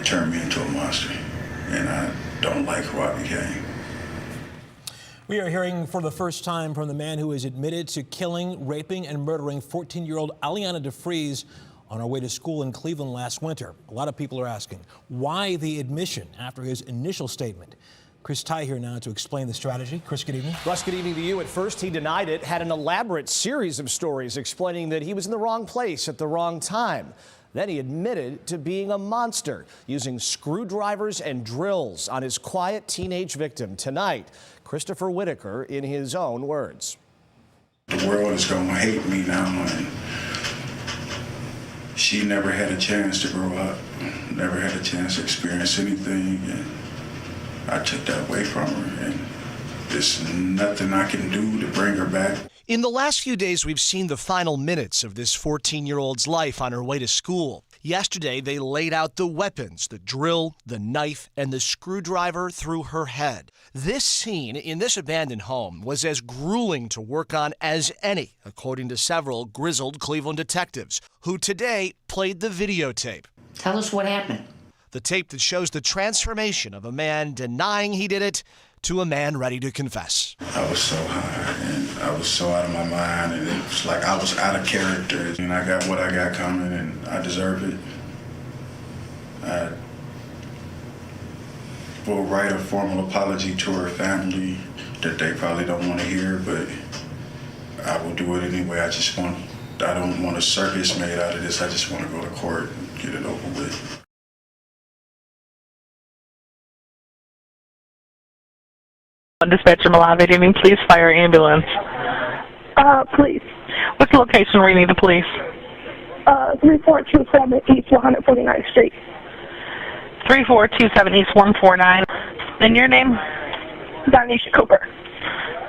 it turned me into a monster, and I don't like who I became. We are hearing for the first time from the man who is admitted to killing, raping, and murdering 14-year-old Alianna DeFreeze on her way to school in Cleveland last winter. A lot of people are asking, why the admission after his initial statement? Chris Ty here now to explain the strategy. Chris, good evening. Russ, good evening to you. At first, he denied it, had an elaborate series of stories explaining that he was in the wrong place at the wrong time. Then he admitted to being a monster, using screwdrivers and drills on his quiet teenage victim. Tonight, Christopher Whitaker in his own words. The world is going to hate me now, and she never had a chance to grow up, never had a chance to experience anything, and I took that away from her, and there's nothing I can do to bring her back. In the last few days, we've seen the final minutes of this 14-year-old's life on her way to school. Yesterday, they laid out the weapons, the drill, the knife, and the screwdriver through her head. This scene in this abandoned home was as grueling to work on as any, according to several grizzled Cleveland detectives, who today played the videotape. Tell us what happened. The tape that shows the transformation of a man denying he did it to a man ready to confess. I was so high, and I was so out of my mind, and it was like I was out of character, and I got what I got coming, and I deserve it. I will write a formal apology to her family that they probably don't want to hear, but I will do it anyway. I don't want a circus made out of this. I just want to go to court and get it over with. Dispatcher Milan, good evening. Please fire ambulance. Please. What's the location where you need the police? 3427 East 149th Street. 3427 East 149. And your name? Darnisha Cooper.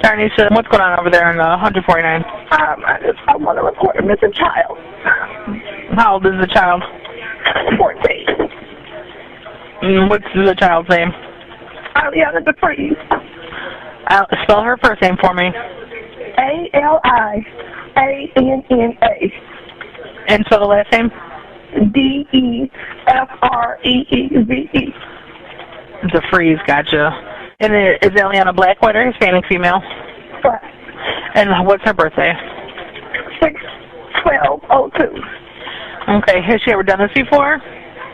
Darnisha, what's going on over there in 149? I want to report a missing child. How old is the child? 14. What's the child's name? Alianna DeFreeze. Spell her first name for me. Alianna. And spell the last name? DeFreeze. DeFreeze, gotcha. And is Alianna black, white, or Hispanic female? Black. And what's her birthday? 6/12/02. Okay, has she ever done this before?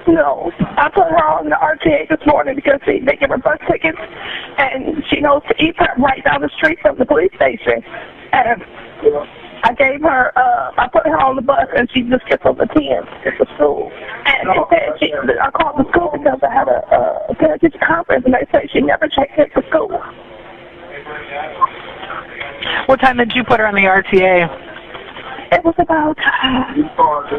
No. I put her on the RTA this morning because they give her bus tickets, and she knows to eat right down the street from the police station. And I gave her, I put her on the bus, and she just gets on the 10 at the school. And they said I called the school because I had a parent-teacher conference, and they said she never checked it for school. What time did you put her on the RTA? It was about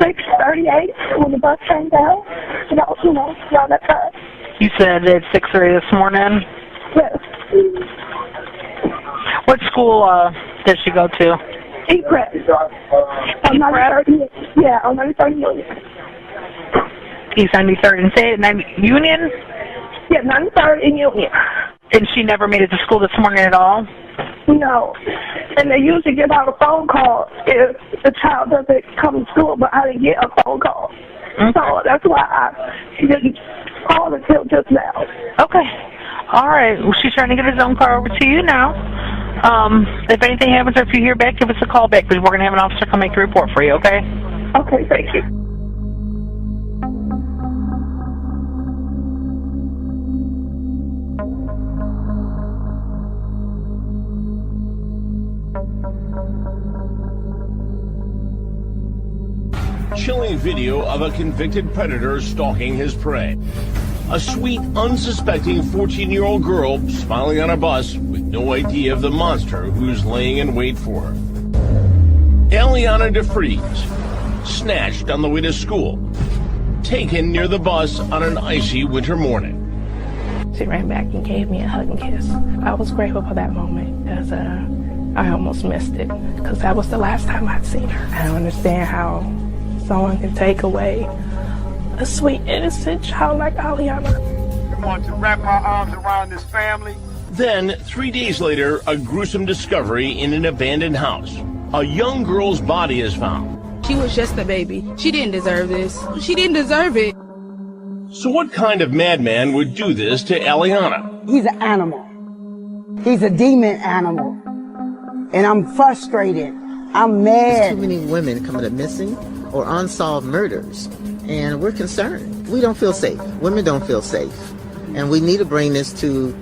6:38 when the bus came down. Around that time. You said at 6:30 this morning? Yes. What school did she go to? E-Prep. On 93rd, yeah, on 93rd Union. East 93rd and say it, Union? Yeah, 93rd and Union. And she never made it to school this morning at all? No. And they usually give out a phone call if the child doesn't come to school, but I didn't get a phone call. Okay. So that's why I didn't call until just now. Okay. All right. Well, she's trying to get his own car over to you now. If anything happens or if you hear back, give us a call back because we're going to have an officer come make a report for you, okay? Okay, thank you. Chilling video of a convicted predator stalking his prey. A sweet, unsuspecting 14-year-old girl smiling on a bus with no idea of the monster who's laying in wait for her. Alianna DeFreeze, snatched on the way to school. Taken near the bus on an icy winter morning. She ran back and gave me a hug and kiss. I was grateful for that moment because I almost missed it because that was the last time I'd seen her. I don't understand how someone can take away a sweet, innocent child like Alianna. I want to wrap my arms around this family. Then, 3 days later, a gruesome discovery in an abandoned house. A young girl's body is found. She was just a baby. She didn't deserve this. She didn't deserve it. So what kind of madman would do this to Alianna? He's an animal. He's a demon animal. And I'm frustrated. I'm mad. There's too many women coming up missing or unsolved murders, and we're concerned. We don't feel safe. Women don't feel safe. And we need to bring this to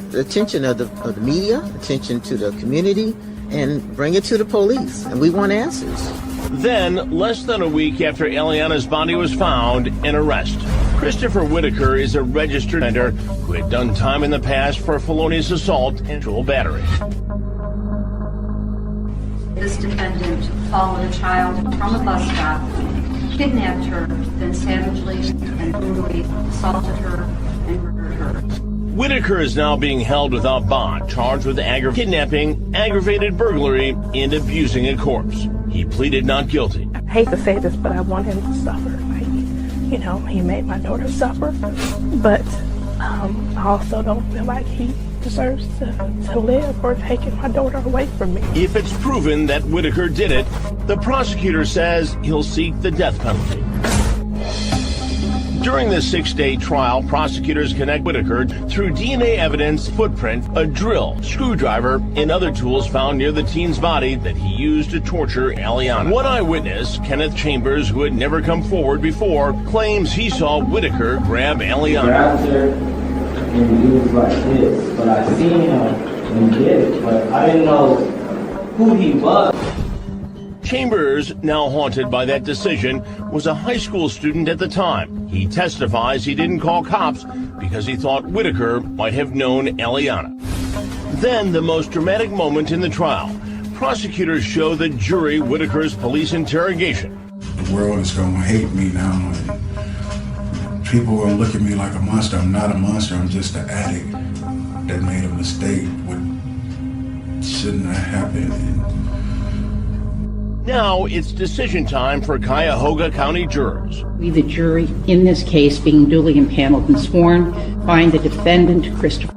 the attention of the media, attention to the community, and bring it to the police. And we want answers. Then, less than a week after Alianna's body was found, an arrest. Christopher Whitaker is a registered offender who had done time in the past for felonious assault and dual battery. This defendant followed a child from a bus stop, kidnapped her, then savagely and brutally assaulted her and murdered her. Whitaker is now being held without bond, charged with kidnapping, aggravated burglary, and abusing a corpse. He pleaded not guilty. I hate to say this, but I want him to suffer. Like, you know, he made my daughter suffer, but I also don't feel like he deserves to live for taking my daughter away from me. If it's proven that Whitaker did it, the prosecutor says he'll seek the death penalty. During the 6-day trial, prosecutors connect Whitaker through DNA evidence, footprint, a drill, screwdriver, and other tools found near the teen's body that he used to torture Alianna. One eyewitness, Kenneth Chambers, who had never come forward before, claims he saw Whitaker grab Alianna. Grabbed her and he was like this, but I seen him and he did it, but I didn't know who he was. Chambers, now haunted by that decision, was a high school student at the time. He testifies he didn't call cops because he thought Whitaker might have known Alianna. Then the most dramatic moment in the trial. Prosecutors show the jury Whitaker's police interrogation. The world is going to hate me now. And people are going to look at me like a monster. I'm not a monster. I'm just an addict that made a mistake. What shouldn't have happened. Now it's decision time for Cuyahoga County jurors. We, the jury, in this case, being duly impaneled and sworn, find the defendant, Christopher.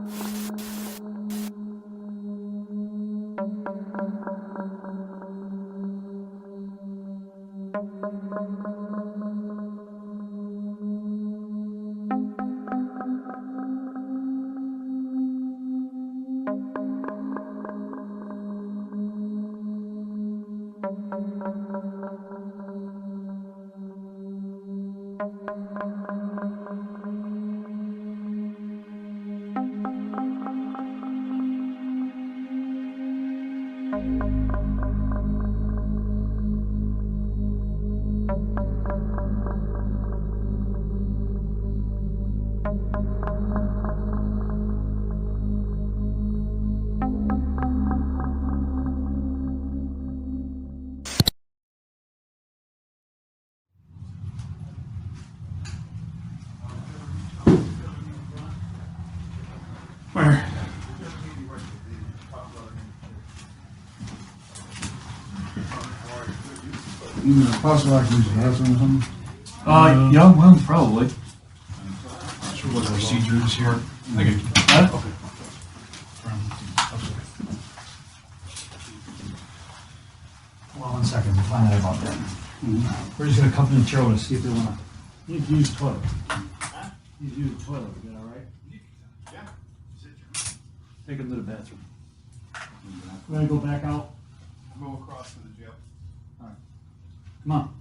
Where? Possible I can use the bathroom or something? Yeah, well, probably. Not sure what the procedure is here. I can keep that. Okay. Hold on 1 second, we'll find out about that. We're just gonna come in the chair to see if they wanna. You need to use the toilet. You need to use the toilet, is that all right? Yeah. Take them to the bathroom. We're gonna go back out. Go across to the jail. All right. Come on.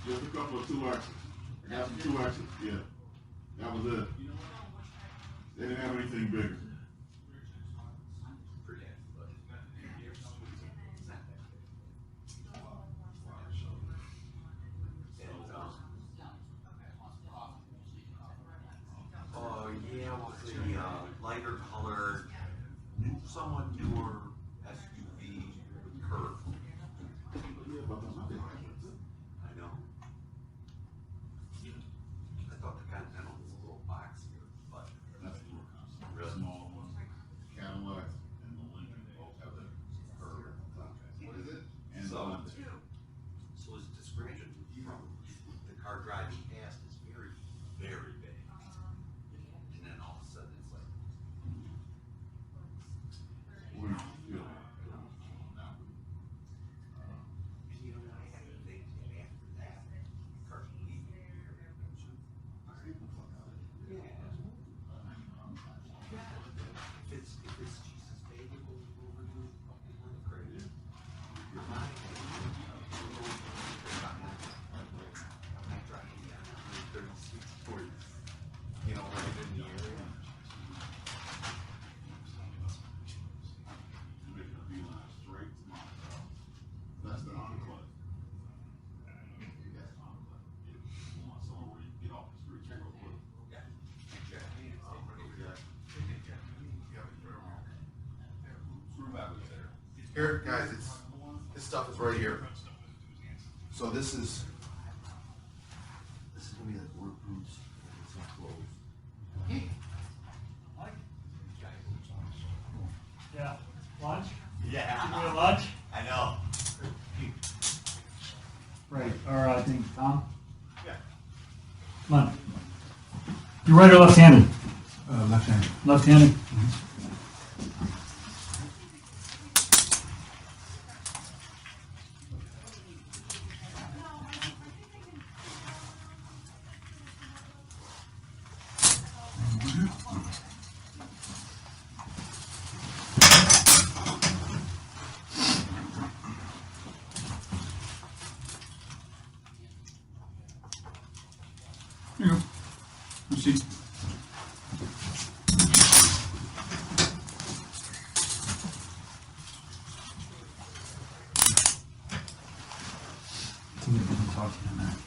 Just a couple of 2X's. I got some 2X's, yeah. That was it. They didn't have anything bigger. Yeah, it was a lighter colored, somewhat newer SUV curve. I know. I thought the Continental was a little boxier, but that's the real small one. Cadillac and the Lincoln both have that curve. What is it? And so his description from the car driving past is very, very big. And then all of a sudden it's like, we don't feel it now. you know, I have to think after that, cars leave. If it's Jesus baby, we'll do crazy. You're not driving down 36 towards, you know, right in the area. Making a beeline straight to my house. That's the enclave. That's the enclave. You want somewhere where you can get off the street real quick. Here, guys, this stuff is right here. So this is gonna be like work boots and some clothes. Yeah. Lunch? Yeah. You want lunch? I know. Right, or I think Tom? Yeah. Come on. You right or left-handed? Left-handed. Left-handed? Here you go. Proceed. Somebody can talk to you in a minute.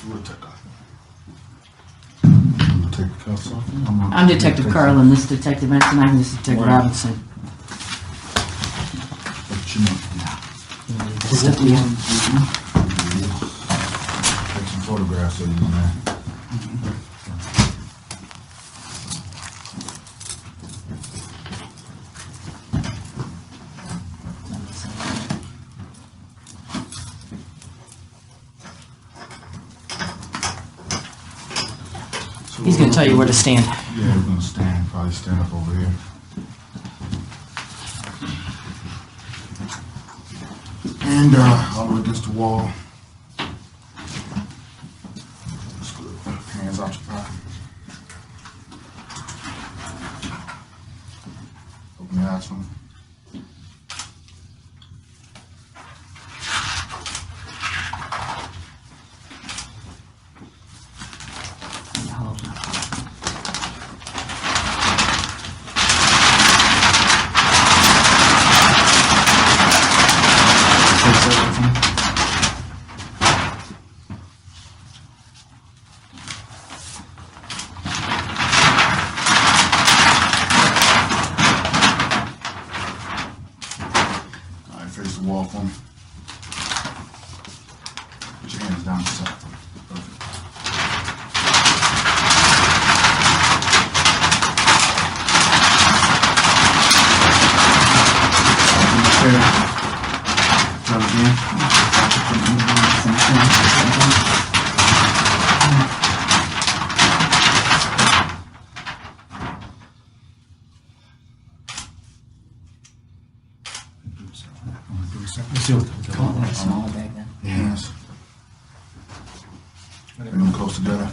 Whitaker. You take the cuffs off him? I'm Detective Carlin, this is Detective Benson, I'm this is Detective Robinson. What you know? Stuff here. Take some photographs of you, man. He's going to tell you where to stand. Yeah, we're going to stand. Probably stand up over here. And all the way against the wall. That's good. Hands out your pocket. Open your eyes for me. Face the wall for me. Put your hands down the side for me. Perfect. Try again. Let's see what Smaller back then. Hands. Bring them close together.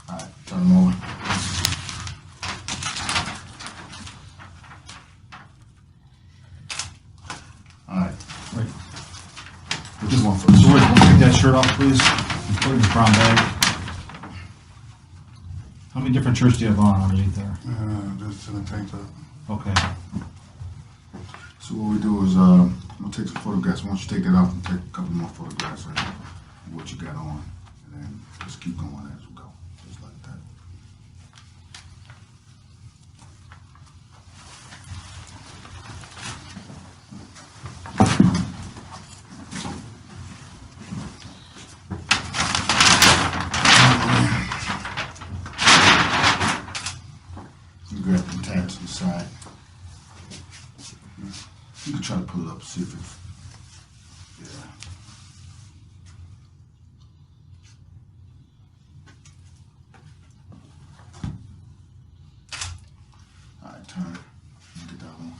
Alright, turn them over. Alright. Wait. Put this one first. George, take that shirt off, please. And put it in the brown bag. How many different shirts do you have on underneath there? Just in the tank top. Okay. So what we do is, I'm gonna take some photographs. Once you take that off, we'll take a couple more photographs of what you got on, and then just keep going as we go, just like that. You grab the tabs on the side. You can try to pull it up, see if it's, yeah. All right, turn. Get that one.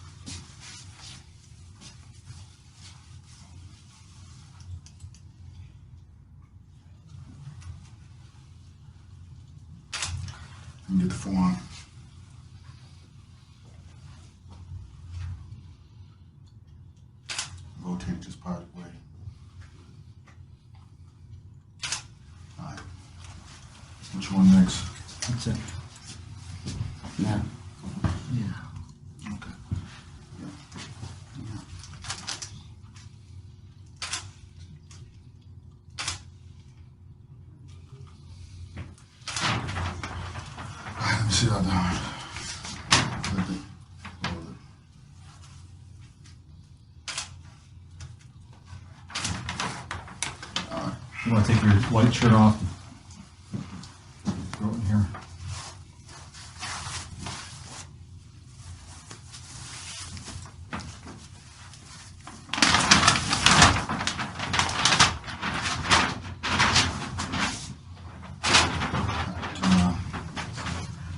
And get the forearm. Rotate this part of the way. All right. Which one next? That's it. No. Yeah. Okay. All right, let me see how I'm doing. You want to take your white shirt off? Throw it in here.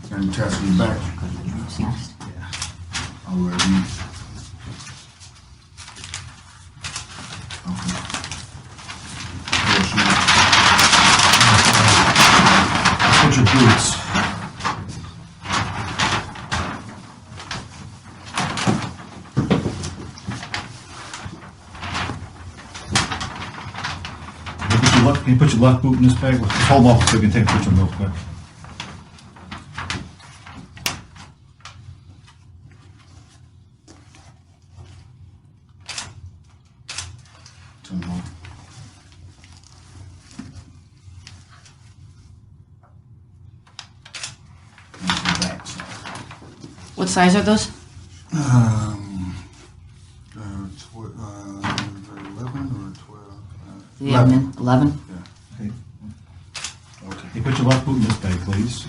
Turn your chest to your back. All the way in. Okay. Put your boots. Can you put your left boot in this bag? Just hold off so we can take a picture real quick. Turn them over. What size are those? 11 or 12? Yeah, 11. Okay. Okay. Hey, put your left boot in this bag, please.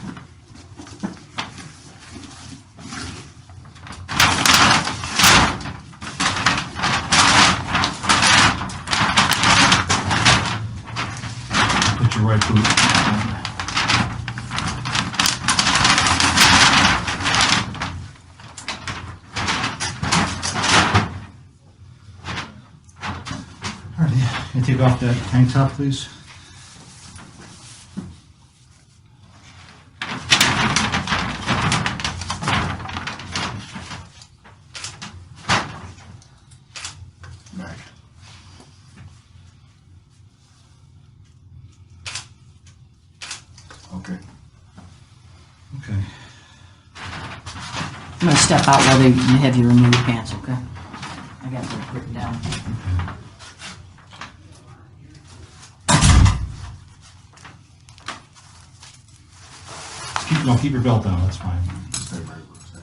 Put your right boot. Alrighty, can you take off that tank top, please? Back. Okay. Okay. I'm gonna step out while they have you remove your pants, okay? I got it written down. Keep your belt down, that's fine. Stay right with us.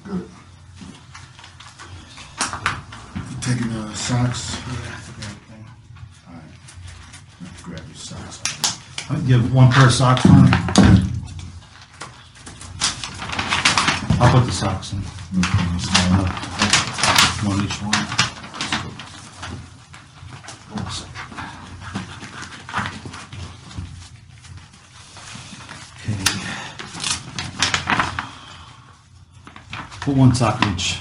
Good. You taking the socks? All right. Grab your socks. You have one pair of socks on? I'll put the socks in. One each one. One second. Okay. Put one sock each.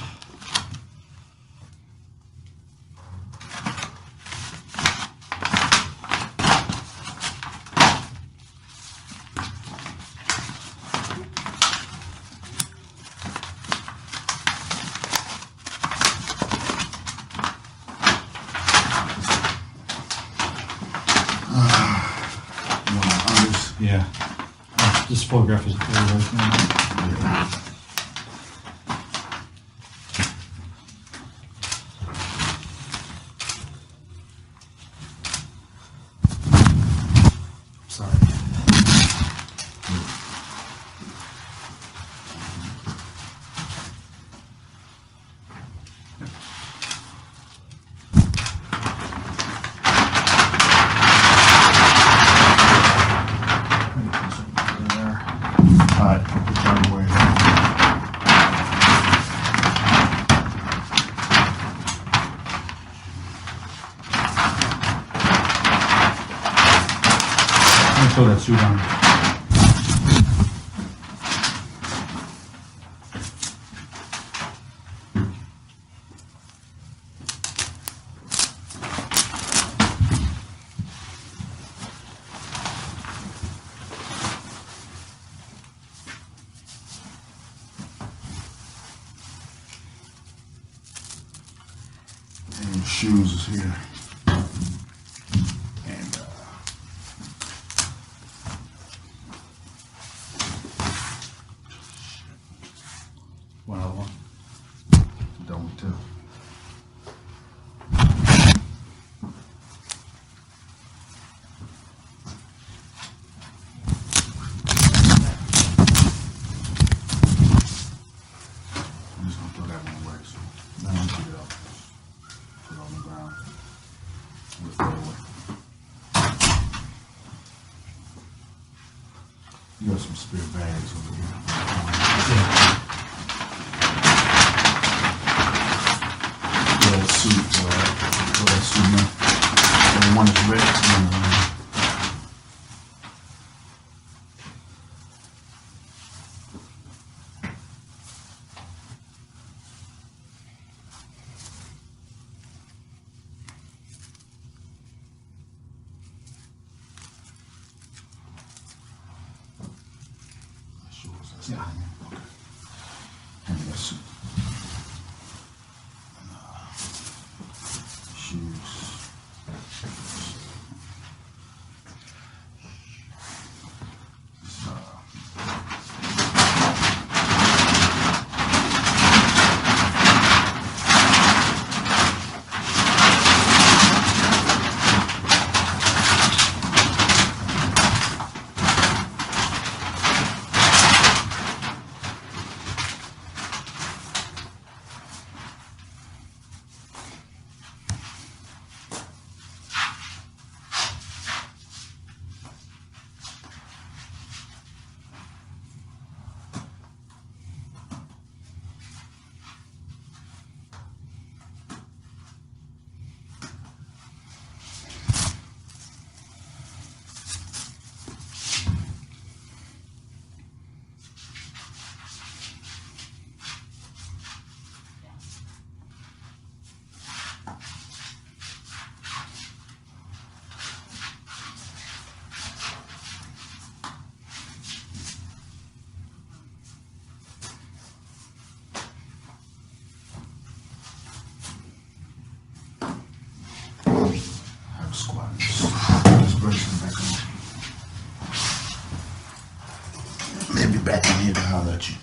Yeah. This photograph is clear right now. Sorry. Alright, put that away. Let me throw that suit on. And your shoes is here. And One other one. don't tell. I'm just gonna throw that one away, so now I'm gonna get it up. Put it on the ground. We'll throw it away. You got some spare bags over here. That suit, throw that suit in. And one is red, and one is Yeah. okay. Yes. Shoes. They'll be back in here to holler at you.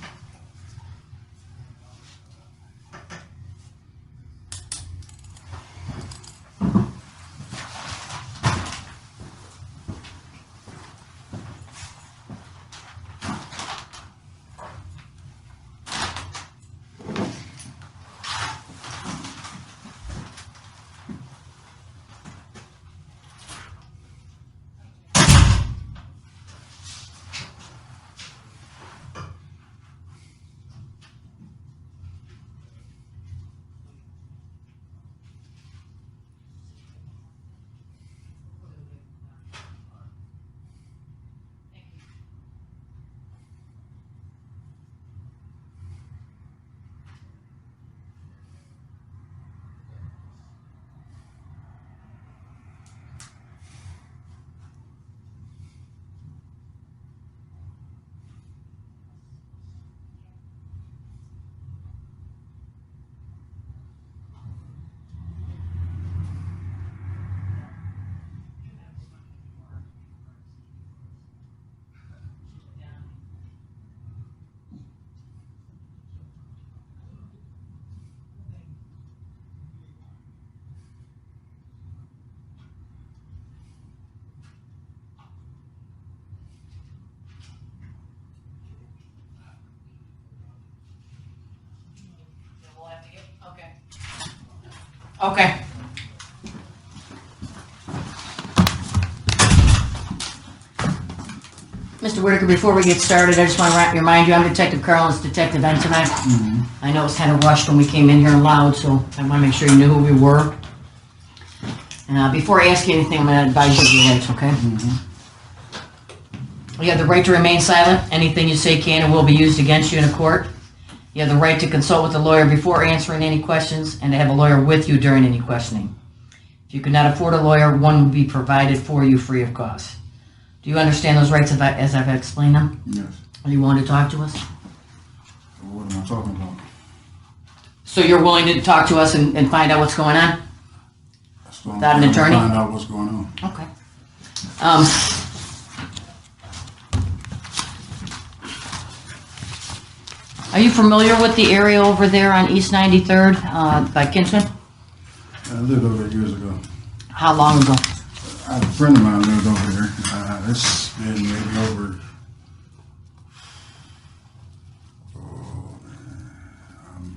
Okay. Mr. Whitaker, before we get started, I just want to remind you, I'm Detective Carl, it's Detective N tonight. I know it was kind of rushed when we came in here loud, so I want to make sure you knew who we were. Before I ask you anything, I'm going to advise you of your rights, okay? You have the right to remain silent. Anything you say can and will be used against you in a court. You have the right to consult with a lawyer before answering any questions and to have a lawyer with you during any questioning. If you cannot afford a lawyer, one will be provided for you free of cost. Do you understand those rights as I've explained them? Yes. Are you willing to talk to us? What am I talking about? So you're willing to talk to us and find out what's going on? Without an attorney? Find out what's going on. Okay. Are you familiar with the area over there on East 93rd by Kinsman? I lived over there years ago. How long ago? I had a friend of mine lived over there. It's been maybe over,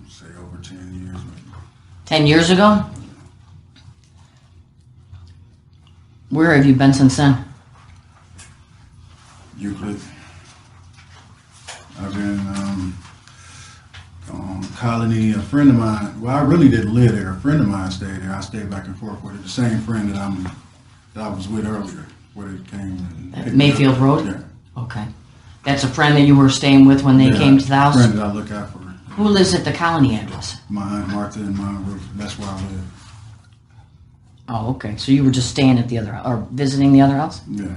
say over 10 years. Maybe. 10 years ago? Where have you been since then? Euclid. I've been on Colony. A friend of mine, well, I really didn't live there. A friend of mine stayed there. I stayed back and forth with it. The same friend that I was with earlier, where it came. At Mayfield Road? Yeah. Okay. That's a friend that you were staying with when they came to the house? A friend that I look out for. Who lives at the Colony address? My Aunt Martha and my Ruth. That's where I live. Oh, okay. So you were just staying at the other, or visiting the other house? Yeah.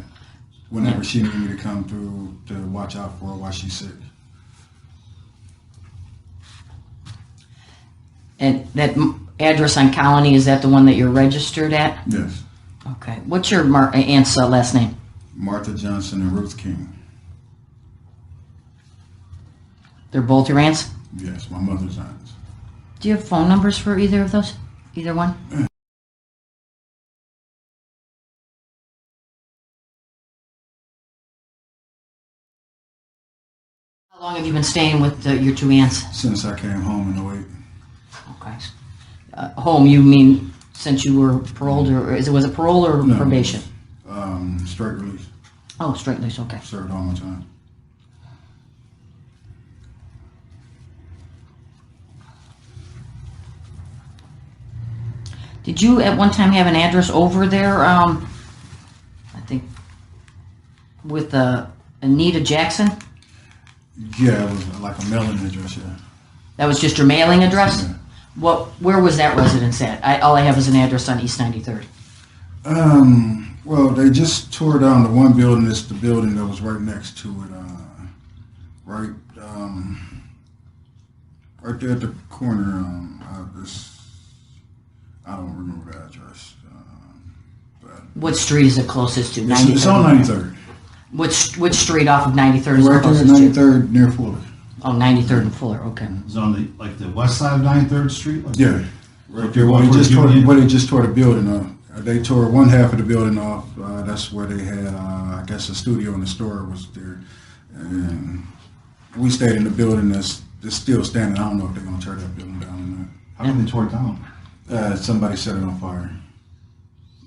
Whenever she needed me to come through to watch out for her while she's sick. And that address on Colony, is that the one that you're registered at? Yes. Okay. What's your aunt's last name? Martha Johnson and Ruth King. They're both your aunts? Yes, my mother's aunts. Do you have phone numbers for either of those? Either one? How long have you been staying with your two aunts? Since I came home in 08. Okay. Home, you mean since you were paroled, or was it parole or No. probation? Straight release. Oh, straight release, okay. Served all my time. Did you at one time have an address over there, I think, with Anita Jackson? Yeah, it was like a mailing address, yeah. That was just your mailing address? Yeah. Where was that residence at? All I have is an address on East 93rd. Well, they just tore down the one building. It's the building that was right next to it, right there at the corner. I don't remember the address. What street is it closest to? It's on 93rd. Which street off of 93rd is it Right there at closest to? 93rd near Fuller. Oh, 93rd and Fuller, okay. It's on the west side of 93rd Street? Like Yeah, right there. Where they just tore the building off. They tore one half of the building off. That's where they had, I guess, a studio and the store was there. And we stayed in the building that's still standing. I don't know if they're gonna tear that building down or not. How did they tore it down? Somebody set it on fire.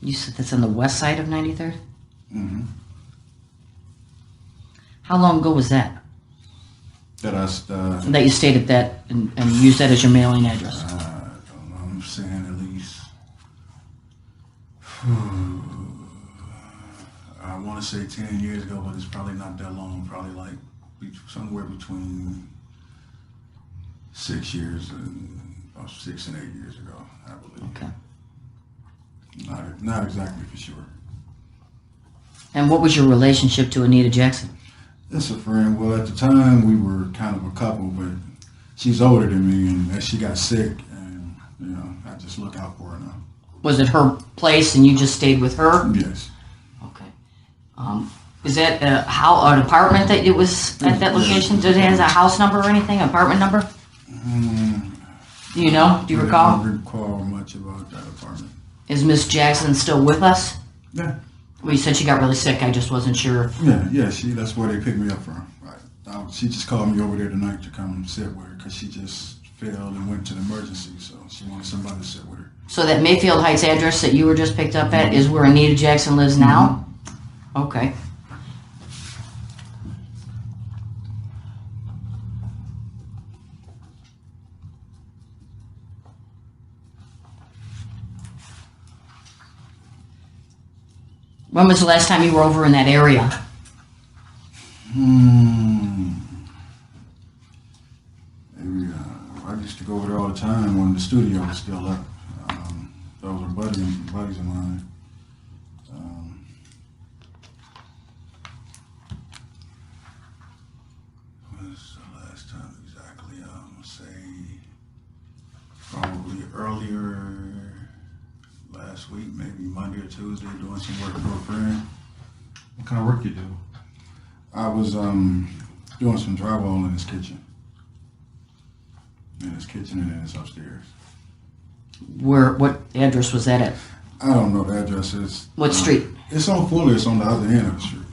You said that's on the west side of 93rd? Mm-hmm. How long ago was that? That That you stayed at that and used that as your mailing address? I don't know. I'm saying at least. I want to say 10 years ago, but it's probably not that long. Probably like somewhere between 6 years and 6 and 8 years ago, I believe. Okay. Not exactly for sure. And what was your relationship to Anita Jackson? It's a friend. Well, at the time we were kind of a couple, but she's older than me, and as she got sick, and I just look out for her now. Was it her place and you just stayed with her? Yes. Okay. Is that an apartment that it was at that location? Did it have a house number or anything? Apartment number? Do you know? Do you recall? I don't recall much about that apartment. Is Miss Jackson still with us? Yeah. Well, you said she got really sick. I just wasn't sure. Yeah. That's where they picked me up from. Right. She just called me over there tonight to come sit with her because she just fell and went to the emergency, so she wanted somebody to sit with her. So that Mayfield Heights address that you were just picked up at is where Anita Jackson lives now? Okay. When was the last time you were over in that area? Maybe, I used to go over there all the time when the studio was still up. Those were buddies of mine. When's the last time exactly? I'm gonna say probably earlier last week, maybe Monday or Tuesday, doing some work for a friend. What kind of work you do? I was doing some drywall in his kitchen. In his kitchen and in his upstairs. What address was that at? I don't know the address. What street? It's on Fuller. It's on the other end of the street.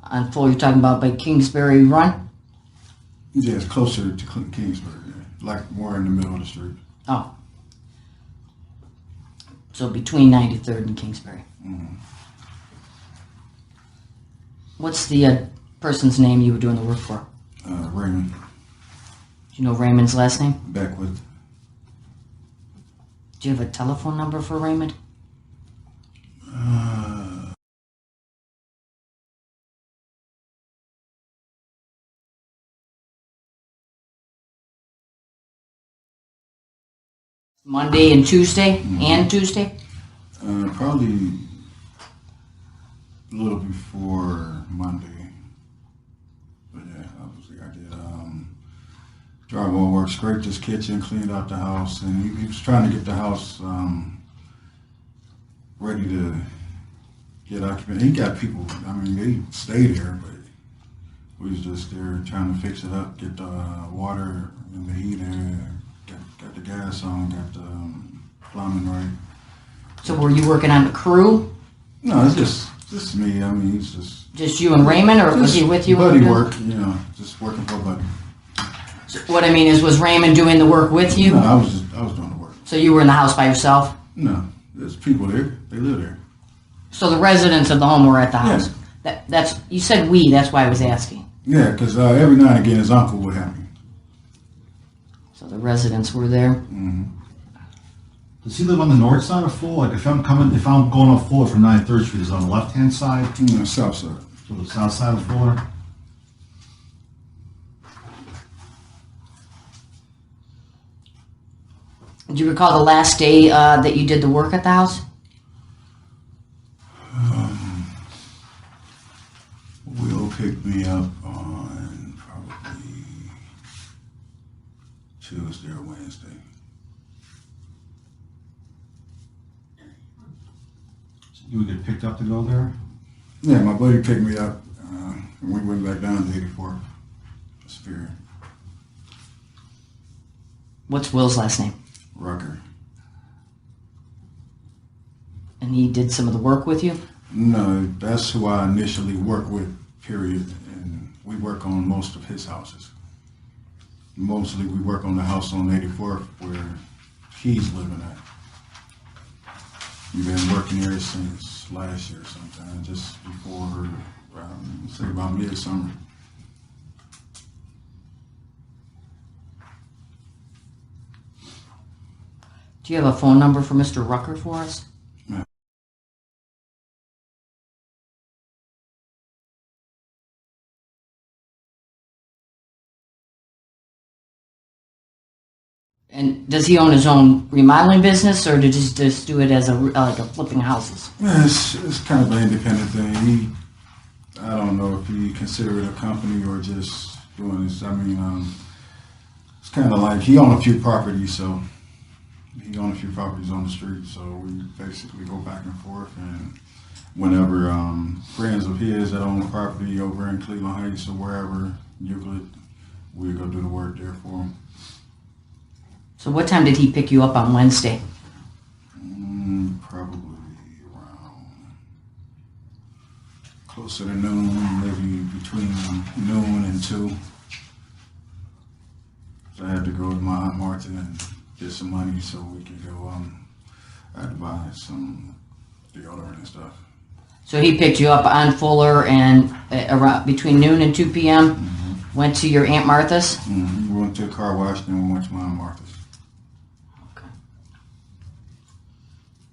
On Fuller, you're talking about by Kingsbury Run? Yeah, it's closer to Kingsbury. Yeah. Like more in the middle of the street. Oh. So between 93rd and Kingsbury. Mm-hmm. What's the person's name you were doing the work for? Raymond. Do you know Raymond's last name? Beckwith. Do you have a telephone number for Raymond? Monday and Tuesday? And Tuesday? Probably a little before Monday. But yeah, obviously I did. Drywall work, scraped his kitchen, cleaned out the house, and he was trying to get the house ready to get occupied. He got people, I mean, they stayed there, but we was just there trying to fix it up, get the water and the heater, got the gas on, got the plumbing right. So were you working on the crew? No, it's just me. I mean, he's just you and Raymond, or was he with you? Buddy work, you know, just working for a buddy. So what I mean is, was Raymond doing the work with you? No, I was doing the work. So you were in the house by yourself? No, there's people there. They live there. So the residents of the home were at the house. Yeah. That's you said we. That's why I was asking. Yeah, because every now and again his uncle would have me. So the residents were there. Mm-hmm. Does he live on the north side of Fuller? Like if I'm going up Fuller from 93rd Street, is it on the left-hand side? No, south side. So the south side of Fuller? Do you recall the last day that you did the work at the house? Will picked me up on probably Tuesday or Wednesday. So you would get picked up to go there? Yeah, my buddy picked me up, and we went back down to 84. Spirit. What's Will's last name? Rucker. And he did some of the work with you? No, that's who I initially worked with, period. And we work on most of his houses. Mostly we work on the house on 84th where he's living at. We've been working there since last year sometime, just before, say about midsummer. Do you have a phone number for Mr. Rucker for us? Yeah. And does he own his own remodeling business, or did he just do it as like a flipping houses? Yeah, it's kind of an independent thing. I don't know if he consider it a company or just doing this. I mean, it's kind of like he owned a few properties, so he owned a few properties on the street. So we basically go back and forth, and whenever friends of his that own a property over in Cleveland Heights or wherever, Euclid, we go do the work there for him. So what time did he pick you up on Wednesday? Probably around closer to noon, maybe between noon and 2. So I had to go with my Aunt Martha and get some money so we could go, I had to buy some deodorant and stuff. So he picked you up on Fuller and around between noon and 2 p.m., went to your Aunt Martha's? We went to a car wash, then we went to my Aunt Martha's. Okay.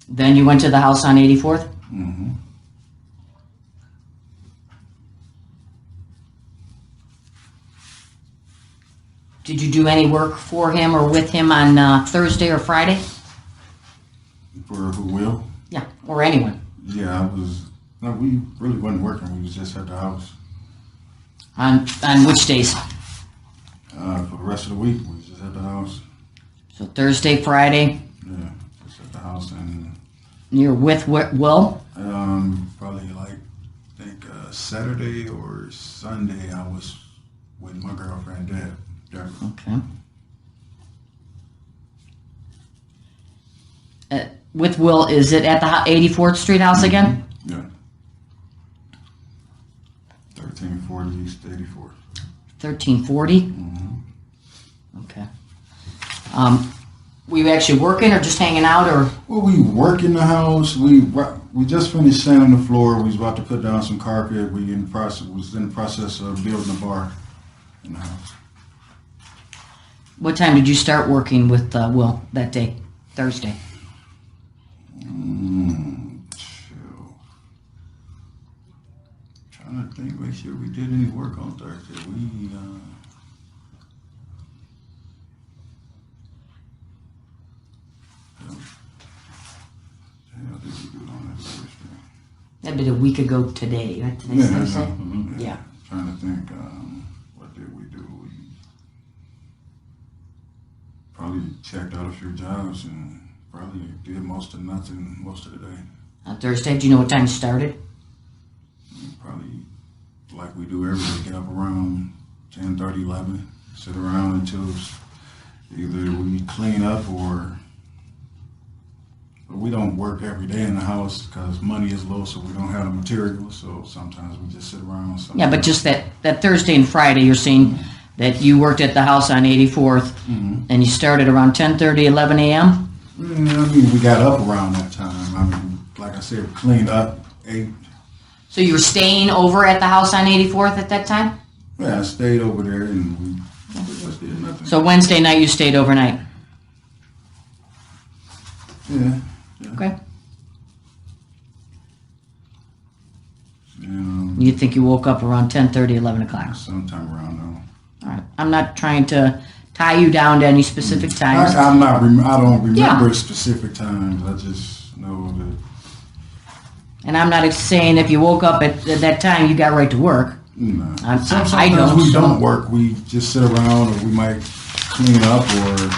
Then you went to the house on 84th? Mm-hmm. Did you do any work for him or with him on Thursday or Friday? For who will? Yeah, or anyone. Yeah, we really wasn't working, we was just at the house. On which days? For the rest of the week, we was just at the house. So Thursday, Friday? Yeah, just at the house. And you're with Will? Probably like, I think Saturday or Sunday I was with my girlfriend, Deb. Okay. With Will, is it at the 84th Street house again? Yeah. 1340 East 84th. 1340? Mm-hmm. Okay. Were you actually working or just hanging out, or? Well, we work in the house. We just finished sanding the floor. We was about to put down some carpet. We was in the process of building a bar in the house. What time did you start working with Will that day, Thursday? Trying to think, make sure we did any work on Thursday. That'd been a week ago today, right? Today's Thursday? Yeah. Trying to think, what did we do? checked out a few jobs and probably did most of nothing most of the day. On Thursday, do you know what time you started? Probably like we do every day, get up around 10:30, 11, sit around until either we clean up or we don't work every day in the house because money is low, so we don't have the material. So sometimes we just sit around. Yeah, but just that Thursday and Friday, you're saying that you worked at the house on 84th, and you started around 10:30, 11 a.m.? Yeah, I mean, we got up around that time. I mean, like I said, we cleaned up, 8. So you were staying over at the house on 84th at that time? Yeah, I stayed over there and we just did nothing. So Wednesday night you stayed overnight? Yeah. Okay. And, You think you woke up around 10:30, 11 o'clock? sometime around now. All right. I'm not trying to tie you down to any specific times. I don't remember Yeah. specific times. I just know that. And I'm not saying if you woke up at that time you got right to work. No. I Sometimes don't. we don't work. We just sit around, or we might clean up, or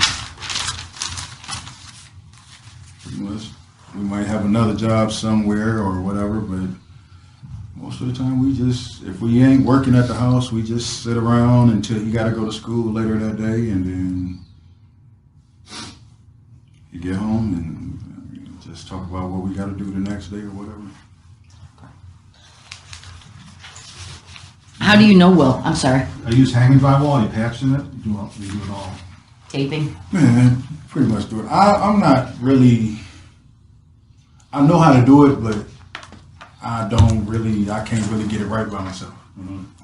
we might have another job somewhere or whatever. But most of the time, if we ain't working at the house, we just sit around until you got to go to school later that day, and then you get home and just talk about what we got to do the next day or whatever. How do you know Will? I'm sorry. I use hanging drywall, you patching it, you do it all. Taping? Man, pretty much do it. I'm not really, I know how to do it, but I can't really get it right by myself.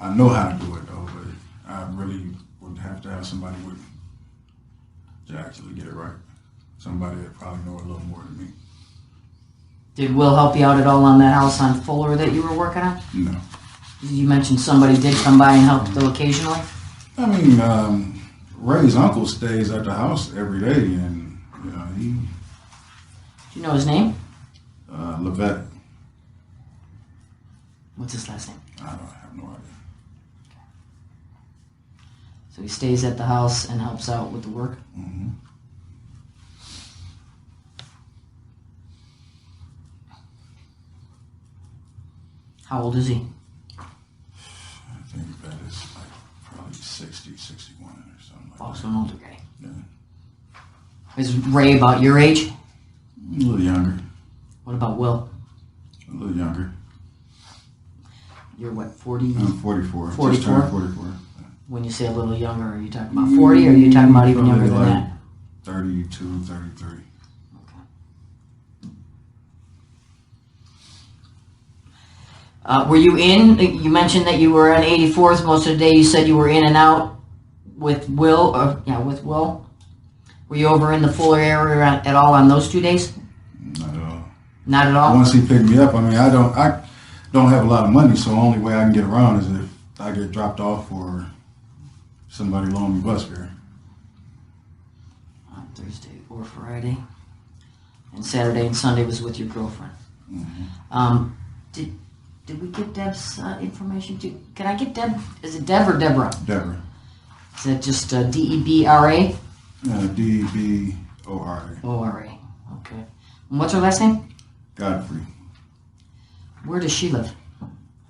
I know how to do it though, but I really would have to have somebody with me to actually get it right. Somebody that probably know a little more than me. Did Will help you out at all on that house on Fuller that you were working on? No. You mentioned somebody did come by and help though occasionally? I mean, Ray's uncle stays at the house every day, and Do you know his name? Levette. What's his last name? I have no idea. So he stays at the house and helps out with the work? Mm-hmm. How old is he? I think that is like probably 60, 61 or something like that. Oh, so an older guy. Yeah. Is Ray about your age? A little younger. What about Will? A little younger. You're what, 40? I'm 44. 44? Just turned 44. When you say a little younger, are you talking about 40 or are you talking about even Probably younger than like that? 32, 33. Were you in, you mentioned that you were on 84th most of the day. You said you were in and out with Will. With Will. Were you over in the Fuller area at all on those 2 days? Not at all. Not at all? Once he picked me up, I mean, I don't have a lot of money, so the only way I can get around is if I get dropped off or somebody loan me bus fare. On Thursday or Friday. And Saturday and Sunday was with your girlfriend. Mm-hmm. Did we get Deb's information too? Can I get Deb? Is it Deb or Deborah? Deborah. Is that just D-E-B-R-A? D-E-B-O-R-A. O-R-A. Okay. And what's her last name? Godfrey. Where does she live?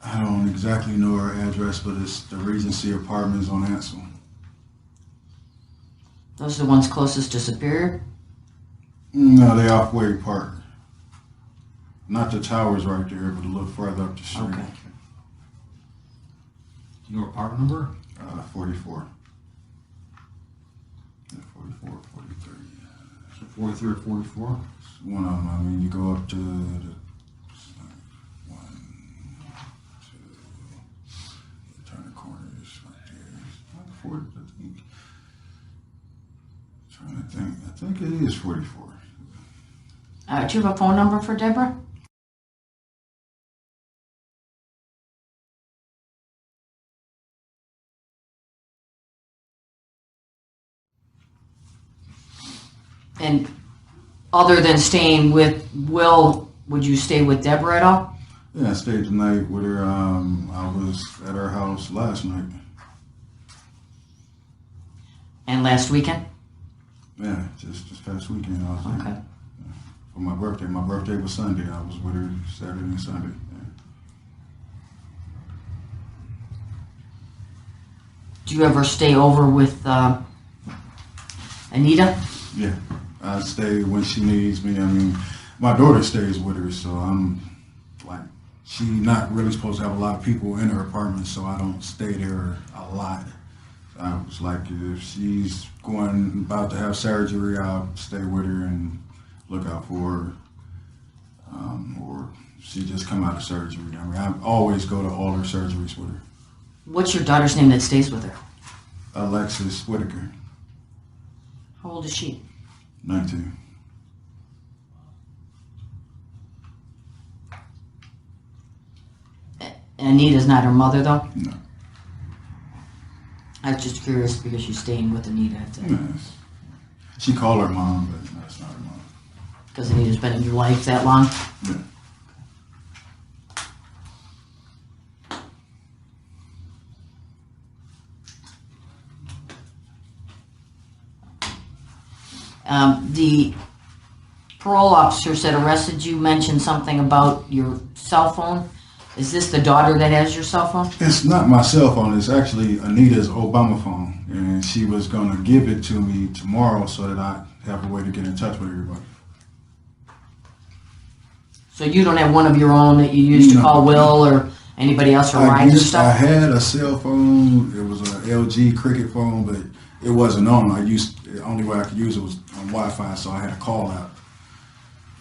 I don't exactly know her address, but it's the Regency Apartments on Ansel. Those are the ones closest to Superior? No, they off Way Park. Not the towers right there, but a little further up the street. Okay. You know her apartment number? 44. Yeah, 44, 43. So 43 or 44? It's one of them. I mean, you go up to the 1, 2, you turn the corner, it's right there. It's not 40, I think. I'm trying to think. I think it is 44. Do you have a phone number for Deborah? And other than staying with Will, would you stay with Deborah at all? Yeah, I stayed the night with her. I was at her house last night. And last weekend? Yeah, just this past weekend I was there. Okay. Yeah. For my birthday. My birthday was Sunday. I was with her Saturday and Sunday. Yeah. Do you ever stay over with Anita? Yeah, I stay when she needs me. I mean, my daughter stays with her, so I'm like, she not really supposed to have a lot of people in her apartment, so I don't stay there a lot. I was like, if she's about to have surgery, I'll stay with her and look out for her. Or she just come out of surgery. I mean, I always go to all her surgeries with her. What's your daughter's name that stays with her? Alexis Whitaker, How old is she? 19. Anita's not her mother, though? No. I was just curious because she's staying with Anita. Yes. She called her mom, but no, it's not her mom. Because Anita's been in your life that long? Yeah. The parole officers that arrested you mentioned something about your cell phone. Is this the daughter that has your cell phone? It's not my cell phone. It's actually Anita's Obama phone. And she was going to give it to me tomorrow so that I have a way to get in touch with everybody. So you don't have one of your own that you use to call Will or anybody else for rides and stuff? I had a cell phone. It was an LG Cricket phone, but it wasn't on. The only way I could use it was on Wi-Fi, so I had a call app.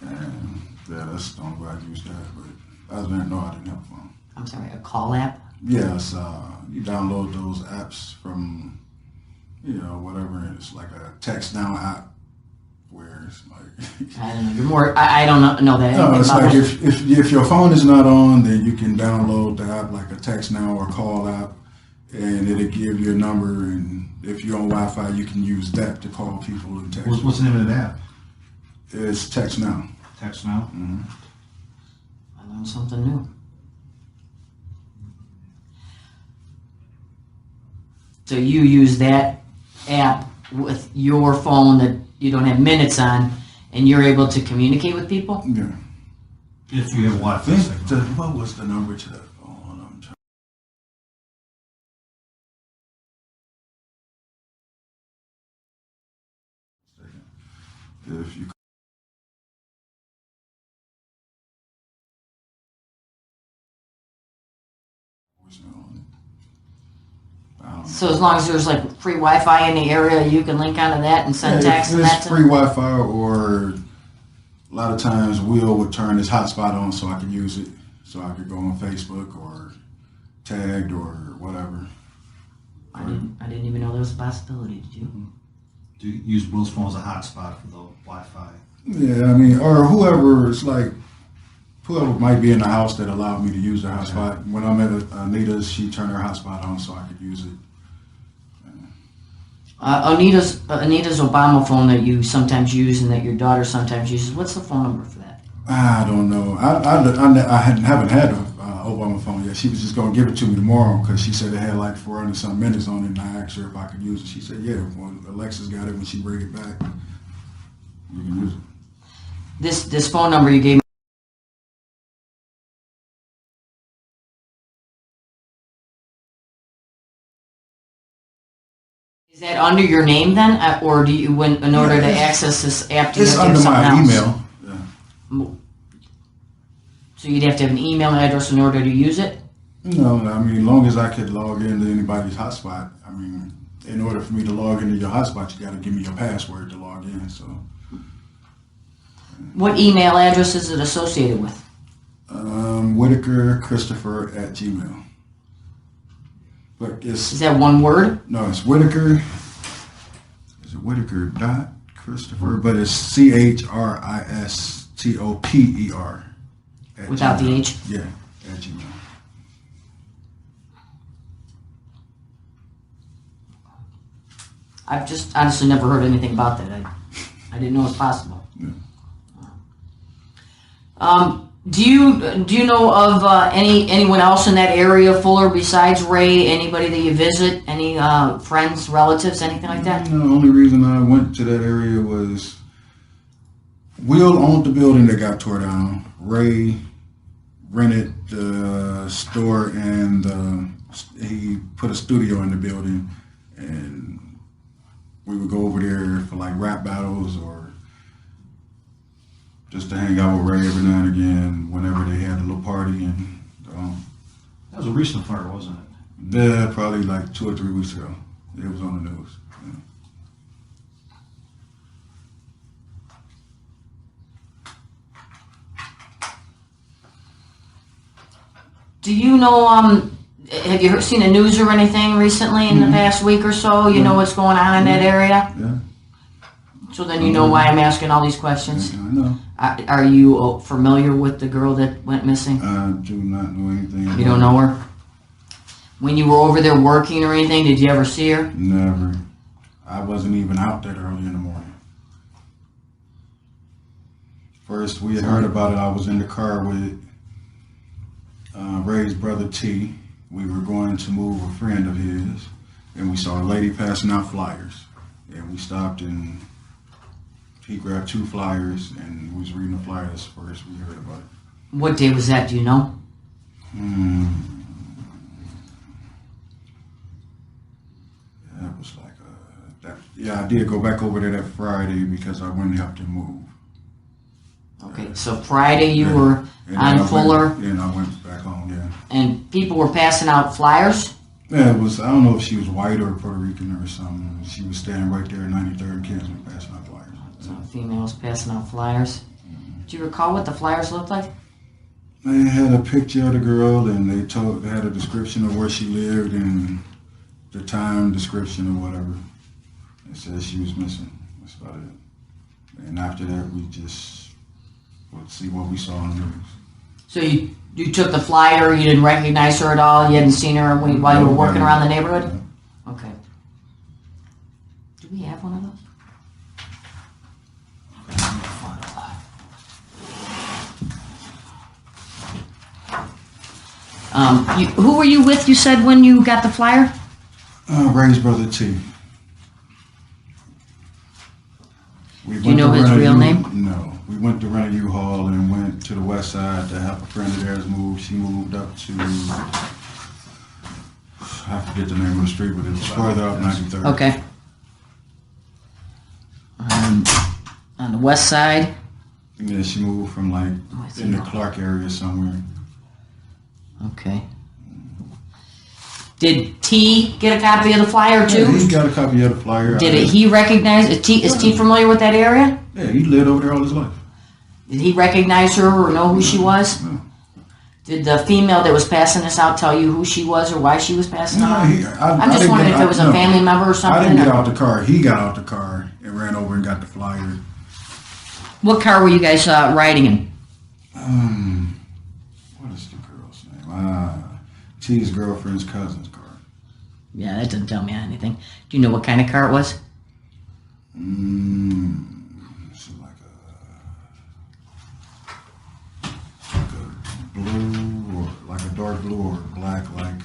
And yeah, that's the only way I used that. But other than that, no, I didn't have a phone. I'm sorry, a call app? Yes, you download those apps from, whatever. And it's like a text now app where it's like. I don't know. You're more. I don't know that. No, it's like if your phone is not on, then you can download the app like a text now or call app, and it'll give you a number. And if you're on Wi-Fi, you can use that to call people and text. What's the name of that app? It's Text Now. Text Now? Mm-hmm. I learned something new. So you use that app with your phone that you don't have minutes on, and you're able to communicate with people? Yeah. If you have Wi-Fi. What was the number to that phone? I'm trying. If you. So as long as there's like free Wi-Fi in the area, you can link onto that and send text and that. It's free Wi-Fi, or a lot of times Will would turn his hotspot on so I could use it, so I could go on Facebook or tagged or whatever. I didn't even know there was a possibility. Did you? Do you use Will's phone as a hotspot for the Wi-Fi? Yeah, I mean, or whoever. It's like whoever might be in the house that allowed me to use the hotspot. When I'm at Anita's, she turned her hotspot on so I could use it. Anita's Obama phone that you sometimes use and that your daughter sometimes uses. What's the phone number for that? I don't know. I haven't had an Obama phone yet. She was just gonna give it to me tomorrow because she said it had like 400-something minutes on it, and I asked her if I could use it. She said, "Yeah, when Alexis got it, when she bring it back, you can use it." This phone number you gave me. Is that under your name then, or do you, in order to access this app, do you have to have something else? It's under my email. So you'd have to have an email address in order to use it? No, I mean, as long as I could log into anybody's hotspot. I mean, in order for me to log into your hotspot, you got to give me your password to log in. So, what email address is it associated with? Whitaker Christopher at Gmail. But is that one word? No, it's Whitaker. Is it Whitaker dot Christopher? But it's CHRISTOPER. Without Gmail. the H? Yeah, at Gmail. I've just honestly never heard anything about that. I didn't know it was possible. Yeah. Do you know of anyone else in that area, Fuller, besides Ray? Anybody that you visit? Any friends, relatives, anything like that? The only reason I went to that area was Will owned the building that got tore down. Ray rented the store and he put a studio in the building, and we would go over there for like rap battles or just to hang out with Ray every now and again whenever they had a little party. And that was a recent fire, wasn't it? Yeah, probably like 2 or 3 weeks ago. It was on the news. Yeah. Do you know, have you seen the news or anything recently in the past week or so? You know what's going on in that area? Yeah. So then you know why I'm asking all these questions? I know. Are you familiar with the girl that went missing? I do not know anything. You don't know her? When you were over there working or anything, did you ever see her? Never. I wasn't even out that early in the morning. First, we had heard about it. I was in the car with Ray's brother T. We were going to move a friend of his, and we saw a lady passing out flyers. And we stopped, and he grabbed 2 flyers, and we was reading the flyers first. We heard about it. What day was that? Do you know? That was like I did go back over there that Friday because I went and helped him move. Okay, so Friday you were on Fuller. And I went back home, yeah. And people were passing out flyers? Yeah, it was, I don't know if she was white or Puerto Rican or something. She was standing right there at 93rd and Kinsman passing out flyers. So females passing out flyers. Do you recall what the flyers looked like? They had a picture of the girl, and they had a description of where she lived and the time description or whatever. It said she was missing. That's about it. And after that, we just would see what we saw on the news. So you took the flyer, you didn't recognize her at all, you hadn't seen her while you were working around the neighborhood? Okay. Do we have one of those? Who were you with, you said, when you got the flyer? Ray's brother T. Do you know his real name? No. We went to rent a U-Haul and went to the west side to help a friend of theirs move. She moved up to, I forget the name of the street, but it was further up 93rd. Okay. On the west side? Yeah, she moved from like in the Clark area somewhere. Okay. Did T get a copy of the flyer too? Yeah, he got a copy of the flyer. He recognize, is T familiar with that area? Yeah, he lived over there all his life. Did he recognize her or know who she was? No. Did the female that was passing this out tell you who she was or why she was passing it out? I'm just wondering if it was a family member or something. I didn't get out the car. He got out the car and ran over and got the flyer. What car were you guys riding in? What is the girl's name? T's girlfriend's cousin's car. Yeah, that doesn't tell me anything. Do you know what kind of car it was? It's like a blue, or like a dark blue or black, like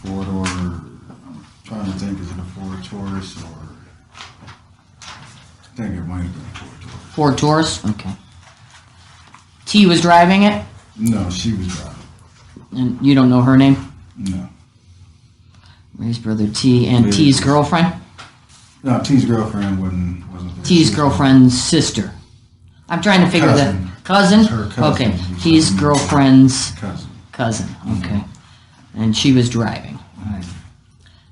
four-door. I'm trying to think, is it a Ford Taurus or? I think it might have been a Ford Taurus. Ford Taurus? Okay. T was driving it? No, she was driving. And you don't know her name? No. Ray's brother T and Yeah. T's girlfriend? No, T's girlfriend wasn't there. T's girlfriend's sister. I'm trying to figure that. Cousin? Her cousin. Okay. T's girlfriend's cousin. Okay. And she was driving. Right.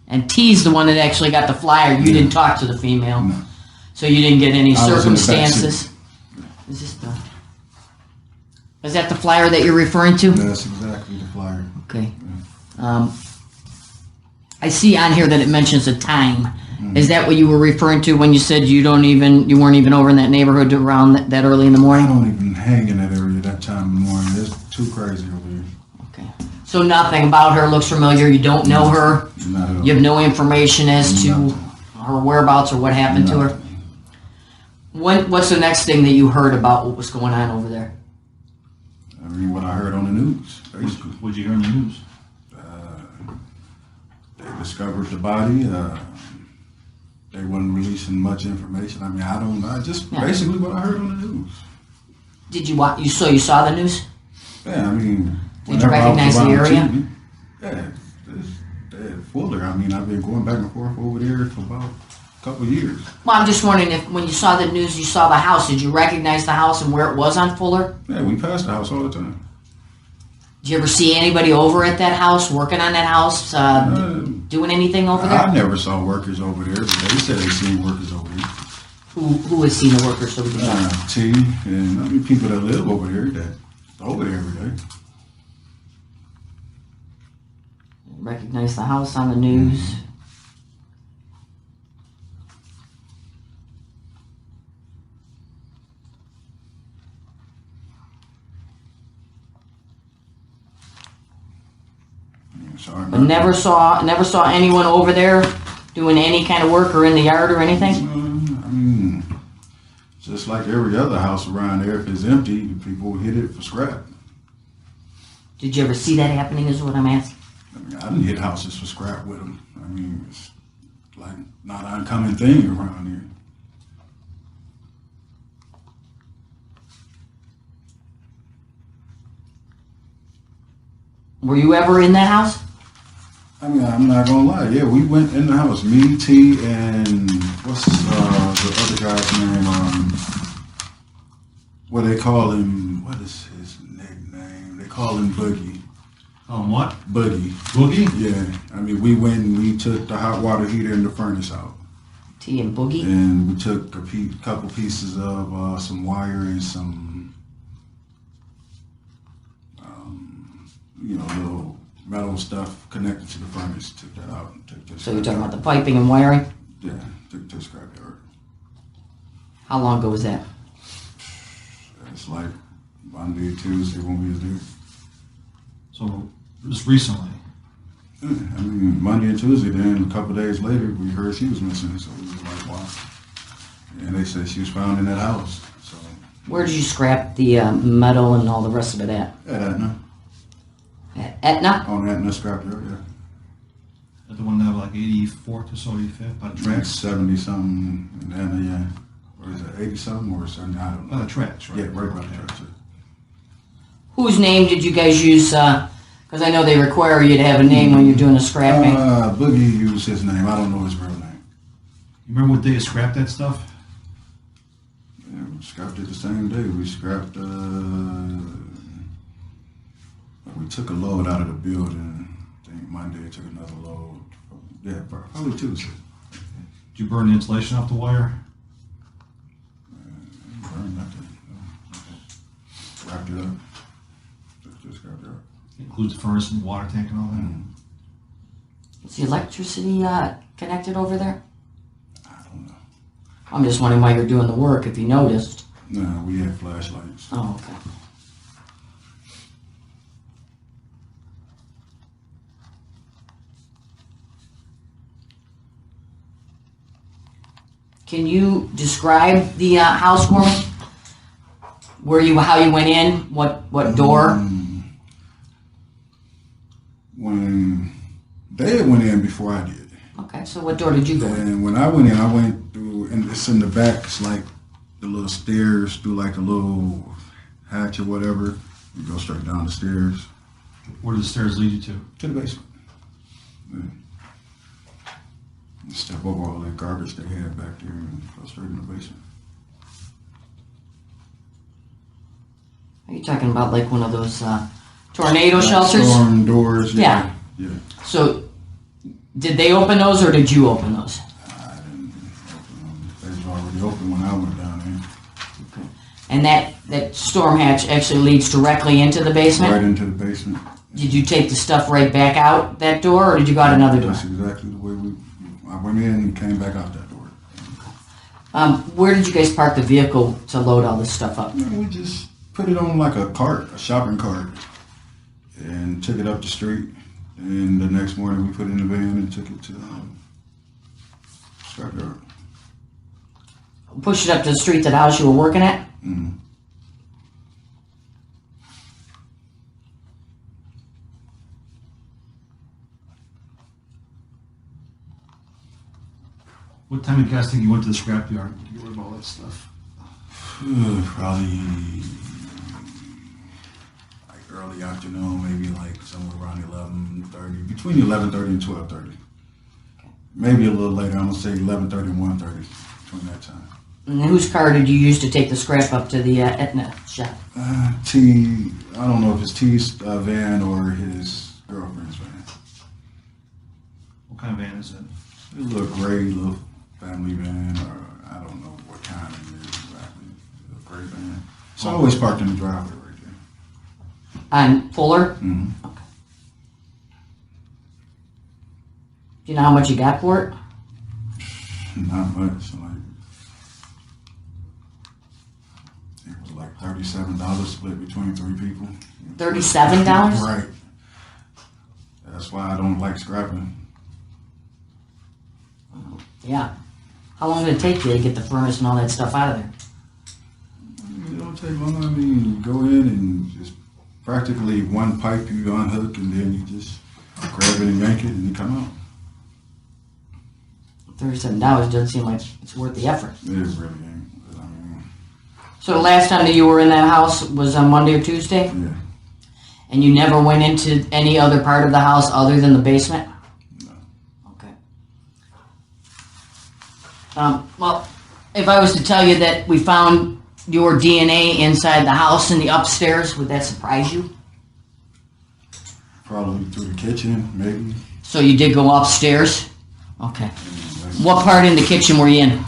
And T's the one that actually got the flyer. You didn't talk to the female. No. So you didn't get any I was in the circumstances. Is this the? Is that the flyer that you're referring to? That's exactly the flyer. Okay. I see on here that it mentions a time. Is that what you were referring to when you said you weren't even over in that neighborhood around that early in the morning? I don't even hang in that area that time in the morning. It's too crazy over here. Okay. So nothing about her looks familiar. You don't know her. Not at all. You have no information as to her whereabouts or what happened to her. What's the next thing that you heard about what was going on over there? I mean, what I heard on the news, basically. What'd you hear on the news? They discovered the body. They wasn't releasing much information. I mean, basically what I heard on the news. Did you watch? You saw the news? Yeah, I mean. Did you recognize the area? TV, yeah, they're Fuller. I mean, I've been going back and forth over there for about a couple of years. Well, I'm just wondering if when you saw the news, you saw the house. Did you recognize the house and where it was on Fuller? Yeah, we passed the house all the time. Did you ever see anybody over at that house, working on that house, doing anything over there? I never saw workers over there, but they said they seen workers over there. Who has seen the workers over there? T, and I mean people that live over there that's over there every day. Recognize the house on the news. But never saw anyone over there doing any kind of work or in the yard or anything? I mean, just like every other house around there, if it's empty, people hit it for scrap. Did you ever see that happening is what I'm asking? I mean, I didn't hit houses for scrap with them. I mean, it's like not an uncommon thing around here. Were you ever in that house? I mean, I'm not gonna lie. Yeah, we went in the house. Me, T, and what's the other guy's name? What they call him? What is his nickname? They call him Boogie. What? Boogie. Boogie? Yeah. I mean, we went and we took the hot water heater and the furnace out. T and Boogie? And we took a couple pieces of some wire and some, little metal stuff connected to the furnace. Took that out. And took this. So you're talking about the piping and wiring? Yeah, took to the scrapyard. How long ago was that? It's like Monday, Tuesday when we was there. So just recently? Yeah, I mean, Monday and Tuesday, then a couple of days later, we heard she was missing, so we was like, wow. And they said she was found in that house. So. Where did you scrap the metal and all the rest of it at? At Etna. At Etna? On Etna scrapyard, yeah. At the one that like 84th or so, 85th, by the tracks? 70-something in Etna, yeah. Or is it 80-something or 70? I don't know. By the tracks, right? Yeah, right by the tracks. Whose name did you guys use? Because I know they require you to have a name when you're doing the scrapping. Boogie used his name. I don't know his real name. You remember what day you scrapped that stuff? Yeah, we scrapped it the same day. We scrapped, we took a load out of the building. I think Monday took another load. Yeah, probably Tuesday. Did you burn the insulation off the wire? Burned nothing. No. Wrapped it up. Just scrapped it up. Includes the furnace and water tank and all that? Is the electricity connected over there? I don't know. I'm just wondering why you're doing the work, if you noticed. No, we had flashlights. Oh, okay. Can you describe the house for me? How you went in? What door? When they went in before I did. Okay, so what door did you go in? And when I went in, I went through, and it's in the back. It's like the little stairs through like a little hatch or whatever. You go straight down the stairs. Where do the stairs lead you to? To the basement. Yeah. You step over all that garbage they had back there and go straight in the basement. Are you talking about like one of those tornado shelters? Storm doors. Yeah. Yeah. So, did they open those or did you open those? I didn't open them. They was already open when I went down there. Okay. And that storm hatch actually leads directly into the basement? Right into the basement. Did you take the stuff right back out that door or did you go out another door? That's exactly the way I went in and came back out that door. Where did you guys park the vehicle to load all this stuff up? We just put it on like a cart, a shopping cart, and took it up the street. And the next morning we put it in the van and took it to the scrapyard. pushed it up to the street to the house you were working at? Mm-hmm. What time did you guys think you went to the scrapyard to get rid of all that stuff? Probably like early afternoon, maybe like somewhere around 11:30, between 11:30 and 12:30. Maybe a little later. I'm gonna say 11:30 and 1:30, between that time. And whose car did you use to take the scrap up to the Etna shop? I don't know if it's T's van or his girlfriend's van. What kind of van is it? It's a little gray, little family van, or I don't know what kind it is exactly. A gray van. It's always parked in the driveway right there. On Fuller? Mm-hmm. Okay. Do you know how much you got for it? Not much. It was like $37 split between 3 people. $37? Right. That's why I don't like scrapping. Yeah. How long did it take you to get the furnace and all that stuff out of there? It don't take long. I mean, you go in and just practically one pipe you unhook and then you just grab it and yank it and you come out. $37 doesn't seem like it's worth the effort. It really ain't. So the last time that you were in that house was on Monday or Tuesday? Yeah. And you never went into any other part of the house other than the basement? No. Okay. Well, if I was to tell you that we found your DNA inside the house in the upstairs, would that surprise you? Probably through the kitchen, maybe. So you did go upstairs? Okay. What part in the kitchen were you in?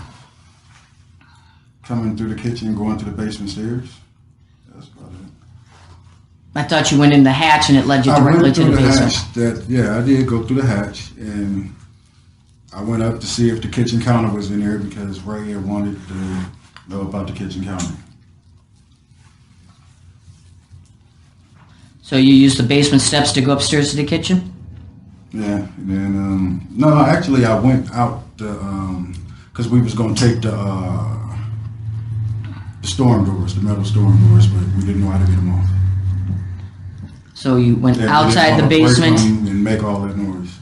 Coming through the kitchen and going to the basement stairs. That's about it. I thought you went in the hatch and it led you directly to the basement. Yeah, I did go through the hatch, and I went up to see if the kitchen counter was in there because Ray had wanted to know about the kitchen counter. So you used the basement steps to go upstairs to the kitchen? Yeah, and then no, actually I went out because we was gonna take the storm doors, the metal storm doors, but we didn't know how to get them off. So you went outside the basement and make all that noise.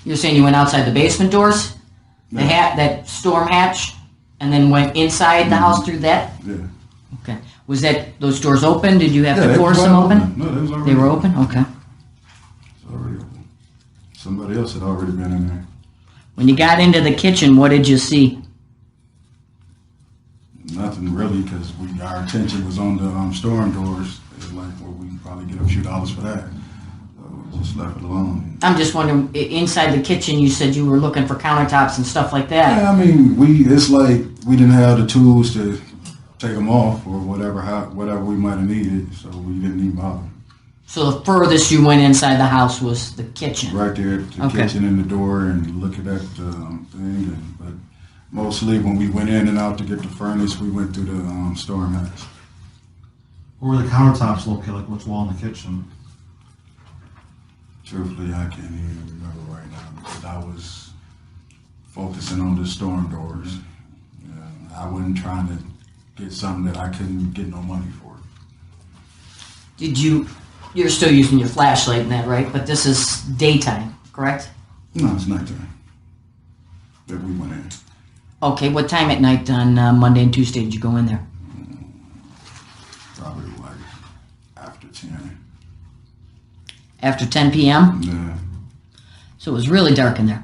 You're saying you went outside the basement doors, the that storm hatch, and then went inside the house through that? Yeah. Okay. Was that those doors open? Did you have Yeah, to they force were them open. open? No, they was already They were open. Okay. It's already open. Somebody else had already been in there. When you got into the kitchen, what did you see? Nothing really, because our attention was on the storm doors. It was like, well, we can probably get a few dollars for that. So we just left it alone. I'm just wondering, inside the kitchen, you said you were looking for countertops and stuff like that. Yeah, I mean, it's like we didn't have the tools to take them off or whatever we might have needed, so we didn't even bother. So the furthest you went inside the house was the kitchen? Right there, the kitchen and the door, and looking at the thing. But mostly when we went in and out to get the furnace, we went through the storm hatch. Where were the countertops located? Like which wall in the kitchen? Truthfully, I can't even remember right now because I was focusing on the storm doors. I wasn't trying to get something that I couldn't get no money for. You're still using your flashlight in that, right? But this is daytime, correct? No, it's nighttime that we went in. Okay, what time at night on Monday and Tuesday did you go in there? Probably like after 10. After 10 p.m.? Yeah. So it was really dark in there.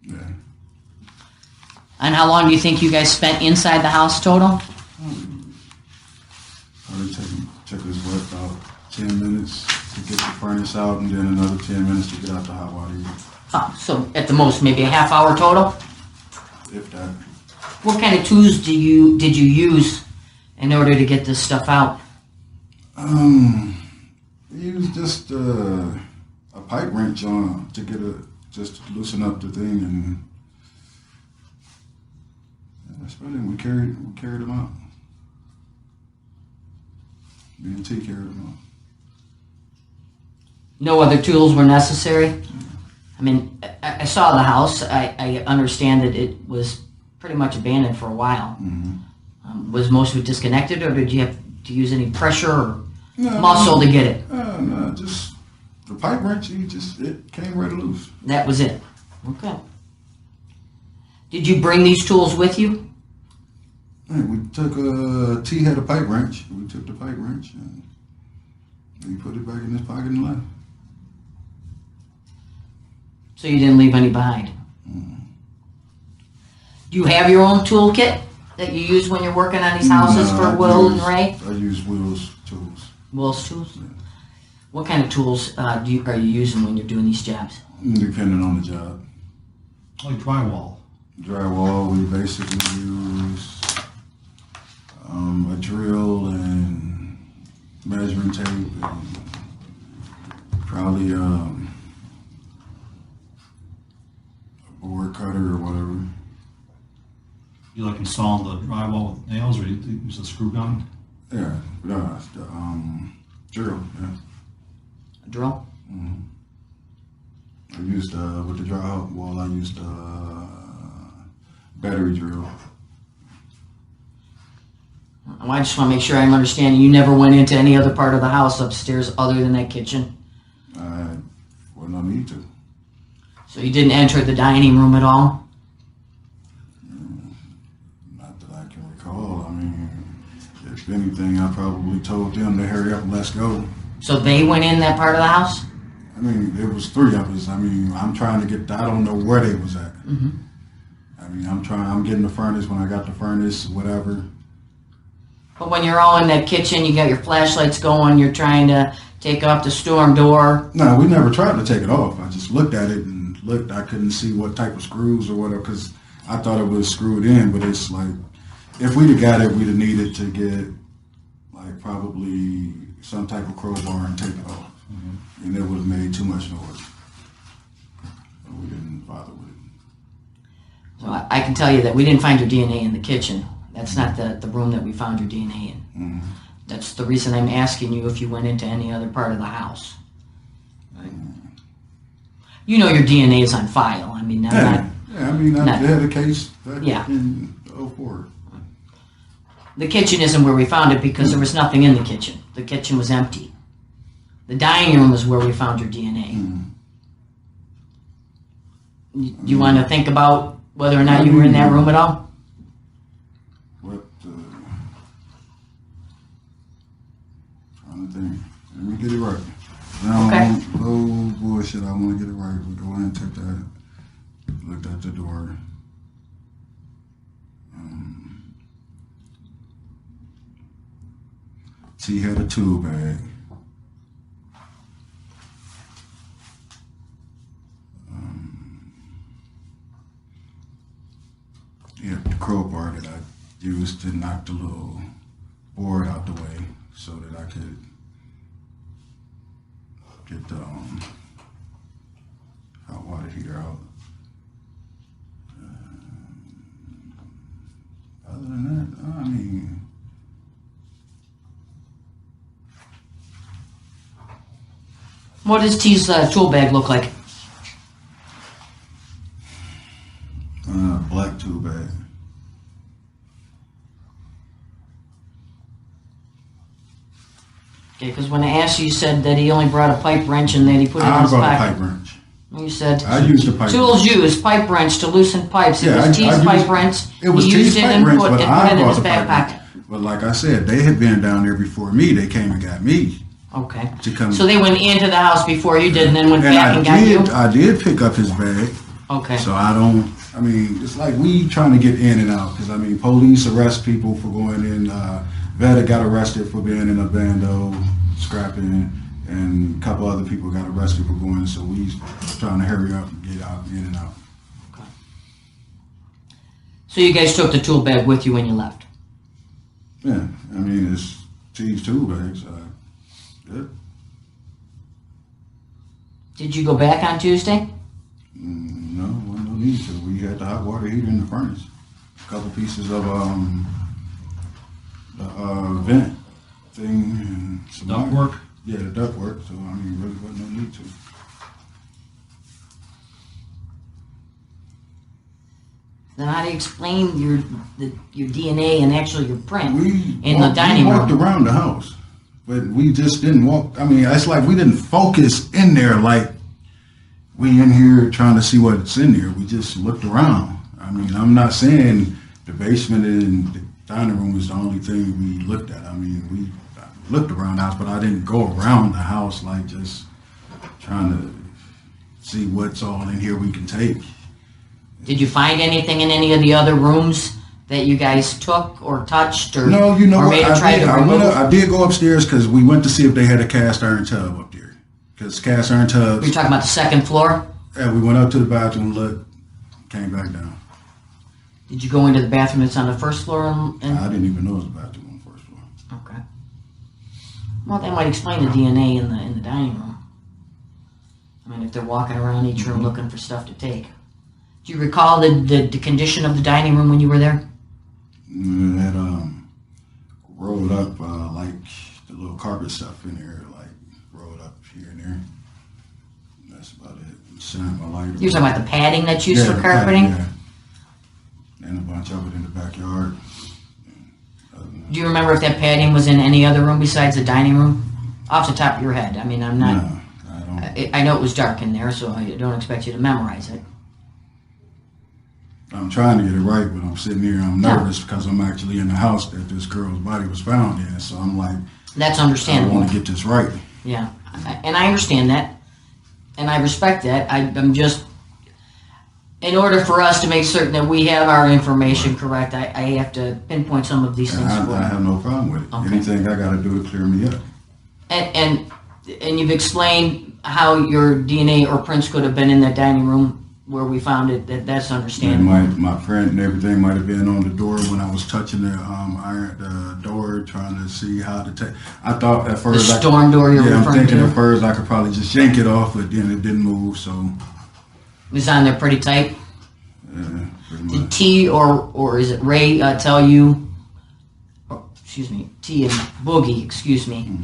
Yeah. And how long do you think you guys spent inside the house total? Probably took us about 10 minutes to get the furnace out, and then another 10 minutes to get out the hot water. Oh, so at the most, maybe a half hour total? If that. What kind of tools did you use in order to get this stuff out? Used just a pipe wrench on to get just to loosen up the thing, and that's about it. We carried them out. B&T carried them out. No other tools were necessary? I mean, I saw the house. I understand that it was pretty much abandoned for a while. Mm-hmm. Was most of it disconnected, or did you have to use any pressure or muscle to get it? No, just the pipe wrench. It came right loose. That was it. Okay. Did you bring these tools with you? Hey, we took T had a pipe wrench. We took the pipe wrench and we put it back in his pocket and left. So you didn't leave any behind. Do you have your own toolkit that you use when you're working on these houses for Will and Ray? I use Will's tools. Will's tools? Yeah. What kind of tools are you using when you're doing these jobs? Depending on the job. Like drywall. Drywall, we basically use a drill and measuring tape and probably a board cutter or whatever. You like installing the drywall with nails, or you use a screw gun? Yeah, the drill, yeah. A drill? Mm-hmm. I used, with the drywall, I used battery drill. I just want to make sure I'm understanding. You never went into any other part of the house upstairs other than that kitchen? Well, no need to. So you didn't enter the dining room at all? Not that I can recall. I mean, if anything, I probably told them to hurry up and let's go. So they went in that part of the house? I mean, it was three of us. I mean, I'm trying to get, I don't know where they was at. Mm-hmm. I mean, I'm getting the furnace when I got the furnace, whatever. But when you're all in that kitchen, you got your flashlights going, you're trying to take off the storm door. No, we never tried to take it off. I just looked at it and looked. I couldn't see what type of screws or whatever because I thought it was screwed in, but it's like, if we'd have got it, we'd have needed to get like probably some type of crowbar and take it off. Mm-hmm. And it would have made too much noise. So we didn't bother with it. So I can tell you that we didn't find your DNA in the kitchen. That's not the room that we found your DNA in. Mm-hmm. That's the reason I'm asking you if you went into any other part of the house. Right? You know your DNA is on file. I mean, I had a case back in 04. The kitchen isn't where we found it because there was nothing in the kitchen. The kitchen was empty. The dining room is where we found your DNA. Do you want to think about whether or not you were in that room at all? Trying to think. Let me get it right. No bullshit. I want to get it right. We go in and take that. Looked at the door. T had a tool bag. Yeah, the crowbar that I used to knock the little board out the way so that I could get the hot water heater out. Other than that, I mean, what does T's tool bag look like? Black tool bag. Okay, because when I asked you, you said that he only brought a pipe wrench and that he put it in his pocket. I brought a pipe wrench. You said I used the pipe tools wrench. used, pipe wrench to loosen pipes. It was T's pipe wrench. It was He used T's it pipe and wrench, put but it I in brought his the back pipe pocket. wrench. But like I said, they had been down there before me. They came and got me. Okay. To come. So they went into the house before you did and then went back and got you? I did pick up his bag. Okay. So I mean, it's like we trying to get in and out. Because, I mean, police arrest people for going in. Veta got arrested for being in a bando, scrapping, and a couple other people got arrested for going. So we trying to hurry up and get out, in and out. Okay. So you guys took the tool bag with you when you left? Yeah. I mean, it's T's tool bags. Yeah. Did you go back on Tuesday? No, no need to. We had the hot water heater in the furnace. A couple pieces of the vent thing and some duct work. Yeah, the duct work. So I mean, really wasn't no need to. Then how do you explain your DNA and actually your print in the dining we room? walked around the house, but we just didn't walk. I mean, it's like we didn't focus in there like we in here trying to see what's in there. We just looked around. I mean, I'm not saying the basement and the dining room was the only thing we looked at. I mean, we looked around the house, but I didn't go around the house like just trying to see what's all in here we can take. Did you find anything in any of the other rooms that you guys took or touched or No, you know or what? maybe tried to remove? I did go upstairs because we went to see if they had a cast iron tub up there. Because cast iron tubs. You're talking about the second floor? Yeah, we went up to the bathroom, looked, came back down. Did you go into the bathroom that's on the first floor? I didn't even know it was a bathroom on the first floor. Okay. Well, that might explain the DNA in the dining room. I mean, if they're walking around each room looking for stuff to take. Do you recall the condition of the dining room when you were there? It had rolled up like the little carpet stuff in there, like rolled up here and there. That's about it. Shine my light. You're talking about the padding that's used for the carpeting? padding, yeah. And a bunch of it in the backyard. Do you remember if that padding was in any other room besides the dining room? Off the top of your head. I mean, I'm not... No, I don't. I know it was dark in there, so I don't expect you to memorize it. I'm trying to get it right, but I'm sitting here, I'm nervous because I'm actually in the house that this girl's body was found in. So I'm like, that's understandable. I want to get this right. Yeah, and I understand that, and I respect that. I'm just, in order for us to make certain that we have our information correct, I have to pinpoint some of these things. I have no problem with it. Okay. Anything I got to do to clear me up. And you've explained how your DNA or prints could have been in that dining room where we found it. That's understandable. And my print and everything might have been on the door when I was touching the door, trying to see how to take. I thought at first the storm door you're referring to. I'm thinking at first I could probably just yank it off, but then it didn't move. So it was on there pretty tight. Yeah, pretty much. Did T or is it Ray tell you? Excuse me, T and Boogie. Excuse me.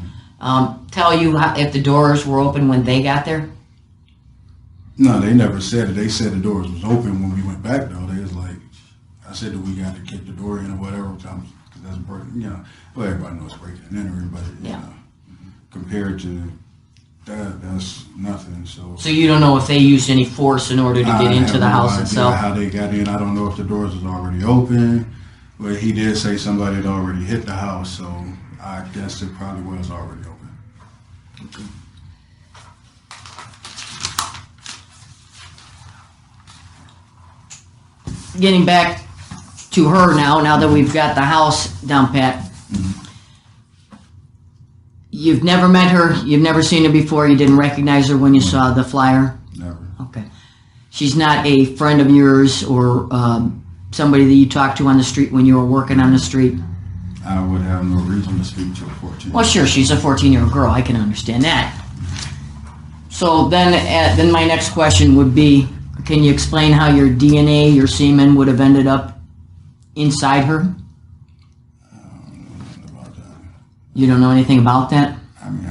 Tell you if the doors were open when they got there? No, they never said it. They said the doors was open when we went back, though. They was like, I said that we got to kick the door in or whatever, because that's breaking, you know. Well, everybody knows breaking and entering, but, you know, compared to that, that's nothing, so. So you don't know if they used any force in order to get into the house itself? How they got in. I don't know if the doors was already open, but he did say somebody had already hit the house, so I guess it probably was already open. Okay. Getting back to her now that we've got the house down pat. You've never met her, you've never seen her before, you didn't recognize her when you saw the flyer? Never. Okay. She's not a friend of yours or somebody that you talked to on the street when you were working on the street? I would have no reason to speak to a 14-year-old. Well, sure, she's a 14-year-old girl, I can understand that. So then my next question would be, can you explain how your DNA, your semen, would have ended up inside her? You don't know anything about that? I mean,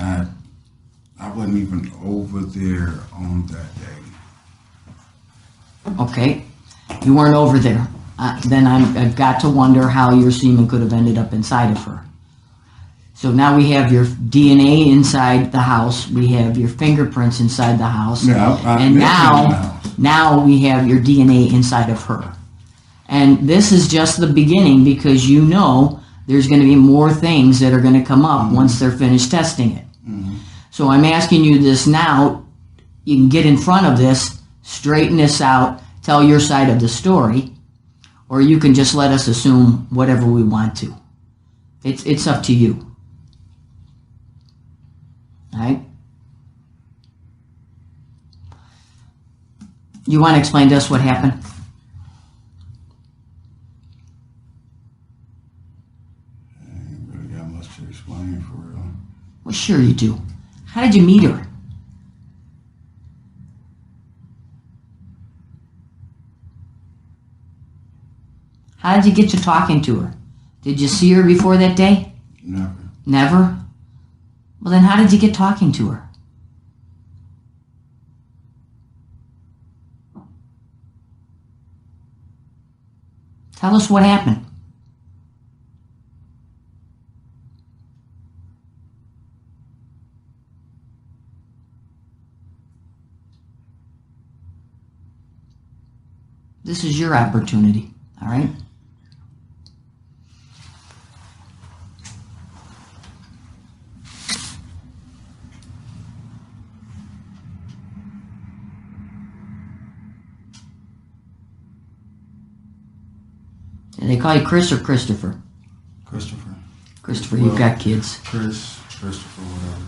I wasn't even over there on that day. Okay, you weren't over there. Then I've got to wonder how your semen could have ended up inside of her. So now we have your DNA inside the house. We have your fingerprints inside the house. Yeah, and now we have your DNA inside of her. And this is just the beginning, because you know there's going to be more things that are going to come up once they're finished testing it. So I'm asking you this now. You can get in front of this, straighten this out, tell your side of the story, or you can just let us assume whatever we want to. It's up to you. All right? You want to explain to us what happened? I ain't really got much to explain for real. Well, sure you do. How did you meet her? How did you get to talking to her? Did you see her before that day? Never. Never? Well, then how did you get talking to her? Tell us what happened. This is your opportunity, all right? Do they call you Chris or Christopher? Christopher. Christopher, you've got kids. Christopher, whatever.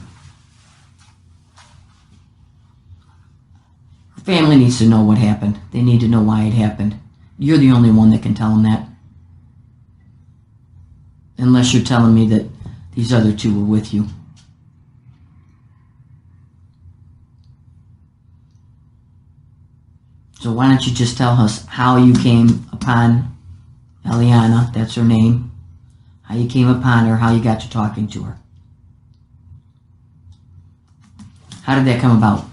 Her family needs to know what happened. They need to know why it happened. You're the only one that can tell them that. Unless you're telling me that these other two were with you. So why don't you just tell us how you came upon Alianna, that's her name, how you came upon her, how you got to talking to her. How did that come about?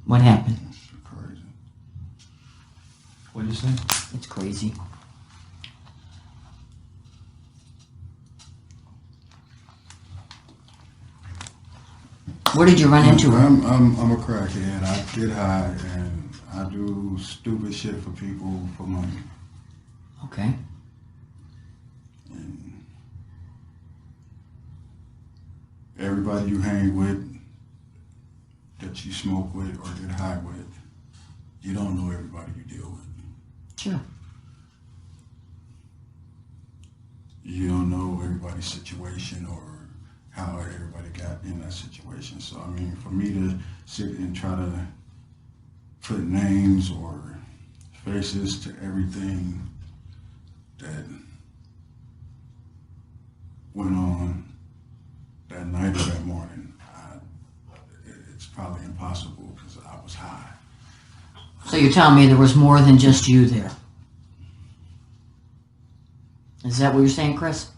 What happened? Crazy. What did you say? It's crazy. Where did you run into her? I'm a crackhead. I get high and I do stupid shit for people for money. Okay. And everybody you hang with, that you smoke with or get high with, you don't know everybody you deal with. Sure. You don't know everybody's situation or how everybody got in that situation. So, I mean, for me to sit and try to put names or faces to everything that went on that night or that morning, it's probably impossible because I was high. So you're telling me there was more than just you there? Is that what you're saying, Chris?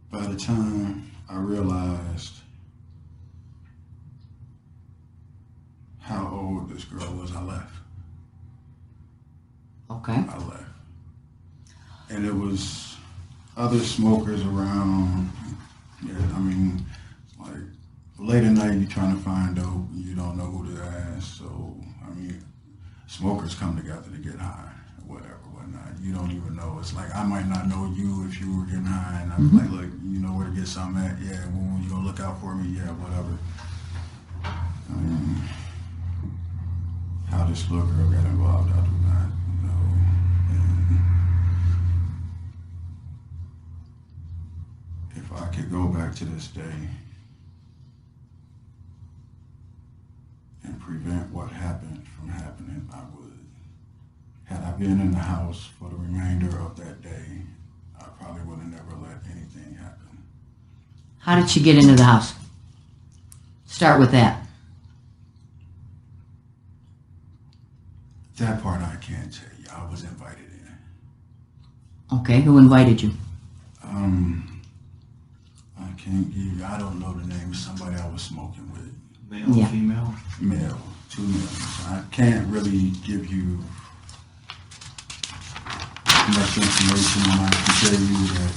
By the time I realized how old this girl was, I left. Okay. I left. And it was other smokers around. Yeah, I mean, like, late at night, you're trying to find dope, you don't know who to ask. So, I mean, smokers come together to get high, whatever, whatnot. You don't even know. It's like, I might not know you if you were getting high, and I'm like, look, you know where to get something at? Yeah, well, you gonna look out for me? Yeah, whatever. I mean, how this little girl got involved, I do not know. And if I could go back to this day and prevent what happened from happening, I would. Had I been in the house for the remainder of that day, I probably would have never let anything happen. How did she get into the house? Start with that. That part I can't tell you. I was invited in. Okay, who invited you? I can't give you, I don't know the name of somebody I was smoking with. Male, Yeah. female? Male, 2 males. I can't really give you much information. I can tell you that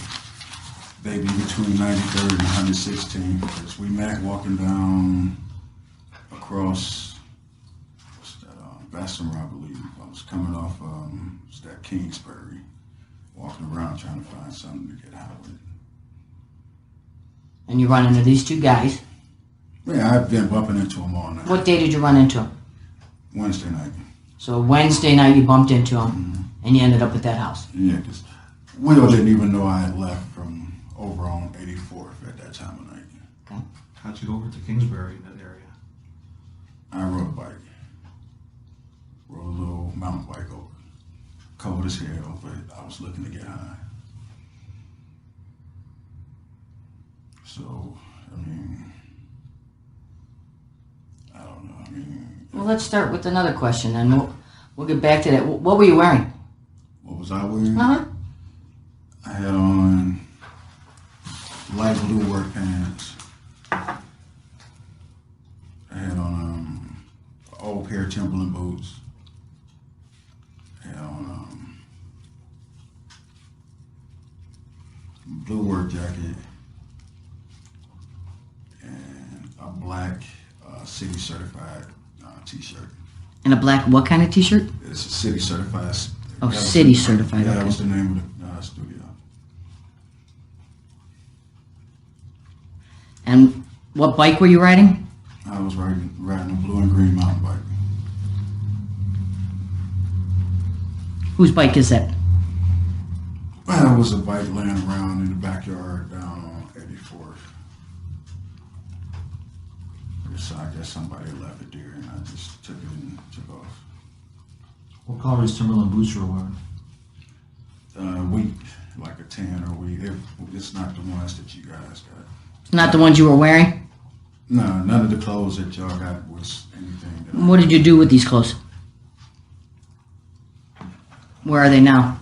they be between 93rd and 116th. Because we met walking down across Bessemer, I believe. I was coming off it's that Kingsbury, walking around trying to find something to get high with. And you run into these two guys. Yeah, I've been bumping into them all night. What day did you run into them? Wednesday night. So Wednesday night you bumped into them, and you ended up at that house. Yeah, because Will didn't even know I had left from over on 84th at that time of night. Okay. How'd you go over to Kingsbury in that area? I rode a bike. Rode a little mountain bike over. Cold as hell, but I was looking to get high. So, I mean, I don't know. I mean, Well, let's start with another question, and we'll get back to that. What were you wearing? What was I wearing? Uh-huh. I had on light blue work pants. I had on old pair of Timberland boots. I had on blue work jacket and a black city certified t-shirt. And a black what kind of t-shirt? It's a city certified. Oh, city certified. Yeah, that Okay. was the name of the studio. And what bike were you riding? I was riding a blue and green mountain bike. Whose bike is that? Well, it was a bike laying around in the backyard down on 84th. So I guess somebody left it there and I just took it and took off. What color is Timberland boots you were wearing? Wheat, like a tan or wheat. It's not the ones that you guys got. It's not the ones you were wearing? No, none of the clothes that y'all got was anything that What did you do with these clothes? Where are they now?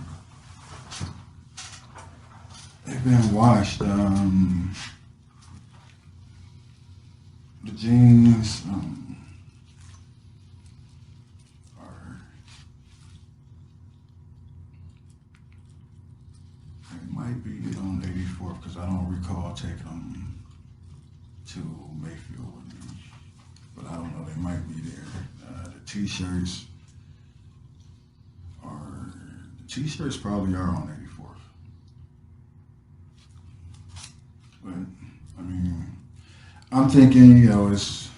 They've been washed. The jeans they might be on 84th because I don't recall taking them to Mayfield with me, but I don't know, they might be there. The t-shirts probably are on 84th. But I mean, I'm thinking, you know, it's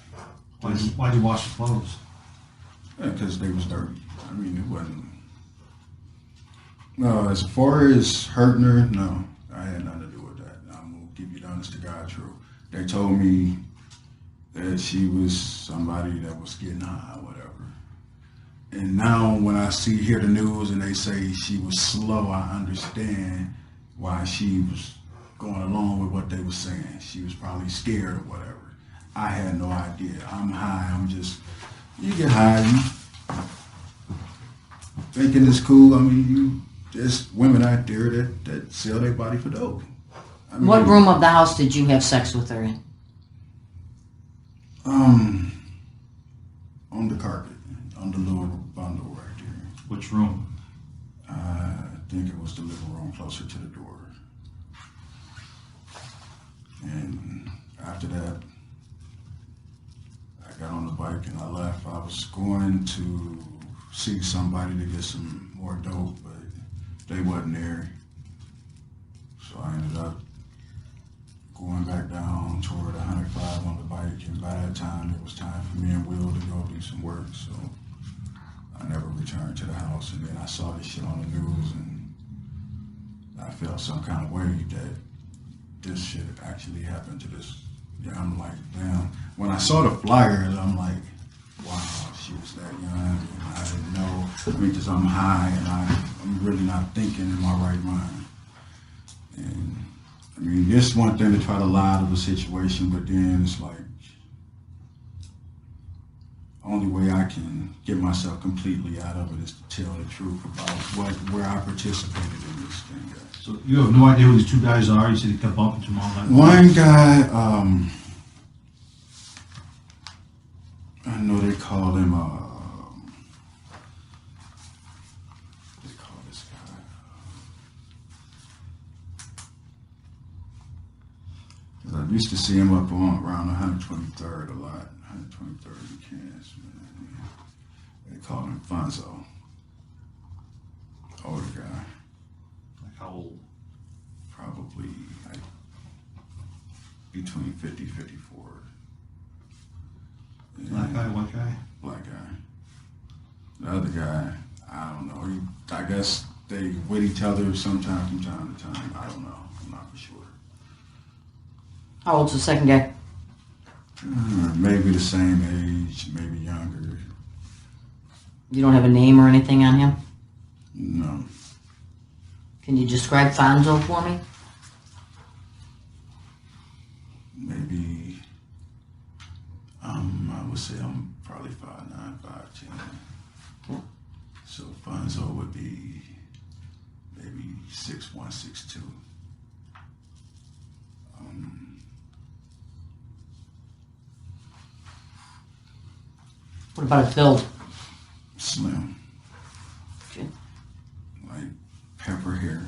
Why'd you wash the clothes? because they was dirty. I mean, it wasn't. No, as far as hurting her, no, I had nothing to do with that. I'm gonna give you the honest to God truth. They told me that she was somebody that was getting high or whatever. And now when I hear the news and they say she was slow, I understand why she was going along with what they were saying. She was probably scared or whatever. I had no idea. I'm high. You get high, you thinking it's cool. I mean, there's women out there that sell their body for dope. I mean, What room of the house did you have sex with her in? On the carpet, on the little bundle right there. Which room? I think it was the living room closer to the door. And after that, I got on the bike and I left. I was going to see somebody to get some more dope, but they wasn't there. So I ended up going back down toward 105 on the bike, and by that time it was time for me and Will to go do some work, so I never returned to the house. And then I saw this shit on the news and I felt some kind of way that this shit actually happened to this. Yeah, I'm like, damn. When I saw the flyers, I'm like, wow, she was that young, and I didn't know. I mean, because I'm high and I'm really not thinking in my right mind. And I mean, it's one thing to try to lie to the situation, but then it's like, only way I can get myself completely out of it is to tell the truth about where I participated in this thing. So you have no idea who these two guys are? You said you kept bumping to them all night. One guy, I know they call him, they call this guy. I used to see him up around 123rd a lot, 123rd in Kansas, man. They call him Fonzo. Older guy. Like how old? Probably like between 50, 54. Black guy, white guy? Black guy. The other guy, I don't know. I guess they with each other sometime from time to time. I don't know. I'm not for sure. How old's the second guy? Maybe the same age, maybe younger. You don't have a name or anything on him? No. Can you describe Fonzo for me? Maybe, I would say I'm probably 5'9", 5'10". So Fonzo would be maybe 6'1", 6'2". What about a build? Slim. Okay. Like pepper hair.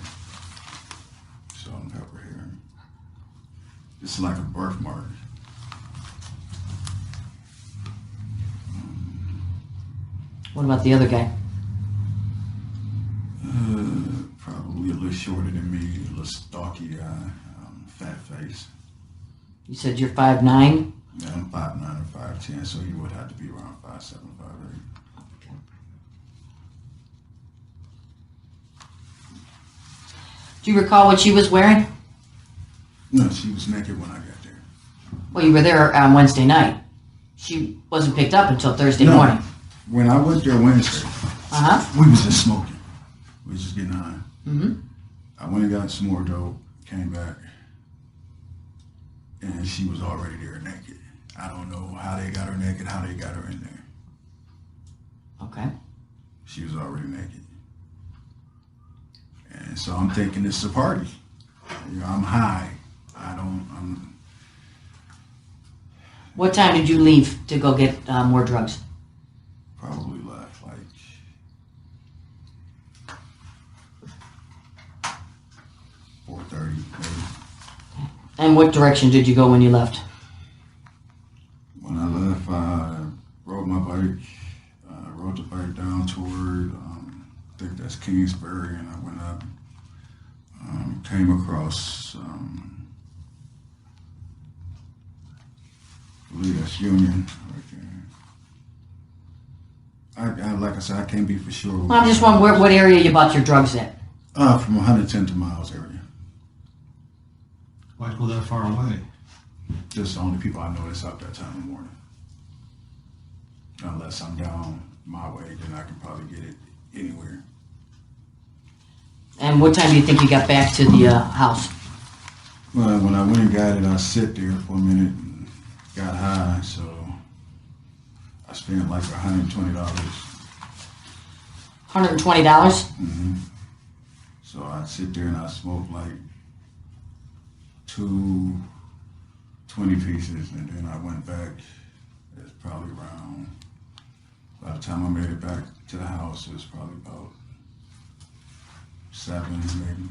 Salt and pepper hair. It's like a birthmark. What about the other guy? Probably a little shorter than me, a little stocky guy, fat face. You said you're 5'9"? Yeah, I'm 5'9" or 5'10", so he would have to be around 5'7", 5'8". Okay. Do you recall what she was wearing? No, she was naked when I got there. Well, you were there on Wednesday night. She wasn't picked up until Thursday morning. When I went there Wednesday, we was just smoking. We was just getting high. Mm-hmm. I went and got some more dope, came back, and she was already there naked. I don't know how they got her naked, how they got her in there. Okay. She was already naked. And so I'm thinking it's a party. You know, I'm high. What time did you leave to go get more drugs? Probably left like 4:30 maybe. And what direction did you go when you left? When I left, I rode my bike. I rode the bike down toward, I think that's Kingsbury, and I went up, came across, I believe that's Union right there. I like I said, I can't be for sure. Well, I'm just wondering what area you bought your drugs at. From 110 to Miles area. Why go that far away? Just the only people I know that's up that time in the morning. Unless I'm down my way, then I can probably get it anywhere. And what time do you think you got back to the house? Well, when I went and got it, I sit there for a minute and got high, so I spent like $120. $120? Mm-hmm. So I sit there and I smoke like 2 20 pieces, and then I went back. It's probably around, by the time I made it back to the house, it was probably about 7 maybe.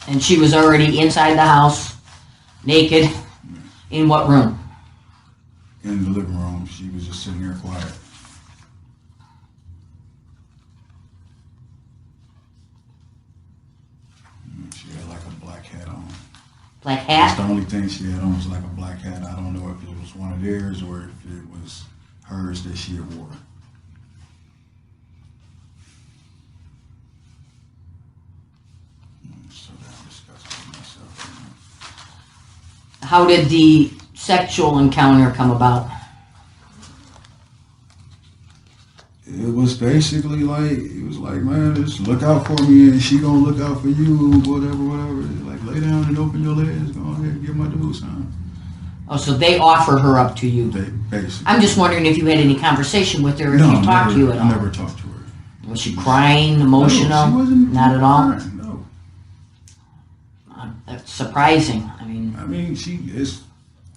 And she was already inside the house, naked. In what room? In the living room. She was just sitting there quiet. She had like a black hat on. Black hat? That's the only thing she had on was like a black hat. I don't know if it was one of theirs or if it was hers that she had wore. So damn disgusting myself. How did the sexual encounter come about? It was basically like, it was like, man, just look out for me and she gonna look out for you, whatever. Like, lay down and open your legs, go ahead and get my dude son. Oh, so they offer her up to you? They basically. I'm just wondering if you had any conversation with her, if No, she talked to you at all. I never talked to her. Was she crying, emotional? No, she wasn't. Not at all? Crying, no. That's surprising.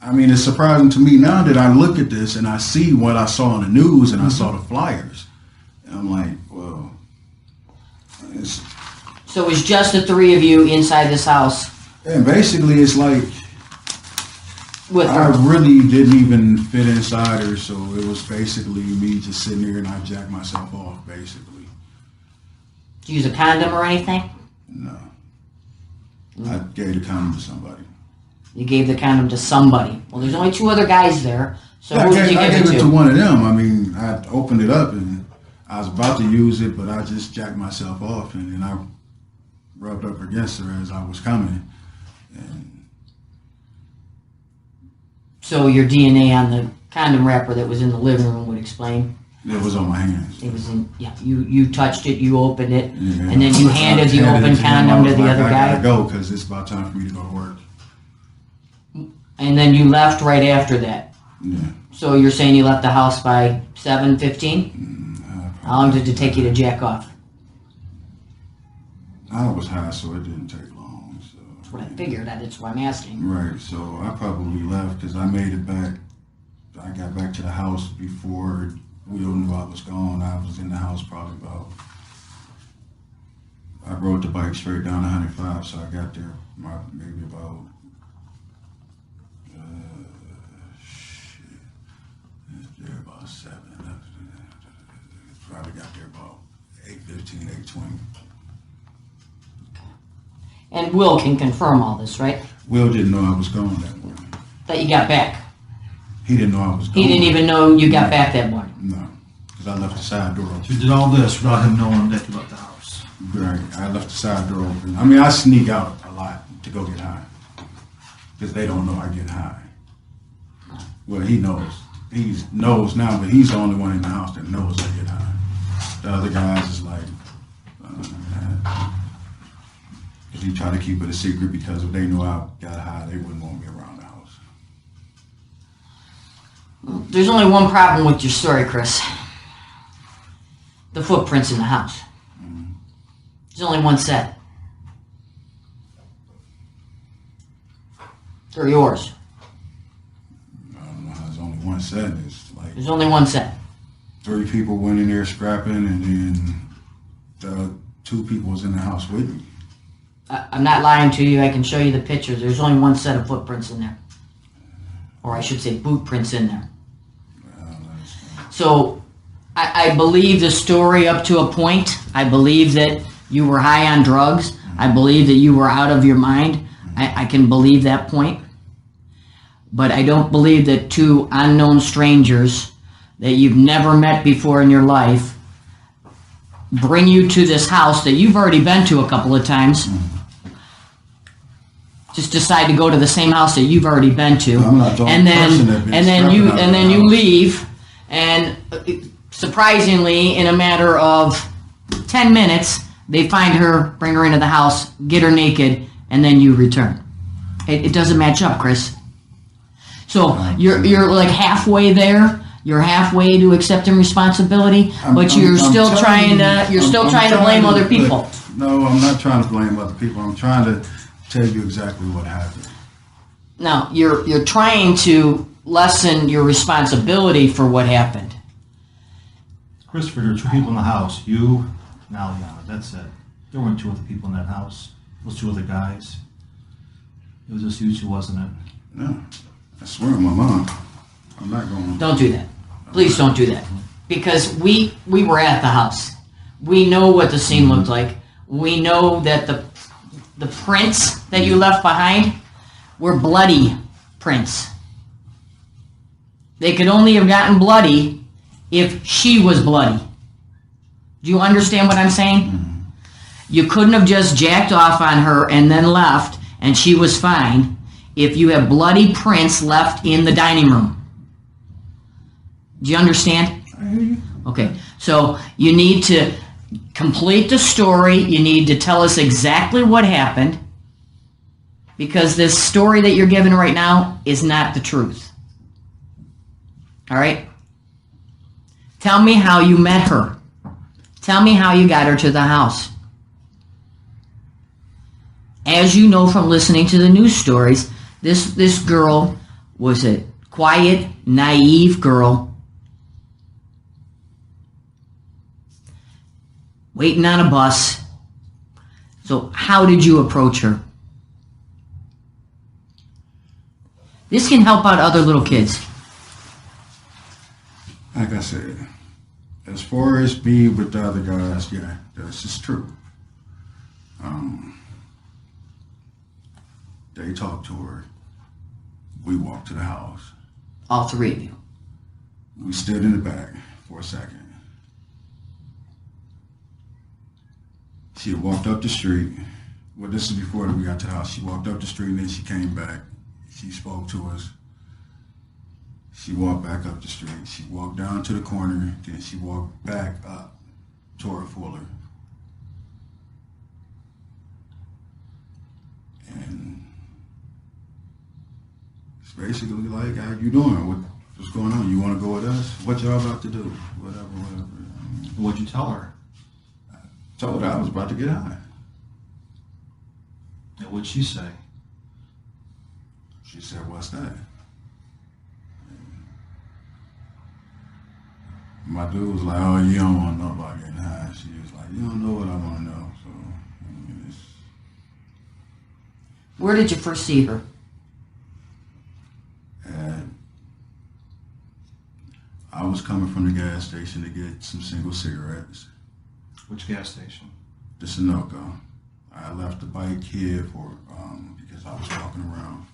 It's surprising to me now that I look at this and I see what I saw on the news and I saw the flyers. And I'm like, well, so it was just the three of you inside this house? And basically it's like, with her. I really didn't even fit inside her, so it was basically me just sitting there and I jacked myself off, basically. Did you use a condom or anything? No. I gave the condom to somebody. You gave the condom to somebody. Well, there's only 2 other guys there, so Yeah, who did you I give gave it it to? to one of them. I mean, I opened it up and I was about to use it, but I just jacked myself off and then I rubbed up against her as I was coming. And So your DNA on the condom wrapper that was in the living room would explain? it was on my hands. It was in, yeah, you touched it, you opened it, Yeah. and then you handed the I open it to him. condom I to was the like, other I guy? gotta go because it's about time for me to go to work. And then you left right after that? Yeah. So you're saying you left the house by 7:15? How long did it take you to jack off? I was high, so it didn't take long. So. That's what I figured. That's why I'm asking. Right, so I probably left because I made it back. I got back to the house before Will knew I was gone. I was in the house probably about, I rode the bike straight down 105, so I got there maybe about, there about 7. Probably got there about 8:15, 8:20. And Will can confirm all this, right? Will didn't know I was gone that morning. That you got back. He didn't know I was gone. He didn't even know you got back that morning. No, because I left the side door open. You did all this without him knowing that you left the house. Right, I left the side door open. I mean, I sneak out a lot to go get high because they don't know I get high. Well, he knows. He knows now, but he's the only one in the house that knows I get high. The other guys is like, because he tried to keep it a secret because if they knew I got high, they wouldn't want me around the house. There's only one problem with your story, Chris. The footprints in the house. There's only one set. They're yours. I don't know how there's only one set. It's like There's only one set. 3 people went in there scrapping, and then the 2 people was in the house with me. I'm not lying to you. I can show you the pictures. There's only one set of footprints in there. Or I should say boot prints in there. So I believe the story up to a point. I believe that you were high on drugs. I believe that you were out of your mind. I can believe that point. But I don't believe that 2 unknown strangers that you've never met before in your life bring you to this house that you've already been to a couple of times. Just decide to go to the same house that you've already been to, and then you leave, and surprisingly, in a matter of 10 minutes, they find her, bring her into the house, get her naked, and then you return. It doesn't match up, Chris. So you're like halfway there. You're halfway to accepting responsibility, but you're still trying to blame other people. No, I'm not trying to blame other people. I'm trying to tell you exactly what happened. Now, you're trying to lessen your responsibility for what happened. Christopher, there were 2 people in the house. You and Alianna, that's it. There weren't 2 other people in that house. It was 2 other guys. It was just you 2, wasn't it? No, I swear on my mom. I'm not going. Don't do that. Please don't do that. Because we were at the house. We know what the scene looked like. We know that the prints that you left behind were bloody prints. They could only have gotten bloody if she was bloody. Do you understand what I'm saying? You couldn't have just jacked off on her and then left and she was fine if you have bloody prints left in the dining room. Do you understand? I hear you. Okay, so you need to complete the story. You need to tell us exactly what happened, because this story that you're giving right now is not the truth. All right? Tell me how you met her. Tell me how you got her to the house. As you know from listening to the news stories, this girl was a quiet, naive girl waiting on a bus. So how did you approach her? This can help out other little kids. Like I said, as far as me with the other guys, yeah, this is true. They talked to her. We walked to the house. All 3 of you. We stood in the back for a second. She had walked up the street. Well, this is before we got to the house. She walked up the street and then she came back. She spoke to us. She walked back up the street. She walked down to the corner. Then she walked back up toward Fuller. And it's basically like, how you doing? What's going on? You want to go with us? What y'all about to do? Whatever. What'd you tell her? I told her I was about to get high. And what'd she say? She said, "What's that?" My dude was like, "Oh, you don't want to know about getting high." She was like, "You don't know what I want to know." So, I mean, it's... Where did you first see her? And I was coming from the gas station to get some single cigarettes. Which gas station? The Sunoco. I left the bike here because I was walking around.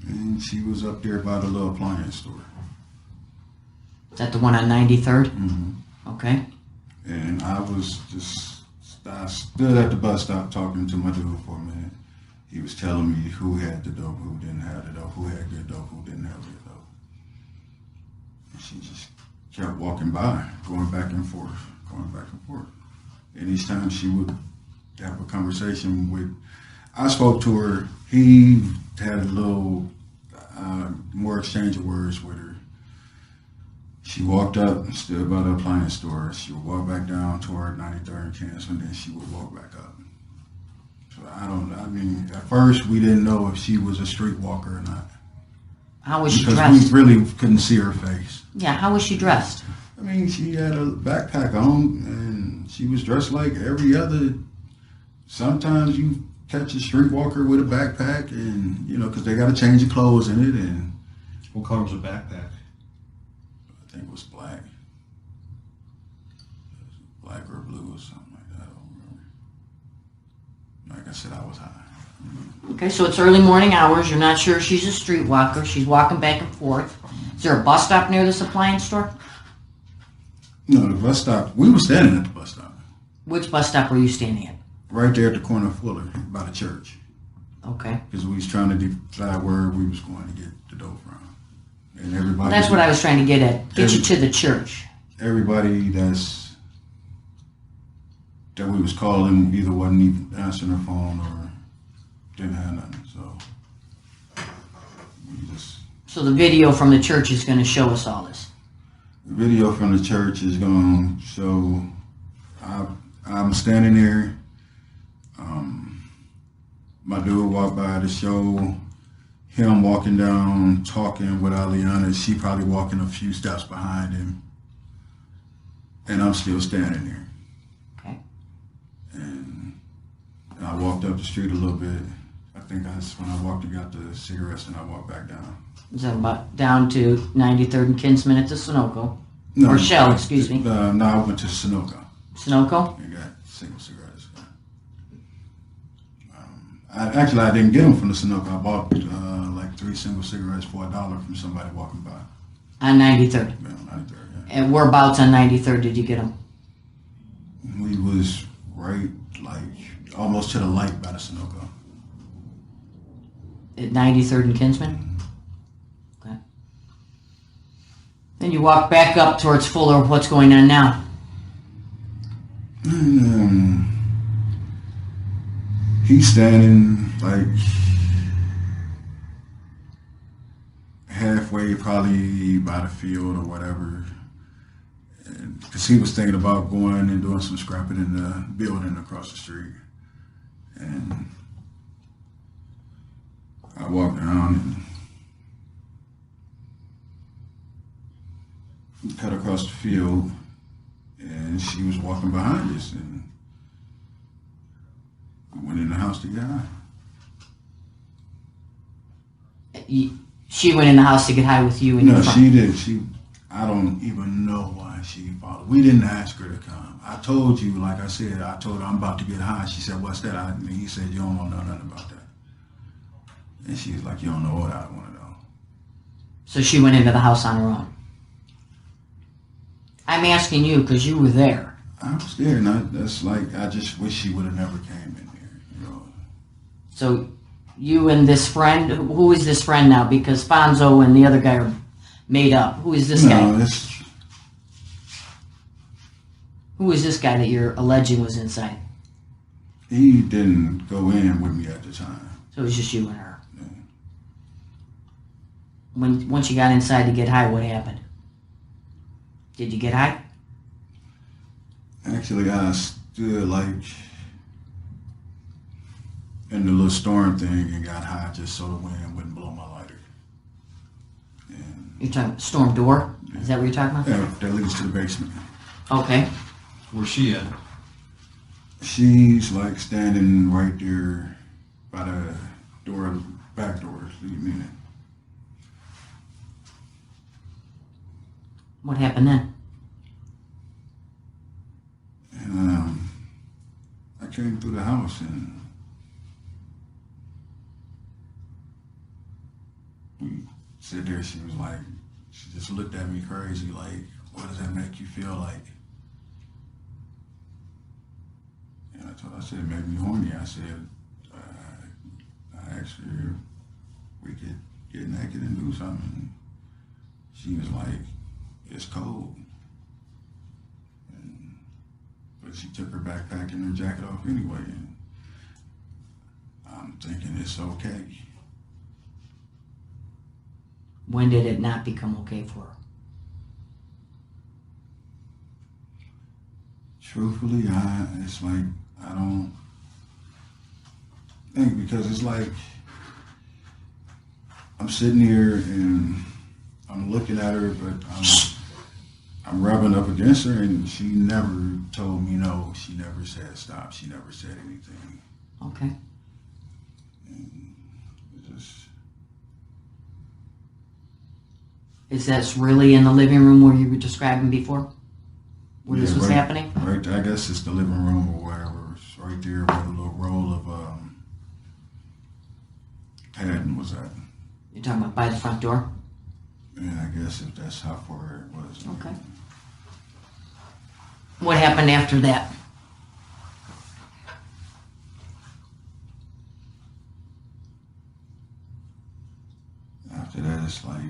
And she was up there by the little appliance store. Is that the one on 93rd? Mm-hmm. Okay. And I stood at the bus stop talking to my dude for a minute. He was telling me who had the dope, who didn't have the dope, who had good dope, who didn't have good dope. And she just kept walking by, going back and forth. And each time she would have a conversation with, I spoke to her, he had a little more exchange of words with her. She walked up, stood by the appliance store. She would walk back down toward 93rd and Kansas, and then she would walk back up. So at first we didn't know if she was a streetwalker or not. How was she because dressed? we really couldn't see her face. Yeah, how was she dressed? I mean, she had a backpack on, and she was dressed like every other. Sometimes you catch a streetwalker with a backpack, and because they got to change the clothes in it. And what color was her backpack? I think it was black, black or blue or something like that. I don't remember. Like I said, I was high. Okay, so it's early morning hours. You're not sure she's a streetwalker. She's walking back and forth. Is there a bus stop near this appliance store? No, the bus stop. We were standing at the bus stop. Which bus stop were you standing at? Right there at the corner of Fuller, by the church. Okay. Because we was trying to decide where we was going to get the dope from. And everybody... Well, that's what I was trying to get at. Get you to the church. Everybody that we was calling either wasn't even answering their phone or didn't have nothing, so we just... So the video from the church is going to show us all this. The video from the church is going to show I'm standing there. My dude walked by to show him walking down, talking with Alianna. She probably walking a few steps behind him. And I'm still standing there. Okay. And I walked up the street a little bit. I think that's when I walked and got the cigarettes and I walked back down. Is that about down to 93rd and Kinsman at the Sunoco? No, or Shell, excuse me. No, I went to Sunoco. Sunoco? I got single cigarettes. I didn't get them from the Sunoco. I bought like 3 single cigarettes for $1 from somebody walking by. On 93rd? Yeah, on 93rd, yeah. And whereabouts on 93rd did you get them? We was right, like, almost to the light by the Sunoco. At 93rd and Kinsman? Okay. Then you walk back up towards Fuller. What's going on now? He's standing like halfway probably by the field or whatever, because he was thinking about going and doing some scrapping in the building across the street. And I walked down and cut across the field, and she was walking behind us, and we went in the house to get high. She went in the house to get high with you and No, your friend? she did. I don't even know why she followed. We didn't ask her to come. I told you, like I said, I told her I'm about to get high. She said, "What's that?" He said, "You don't want to know nothing about that." And she was like, "You don't know what I want to know." So she went into the house on her own? I'm asking you because you were there. I was there, and that's like, I just wish she would have never came in there. So you and this friend, who is this friend now? Because Fonzo and the other guy are made up. Who is this guy? Who is this guy that you're alleging was inside? He didn't go in with me at the time. So it was just you and her. Once you got inside to get high, what happened? Did you get high? Actually, I stood like in the little storm thing and got high just so the wind wouldn't blow my lighter. You're talking storm door? Is that what you're talking about? Yeah, that leads to the basement. Okay. Where's she at? She's like standing right there by the door, back door, leading in. What happened then? And I came through the house and we sit there. She was like, she just looked at me crazy, like, what does that make you feel like? And I said, it made me horny. I said, I asked her if we could get naked and do something. She was like, it's cold. But she took her backpack and her jacket off anyway, and I'm thinking it's okay. When did it not become okay for her? Truthfully, it's like, I don't think, because it's like, I'm sitting here and I'm looking at her, but I'm rubbing up against her, and she never told me no. She never said stop. She never said anything. Okay. And it just... Is that really in the living room where you were describing before? Where this was right, happening? Right, I guess it's the living room or whatever. It's right there where the little roll of padding was at. You're talking about by the front door? Yeah, I guess if that's how far it was. Okay. What happened after that? After that, it's like,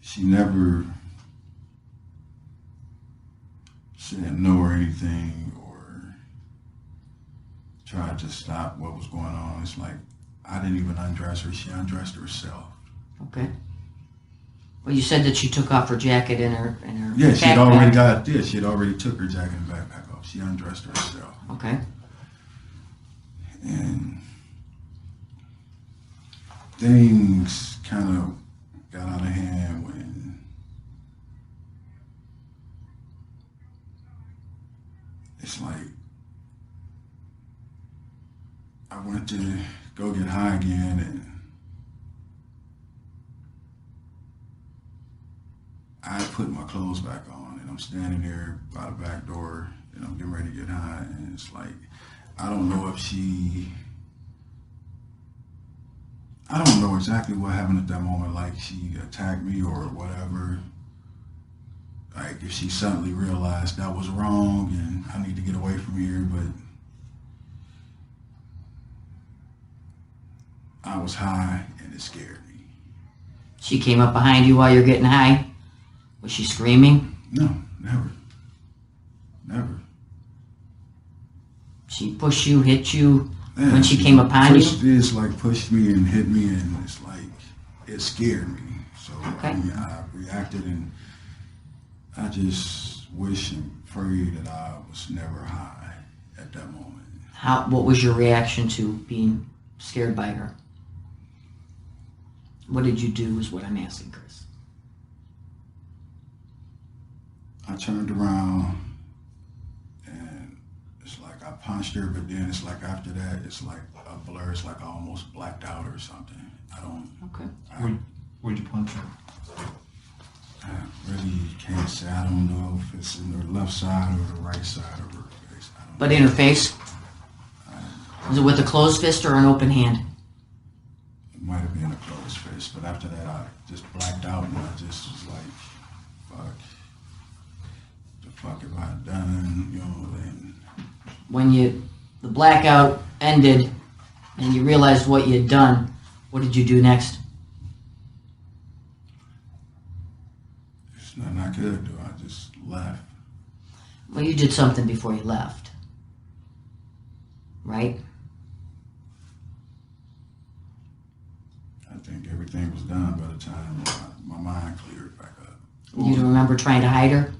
she never said no or anything or tried to stop what was going on. It's like, I didn't even undress her. She undressed herself. Okay. Well, you said that she took off her jacket and her Yeah, she had backpack. she had already took her jacket and backpack off. She undressed herself. Okay. And things kind of got out of hand when it's like I went to go get high again, and I put my clothes back on, and I'm standing there by the back door, and I'm getting ready to get high, and it's like, I don't know exactly what happened at that moment, like she attacked me or whatever. Like if she suddenly realized that was wrong and I need to get away from here, but I was high and it scared me. She came up behind you while you're getting high? Was she screaming? No, never. Never. She pushed you, hit you when she came upon you? It's like pushed me and hit me, and it's like, it scared me. So okay. I mean, I reacted, and I just wish and pray that I was never high at that moment. What was your reaction to being scared by her? What did you do is what I'm asking, Chris. I turned around and it's like I punched her, but then it's like after that, it's like a blur. It's like I almost blacked out or something. I don't... Okay. Where'd you punch her? I really can't say. I don't know if it's in her left side or the right side of her face. But in her face? Was it with a closed fist or an open hand? It might have been a closed fist, but after that I just blacked out and I just was like, fuck. The fuck have I done? You know, and When the blackout ended and you realized what you had done, what did you do next? there's nothing I could do. I just left. Well, you did something before you left, right? everything was done by the time my mind cleared back up. You don't remember trying to hide her?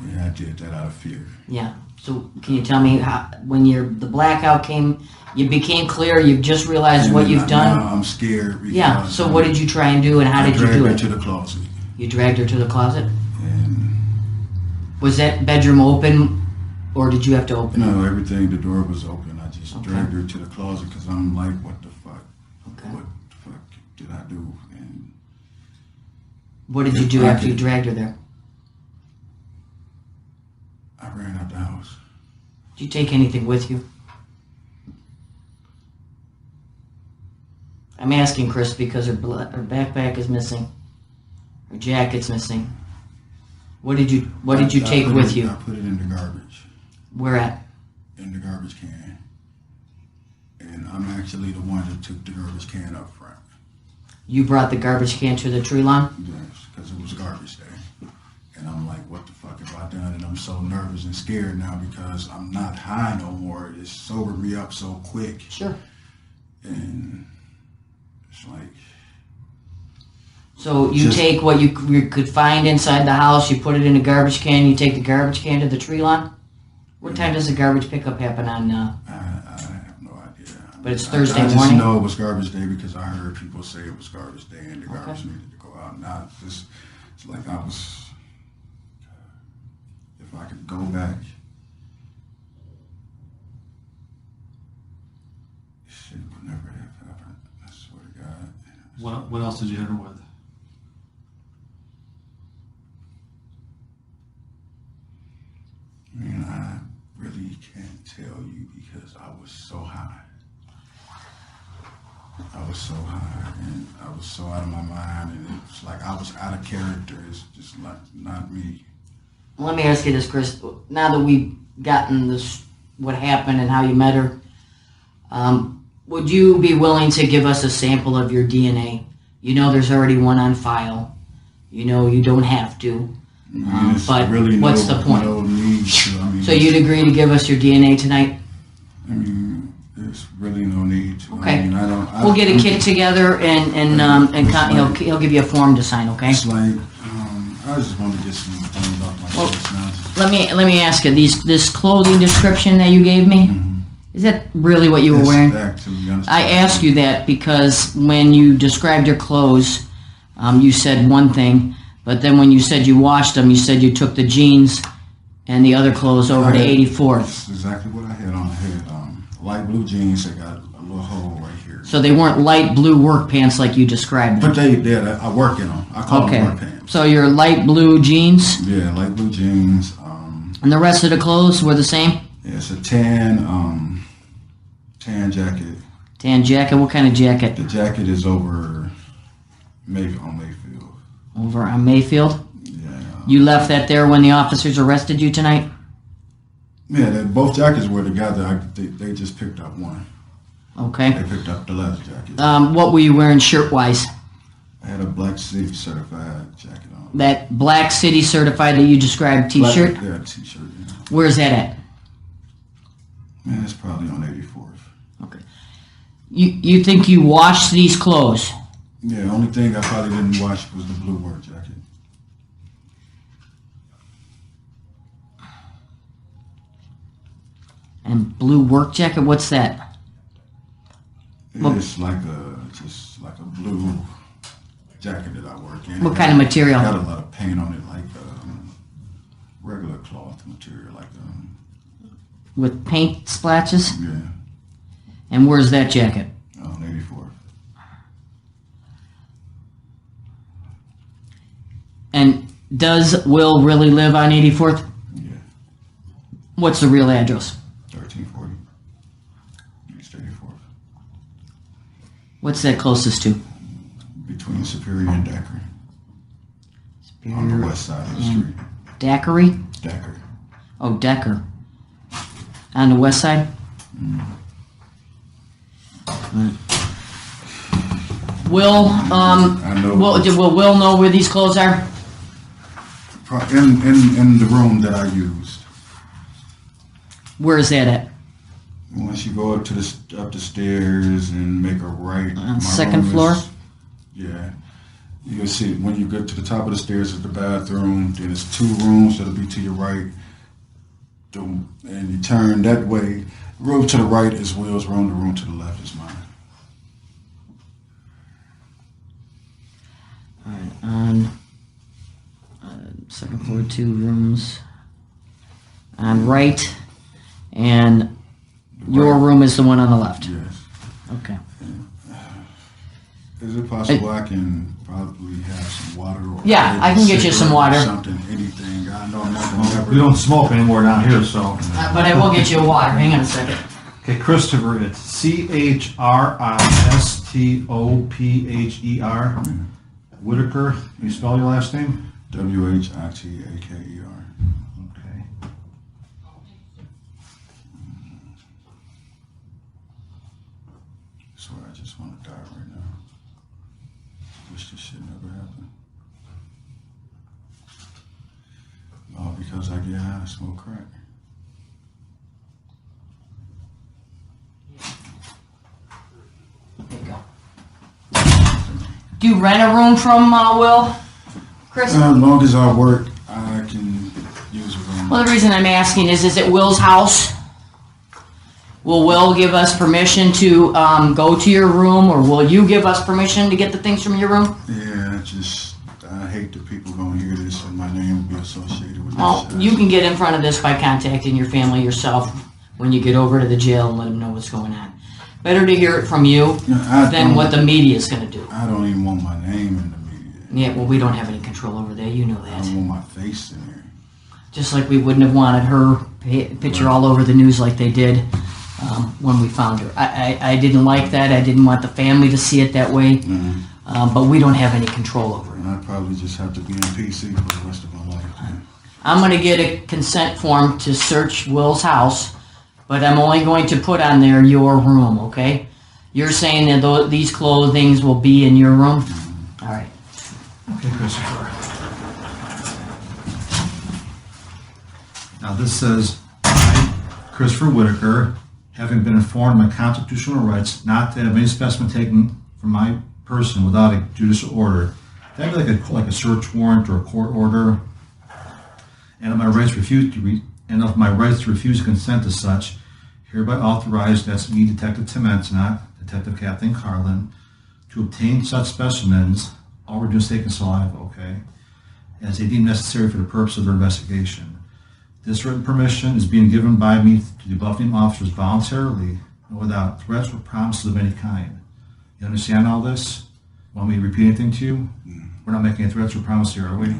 Yeah, I did that out of fear. Yeah. So can you tell me how, when the blackout came, you became clear, you've just realized what you've done? Now I'm scared. Yeah. So what did you try and do, and how did you do I dragged her it? to the closet. You dragged her to the closet? And was that bedroom open, or did you have to open it? No, everything, the door was open. I just dragged her to the closet because I'm like, what the fuck? Okay. What the fuck did I do? And what did you do after you dragged her there? I ran out the house. Did you take anything with you? I'm asking Chris because her backpack is missing. Her jacket's missing. What did you take with you? I put it in the garbage. Where at? In the garbage can. And I'm actually the one that took the garbage can up front. You brought the garbage can to the tree lawn? Yes, because it was garbage day. And I'm like, what the fuck have I done? And I'm so nervous and scared now because I'm not high no more. It sobered me up so quick. Sure. And it's like... So you take what you could find inside the house, you put it in a garbage can, you take the garbage can to the tree lawn? What time does the garbage pickup happen on? I have no idea. But it's Thursday I just morning? know it was garbage day because I heard people say it was garbage day and the garbage needed to go out. Now it's like I was... If I could go back... Shit would never have happened. I swear to God. What else did you hit her with? Man, I really can't tell you because I was so high. I was so high and I was so out of my mind and it was like I was out of character. It's just like not me. Let me ask you this, Chris. Now that we've gotten this, what happened and how you met her, would you be willing to give us a sample of your DNA? You know there's already one on file. You know you don't have to. But really what's the point? No need to, so you'd agree to give us your DNA tonight? I mean, there's really no need to. Okay. I mean, we'll get a kit together and he'll give you a form to sign. Okay. It's like I just want to get some things off my chest now. Let me ask you, this clothing description that you gave me, is that really what you were wearing? I ask you that because when you described your clothes, you said one thing, but then when you said you washed them, you said you took the jeans and the other clothes over to 84th. That's exactly what I had on. I had light blue jeans that got a little hole right here. So they weren't light blue work pants like you described them. But they did. I work in them. I call them work pants. So your light blue jeans? Yeah, light blue jeans. And the rest of the clothes were the same? Yeah, it's a tan jacket. Tan jacket? What kind of jacket? The jacket is over Mayfield. Over on Mayfield? Yeah. You left that there when the officers arrested you tonight? Yeah, both jackets were together. They just picked up one. Okay. They picked up the last jacket. What were you wearing shirt-wise? I had a Black City certified jacket on. That Black City certified that you described t-shirt? Yeah, t-shirt. Yeah. Where's that at? Man, it's probably on 84th. Okay. You think you washed these clothes? Yeah, the only thing I probably didn't wash was the blue work jacket. And blue work jacket, what's that? It's just like a blue jacket that I work in. What kind of material? Got a lot of paint on it, like regular cloth material, like with paint splatches? Yeah. And where's that jacket? On 84th. And does Will really live on 84th? Yeah. What's the real address? 1340 East 84th. What's that closest to? Between Superior and Daiquiri. Superior on the west side of the street. Daiquiri? Decker. Oh, Decker. On the west side? Will Will know where these clothes are? In the room that I used. Where is that at? Once you go up the stairs and make a right. On second floor? Yeah. You can see when you get to the top of the stairs is the bathroom. Then there's 2 rooms that'll be to your right. And you turn that way. Room to the right is Will's room. The room to the left is mine. All right, on second floor, 2 rooms on right, and your room is the one on the left. Yes. Okay. Is it possible I can probably have some water? Or Yeah, I can get you some water. Something, anything. I know nothing. We don't smoke anymore down here, so. But I will get you a water. Hang on a second. Okay, Christopher, it's CHRISTOPHER. Whitaker, can you spell your last name? WHITAKER. Okay. I swear I just want to die right now. Wish this shit never happened. All because I get high and smoke crack. There you go. Do you rent a room from Will? Chris? As long as I work, I can use a room. Well, the reason I'm asking is it Will's house? Will Will give us permission to go to your room, or will you give us permission to get the things from your room? Yeah, I hate that people gonna hear this and my name will be associated with Well, this. you can get in front of this by contacting your family yourself when you get over to the jail and let them know what's going on. Better to hear it from you than what the media is going to do. I don't even want my name in the media. Yeah, well, we don't have any control over that. You know that. I don't want my face in there. Just like we wouldn't have wanted her picture all over the news like they did when we found her. I didn't like that. I didn't want the family to see it that way. But we don't have any control over it. I'd probably just have to be in PC for the rest of my life. I'm going to get a consent form to search Will's house, but I'm only going to put on there your room, okay? You're saying that these clothings will be in your room? All right. Okay, Christopher. Now this says, I, Christopher Whitaker, having been informed of my constitutional rights not to have any specimen taken from my person without a judicial order. That'd be like a search warrant or a court order. And of my rights to refuse to consent to such, hereby authorized, that's me, Detective Tim Entenot, Detective Kathleen Carlin, to obtain such specimens, all reduced taken saliva, okay, as they deem necessary for the purpose of their investigation. This written permission is being given by me to the above named officers voluntarily and without threats or promises of any kind. You understand all this? Want me to repeat anything to you? We're not making any threats or promises here, are we?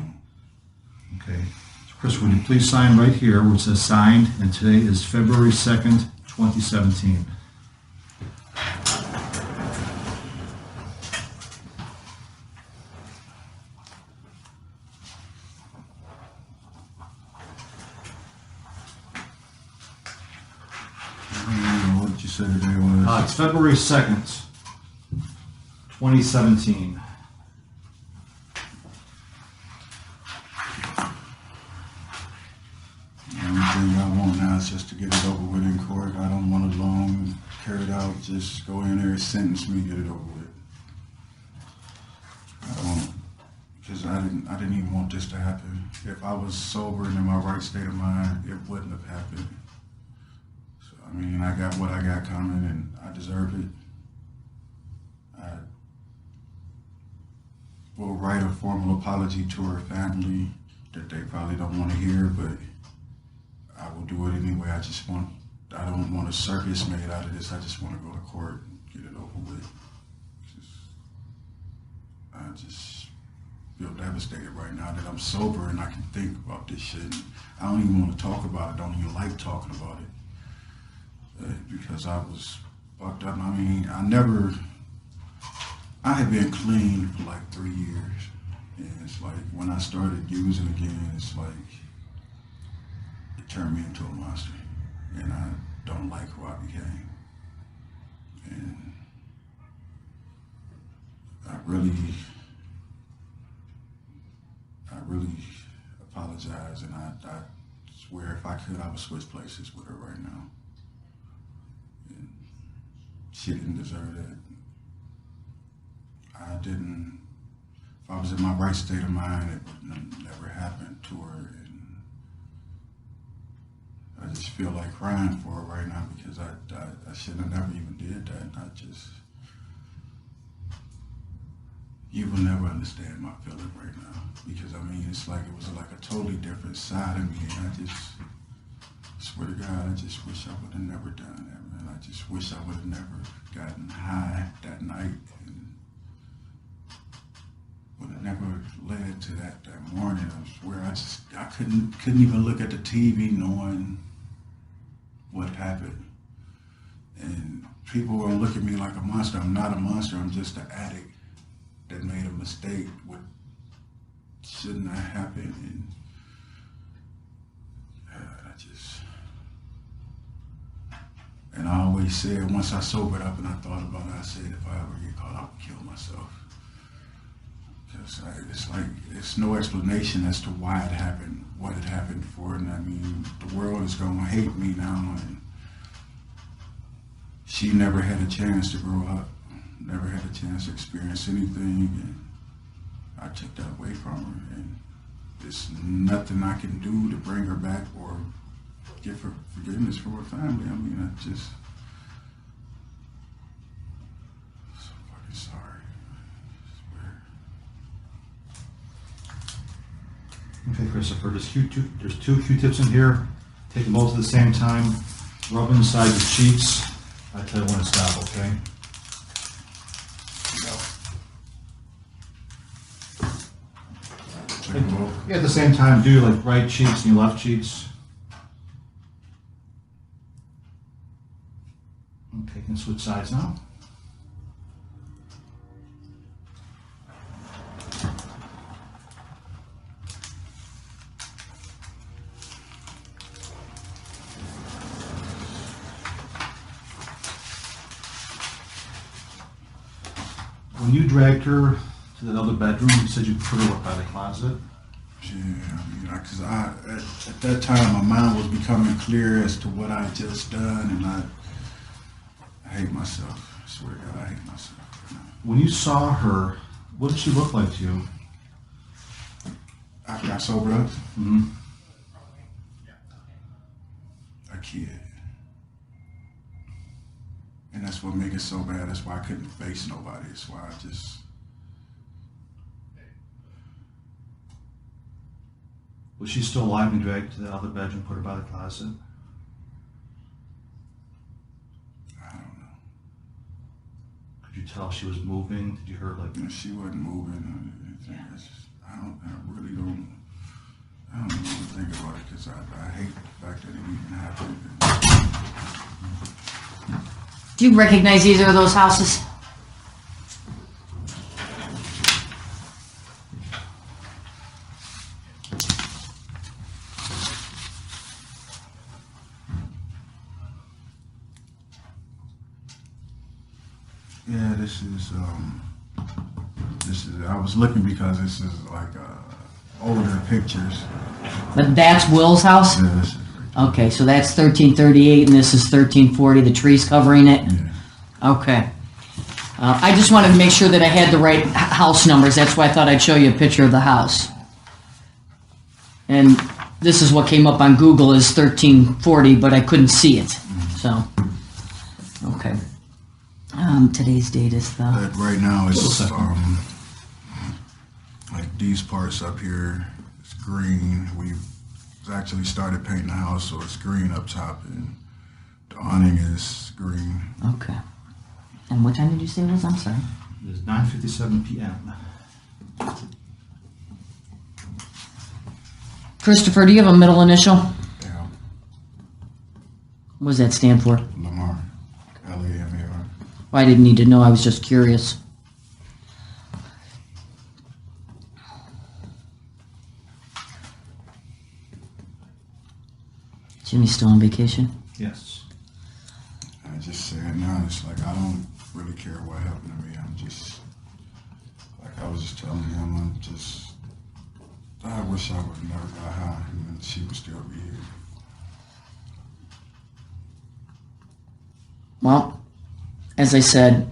Okay. So Chris, would you please sign right here where it says signed, and today is February 2nd, 2017. What did you say today was? It's February 2nd, 2017. Everything I want now is just to get it over with in court. I don't want it long carried out. Just go in there, sentence me, get it over with. I don't, because I didn't even want this to happen. If I was sober and in my right state of mind, it wouldn't have happened. So I mean, I got what I got coming, and I deserve it. I will write a formal apology to her family that they probably don't want to hear, but I will do it anyway. I don't want a circus made out of this. I just want to go to court and get it over with. I just feel devastated right now that I'm sober and I can think about this shit. I don't even want to talk about it. I don't even like talking about it. Because I was fucked up. I mean, I had been clean for like 3 years. And it's like, when I started using again, it's like, it turned me into a monster. And I don't like who I became. And I really apologize, and I swear if I could, I would switch places with her right now. she didn't deserve that. I didn't, if I was in my right state of mind, it would never happen to her. And I just feel like crying for her right now because I should have never even did that. And you will never understand my feeling right now because I mean, it's like it was like a totally different side of me. And I just swear to God, I just wish I would have never done that, man. I just wish I would have never gotten high that night and would have never led to that morning. I swear I couldn't even look at the TV knowing what happened. And people will look at me like a monster. I'm not a monster, I'm just an addict that made a mistake, what shouldn't have happened. And I always said, once I sobered up and I thought about it, I said, if I ever get caught, I would kill myself. Because it's like, it's no explanation as to why it happened, what it happened for. And I mean, the world is going to hate me now. And she never had a chance to grow up, never had a chance to experience anything. And I took that away from her. And there's nothing I can do to bring her back or give her forgiveness for her family. I mean, I'm so fucking sorry. I swear. Okay, Christopher, there's two Q-tips in here. Take them both at the same time. Rub inside your cheeks. I tell you when to stop, okay? Yeah, at the same time, do your like right cheeks and your left cheeks. Okay, can switch sides now. When you dragged her to that other bedroom, you said you put her up by the closet? Yeah, I mean, because at that time, my mind was becoming clear as to what I had just done, and I hate myself. I swear to God, I hate myself. When you saw her, what did she look like to you? After I sobered up? Mm-hmm. A kid. And that's what made it so bad. That's why I couldn't face nobody. That's why I just... Was she still alive when you dragged her to the other bedroom, put her by the closet? I don't know. Could you tell she was moving? Did you hear like... No, she wasn't moving or anything. It's just, I really don't know what to think about it because I hate the fact that it even happened. Do you recognize either of those houses? Yeah, this is, I was looking because this is like older pictures. But that's Will's house? Yeah, this is okay, so that's 1338 and this is 1340, the trees covering it? Yeah. Okay. I just wanted to make sure that I had the right house numbers. That's why I thought I'd show you a picture of the house. And this is what came up on Google as 1340, but I couldn't see it. So, okay. Today's date is the... right now it's like these parts up here, it's green. We've actually started painting the house, so it's green up top, and the awning is green. Okay. And what time did you say it was? I'm sorry. It is 9:57 p.m. Christopher, do you have a middle initial? Yeah. What does that stand for? Lamar. L-A-M-A-R. Well, I didn't need to know. I was just curious. Jimmy's still on vacation? Yes. I just say it now. It's like I don't really care what happened to me. I'm just, like I was just telling him, I wish I would have never got high and she would still be here. Well, as I said,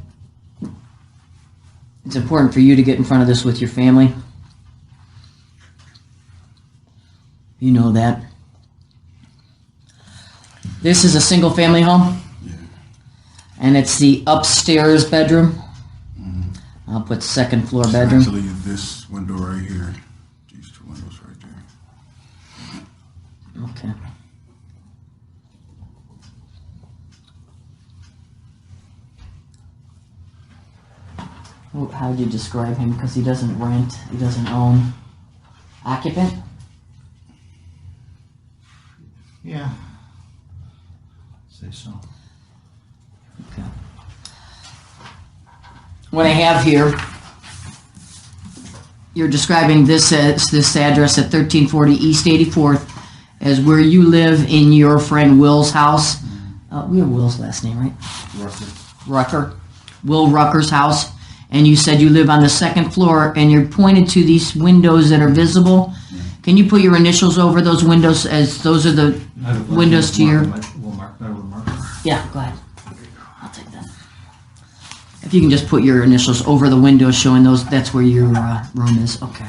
it's important for you to get in front of this with your family. You know that. This is a single family home? Yeah. And it's the upstairs bedroom? I'll put second floor bedroom. Actually, this window right here. These two windows right there. Okay. How would you describe him? Because he doesn't rent, he doesn't own. Occupant? Yeah. Say so. Okay. What I have here, you're describing this address at 1340 East 84th as where you live in your friend Will's house. We have Will's last name, right? Rucker. Will Rucker's house. And you said you live on the second floor, and you're pointed to these windows that are visible. Can you put your initials over those windows, as those are the windows to your... Yeah, go ahead. I'll take that. If you can just put your initials over the windows showing those, that's where your room is. Okay.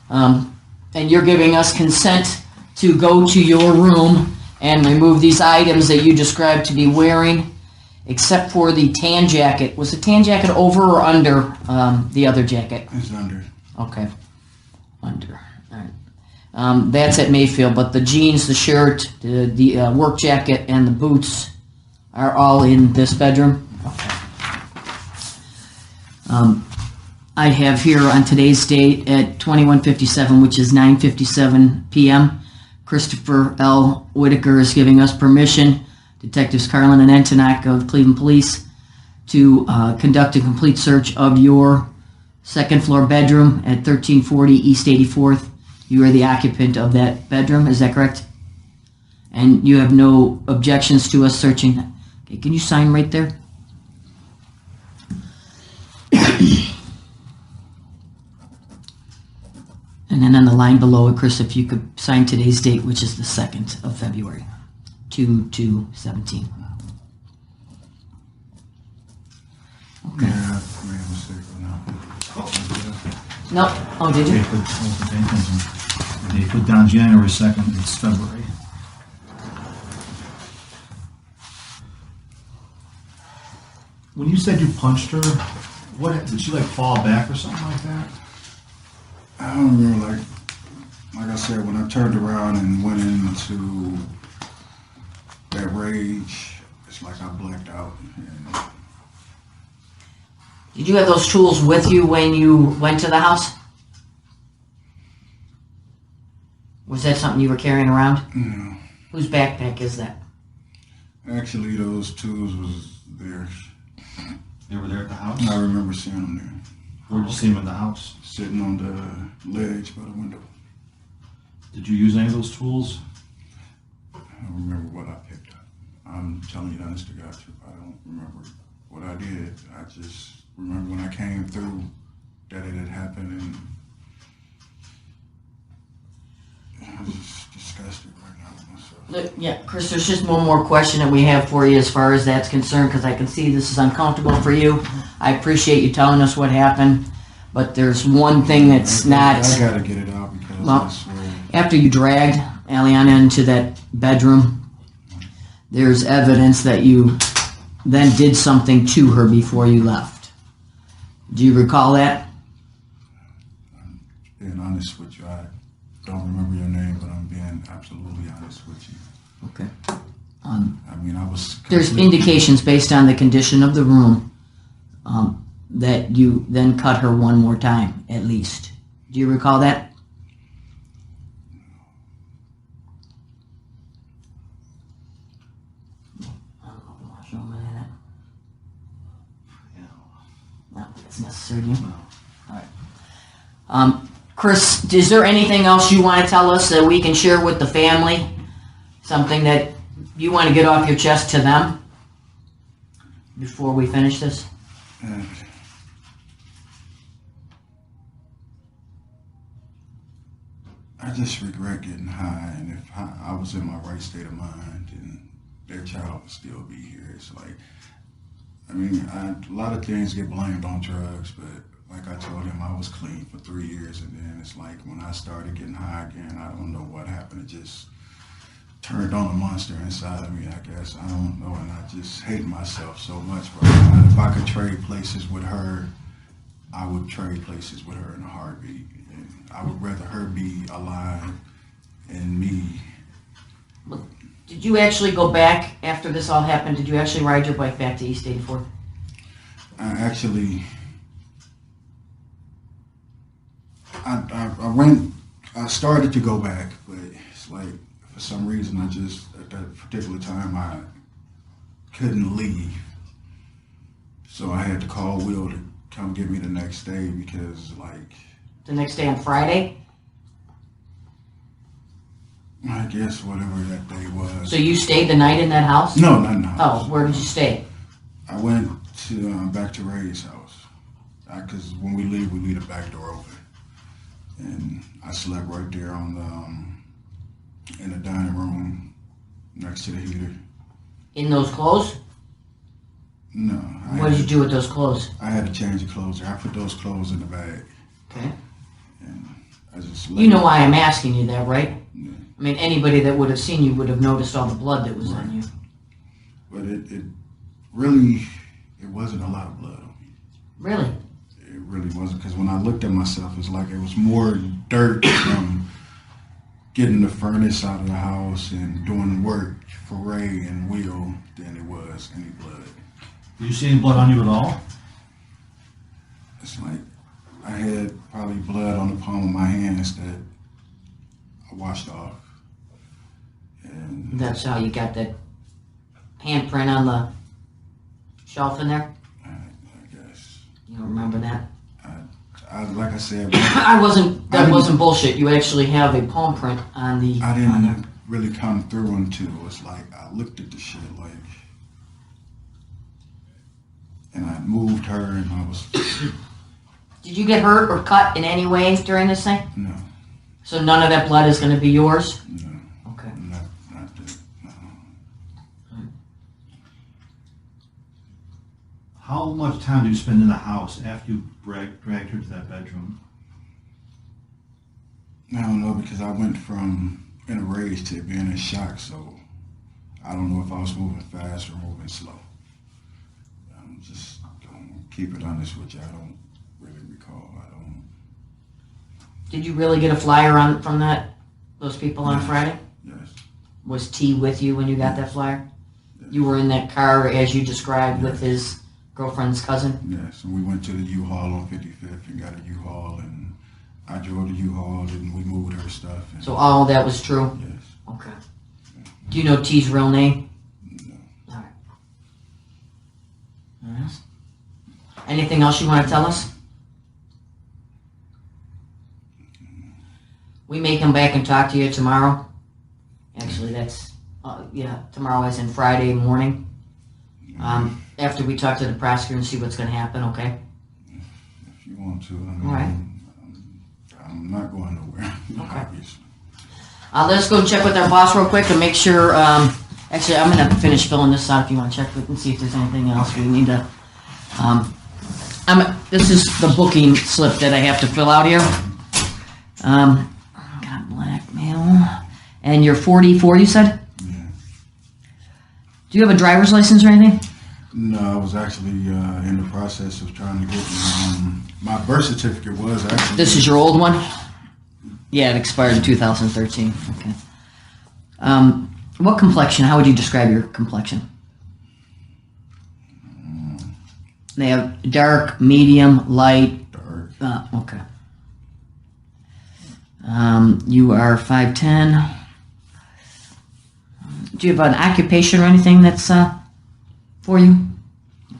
And you're giving us consent to go to your room and remove these items that you described to be wearing, except for the tan jacket. Was the tan jacket over or under the other jacket? It's under. Okay. Under. All right. That's at Mayfield, but the jeans, the shirt, the work jacket, and the boots are all in this bedroom? Okay. I have here on today's date at 21:57, which is 9:57 p.m., Christopher L. Whitaker is giving us permission, Detectives Carlin and Antonak of Cleveland Police, to conduct a complete search of your second floor bedroom at 1340 East 84th. You are the occupant of that bedroom, is that correct? And you have no objections to us searching that. Okay, can you sign right there? And then on the line below it, Chris, if you could sign today's date, which is the 2nd of February, 2/2/17. Okay. Yeah, I made a mistake on that. No. Oh, did you? They put down January 2nd, it's February. When you said you punched her, what did she like fall back or something like that? I don't remember, like I said, when I turned around and went into that rage, it's like I blacked out. And Did you have those tools with you when you went to the house? Was that something you were carrying around? No. Whose backpack is that? Actually, those tools was theirs. They were there at the house? I remember seeing them there. Where did you see them in the house? Sitting on the ledge by the window. Did you use any of those tools? I don't remember what I picked up. I'm telling you the honest to God truth. I don't remember what I did. I just remember when I came through that it had happened, and I was just disgusted right now with myself. Look, yeah, Chris, there's just one more question that we have for you as far as that's concerned, because I can see this is uncomfortable for you. I appreciate you telling us what happened, but there's one thing that's not... I gotta get it out because well, I swear. After you dragged Alianna into that bedroom, there's evidence that you then did something to her before you left. Do you recall that? I'm being honest with you. I don't remember your name, but I'm being absolutely honest with you. Okay. I mean, I was... There's indications based on the condition of the room that you then cut her one more time, at least. Do you recall that? No, it's necessary to you. All right. Chris, is there anything else you want to tell us that we can share with the family? Something that you want to get off your chest to them before we finish this? I just regret getting high, and if I was in my right state of mind, and their child would still be here. It's like, I mean, a lot of things get blamed on drugs, but like I told him, I was clean for 3 years, and then it's like when I started getting high again, I don't know what happened. It just turned on a monster inside of me, I guess. I don't know, and I just hate myself so much right now. And if I could trade places with her, I would trade places with her in a heartbeat. And I would rather her be alive and me. Did you actually go back after this all happened? Did you actually ride your bike back to East 84th? I started to go back, but it's like, for some reason, at that particular time, I couldn't leave. So I had to call Will to come get me the next day because, like... The next day on Friday? I guess whatever that day was. So you stayed the night in that house? No, not in the house. Oh, where did you stay? I went to back to Ray's house. Because when we leave the back door open. And I slept right there on the in the dining room next to the heater. In those clothes? No. What did you do with those clothes? I had to change the clothes. I put those clothes in the bag. Okay. And I just You know why I'm asking you that, right? Yeah. I mean, anybody that would have seen you would have noticed all the blood that was on you. But it really, it wasn't a lot of blood on me. Really? It really wasn't, because when I looked at myself, it's like it was more dirt from getting the furnace out of the house and doing work for Ray and Will than it was any blood. Did you see any blood on you at all? It's like I had probably blood on the palm of my hands that I washed off. And that's how you got that handprint on the shelf in there? I guess. You don't remember that? Like I said, that wasn't bullshit. You actually have a palm print on the... I didn't really come through until it's like I looked at the shit like, and I moved her and I was... Did you get hurt or cut in any way during this thing? No. So none of that blood is going to be yours? No. Okay. Not that, no. How much time do you spend in the house after you dragged her to that bedroom? I don't know, because I went from in a rage to being in shock, so I don't know if I was moving fast or moving slow. I'm just gonna keep it honest with you. I don't really recall. Did you really get a flyer from those people on Friday? Yes. Was T with you when you got that flyer? Yes. You were in that car as you described with his girlfriend's cousin? Yes, and we went to the U-Haul on 55th and got a U-Haul, and I drove the U-Haul and we moved her stuff. So all of that was true? Yes. Okay. Do you know T's real name? No. All right. Yes. Anything else you want to tell us? We may come back and talk to you tomorrow. Actually, that's, tomorrow as in Friday morning. After we talk to the prosecutor and see what's going to happen, okay? If you want to. All right. I'm not going nowhere. Okay. Let's go check with our boss real quick and make sure, actually, I'm going to finish filling this out if you want to check with and see if there's anything else we need to, this is the booking slip that I have to fill out here. Got blackmail. And you're 44, you said? Yeah. Do you have a driver's license or anything? No, I was actually in the process of trying to get my birth certificate was actually... This is your old one? Yeah, it expired in 2013. Okay. What complexion? How would you describe your complexion? They have dark, medium, light. Dark. Okay. You are 5'10". Do you have an occupation or anything that's for you?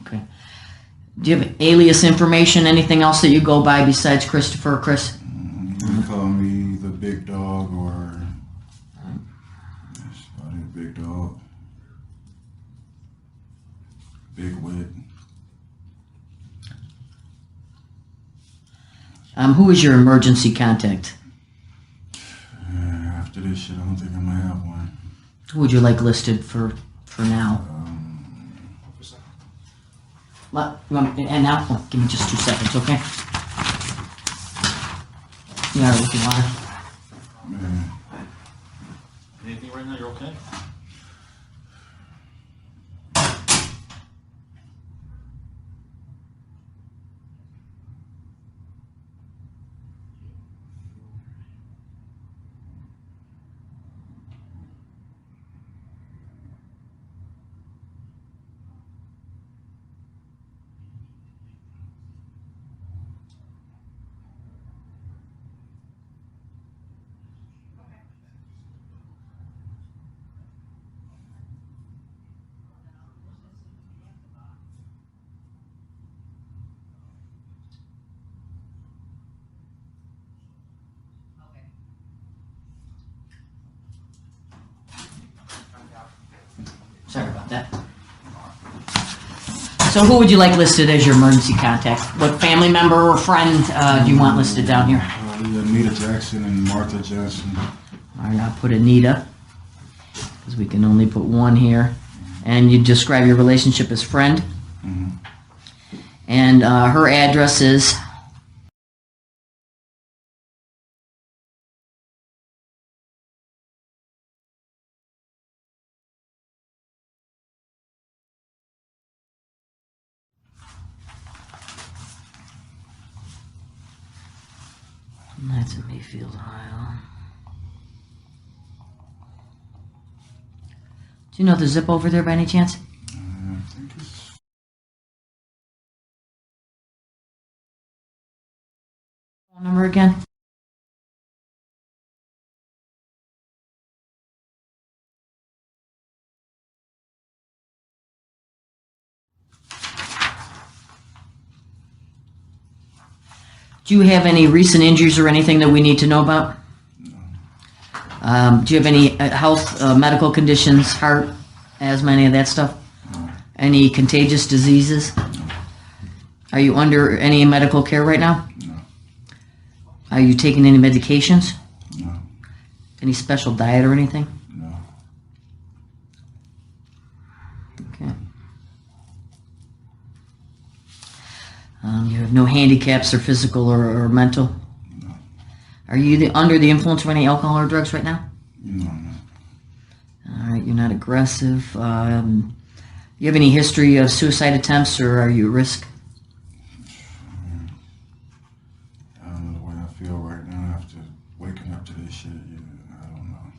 Okay. Do you have alias information, anything else that you go by besides Christopher or Chris? You can call me the Big Dog or Big Dog, Big Wit. Who is your emergency contact? After this shit, I don't think I'm gonna have one. Who would you like listed for now? What? You want me, and now? Oh, give me just 2 seconds, okay? You all right with your water? Anything right now? You're okay? Sorry about that. So who would you like listed as your emergency contact? What family member or friend do you want listed down here? Anita Jackson and Martha Johnson. All right, I'll put Anita, because we can only put one here. And you describe your relationship as friend. Mm-hmm. And her address is... That's in Mayfield, Ohio. Do you know the zip over there by any chance? I think it's... Phone number again? Do you have any recent injuries or anything that we need to know about? No. Do you have any health, medical conditions, heart, asthma, any of that stuff? No. Any contagious diseases? No. Are you under any medical care right now? No. Are you taking any medications? No. Any special diet or anything? No. Okay. You have no handicaps or physical or mental? No. Are you under the influence of any alcohol or drugs right now? No, no. All right, you're not aggressive. You have any history of suicide attempts, or are you at risk? I don't know the way I feel right now after waking up to this shit. Yeah, I don't know.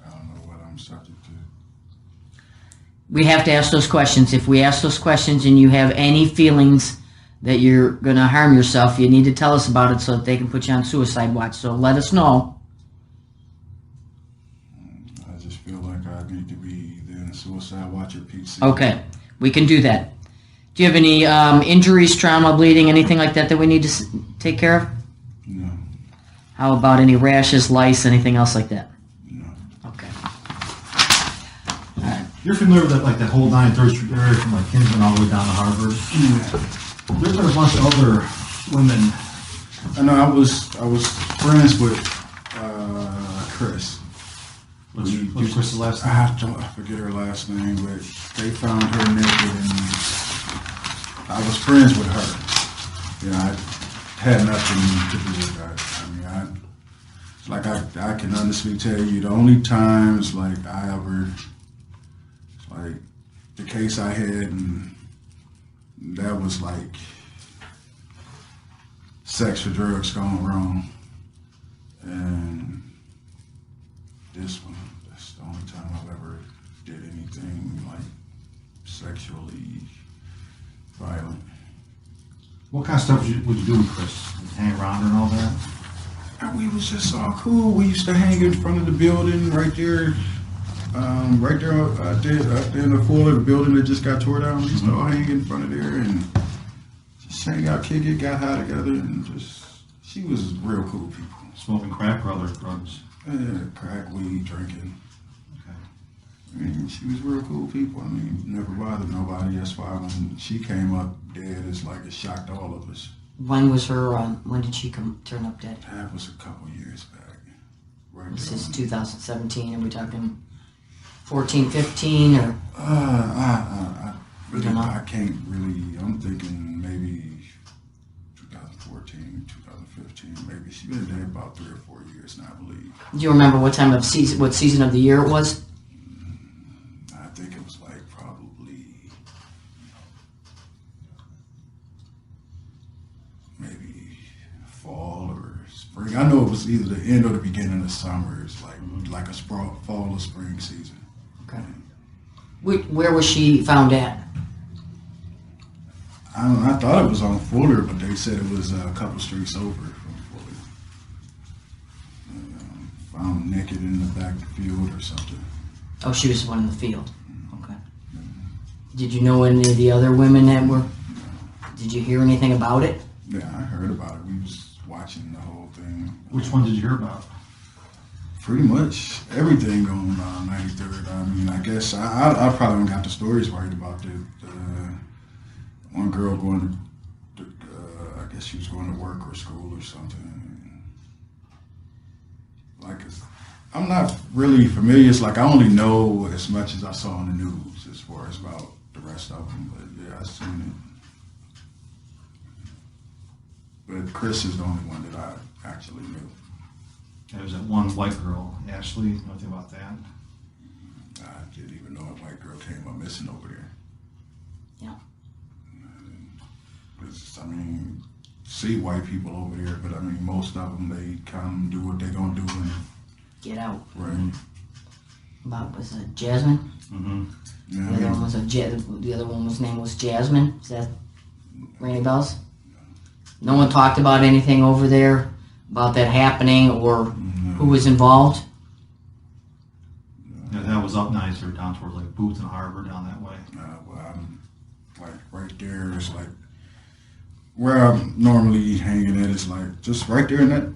I don't know what I'm subject to. We have to ask those questions. If we ask those questions and you have any feelings that you're going to harm yourself, you need to tell us about it so that they can put you on suicide watch. So let us know. I just feel like I need to be either in a suicide watch or PC. Okay, we can do that. Do you have any injuries, trauma, bleeding, anything like that that we need to take care of? No. How about any rashes, lice, anything else like that? No. Okay. You're familiar with that, like that whole 9th Street area from like Kinsman all the way down to Harvard? Yeah. There's been a bunch of other women. I know I was friends with Chris. What's Chris's last name? I forget her last name, but they found her naked, and I was friends with her. You know, I had nothing to do with that. I can honestly tell you the only times like I ever, like the case I had, and that was like sex or drugs gone wrong, and this one, that's the only time I've ever did anything like sexually violent. What kind of stuff would you do with Chris? Like hang around her and all that? And we was just all cool. We used to hang in front of the building right there. Right there out there in the floor of the building that just got tore down. We used to all hang in front of there and just hang out, kick it, got high together, and just, she was real cool people. Smoking crack or other drugs? Yeah, crack, weed, drinking. Okay. I mean, she was real cool people. I mean, never bothered nobody. That's why when she came up dead, it's like it shocked all of us. When was her, when did she turn up dead? That was a couple years back. Right. This is 2017, are we talking 14, 15, or? Really, don't know? I can't really. I'm thinking maybe 2014, 2015. Maybe she's been there about 3 or 4 years now, I believe. Do you remember what season of the year it was? I think it was like probably maybe fall or spring. I know it was either the end or the beginning of summer. It's like a fall or spring season. Okay. Where was she found at? I thought it was on Fuller, but they said it was a couple streets over from Fuller. Found naked in the back field or something. Oh, she was the one in the field. Okay. Did you know any of the other women that were? Did you hear anything about it? Yeah, I heard about it. We was watching the whole thing. Which one did you hear about? Pretty much everything on 93rd. I mean, I guess I probably got the stories right about the one girl going to, I guess she was going to work or school or something. Like, I'm not really familiar. It's like I only know as much as I saw on the news as far as about the rest of them. But yeah, I seen it. But Chris is the only one that I actually knew. There was that one white girl, Ashley. Nothing about that. I didn't even know a white girl came up missing over there. Yeah. I mean, see white people over there, but I mean, most of them, they come do what they're gonna do and get out. Right. Was it Jasmine? Mm-hmm. Yeah, The other one was the other woman's name was Jasmine. Is that ring any bells? No one talked about anything over there about that happening or who was involved. Yeah, that was up nicer down towards like Booth and Harbor down that way. Well, I'm like right there. It's like where I'm normally hanging at. It's like just right there in that,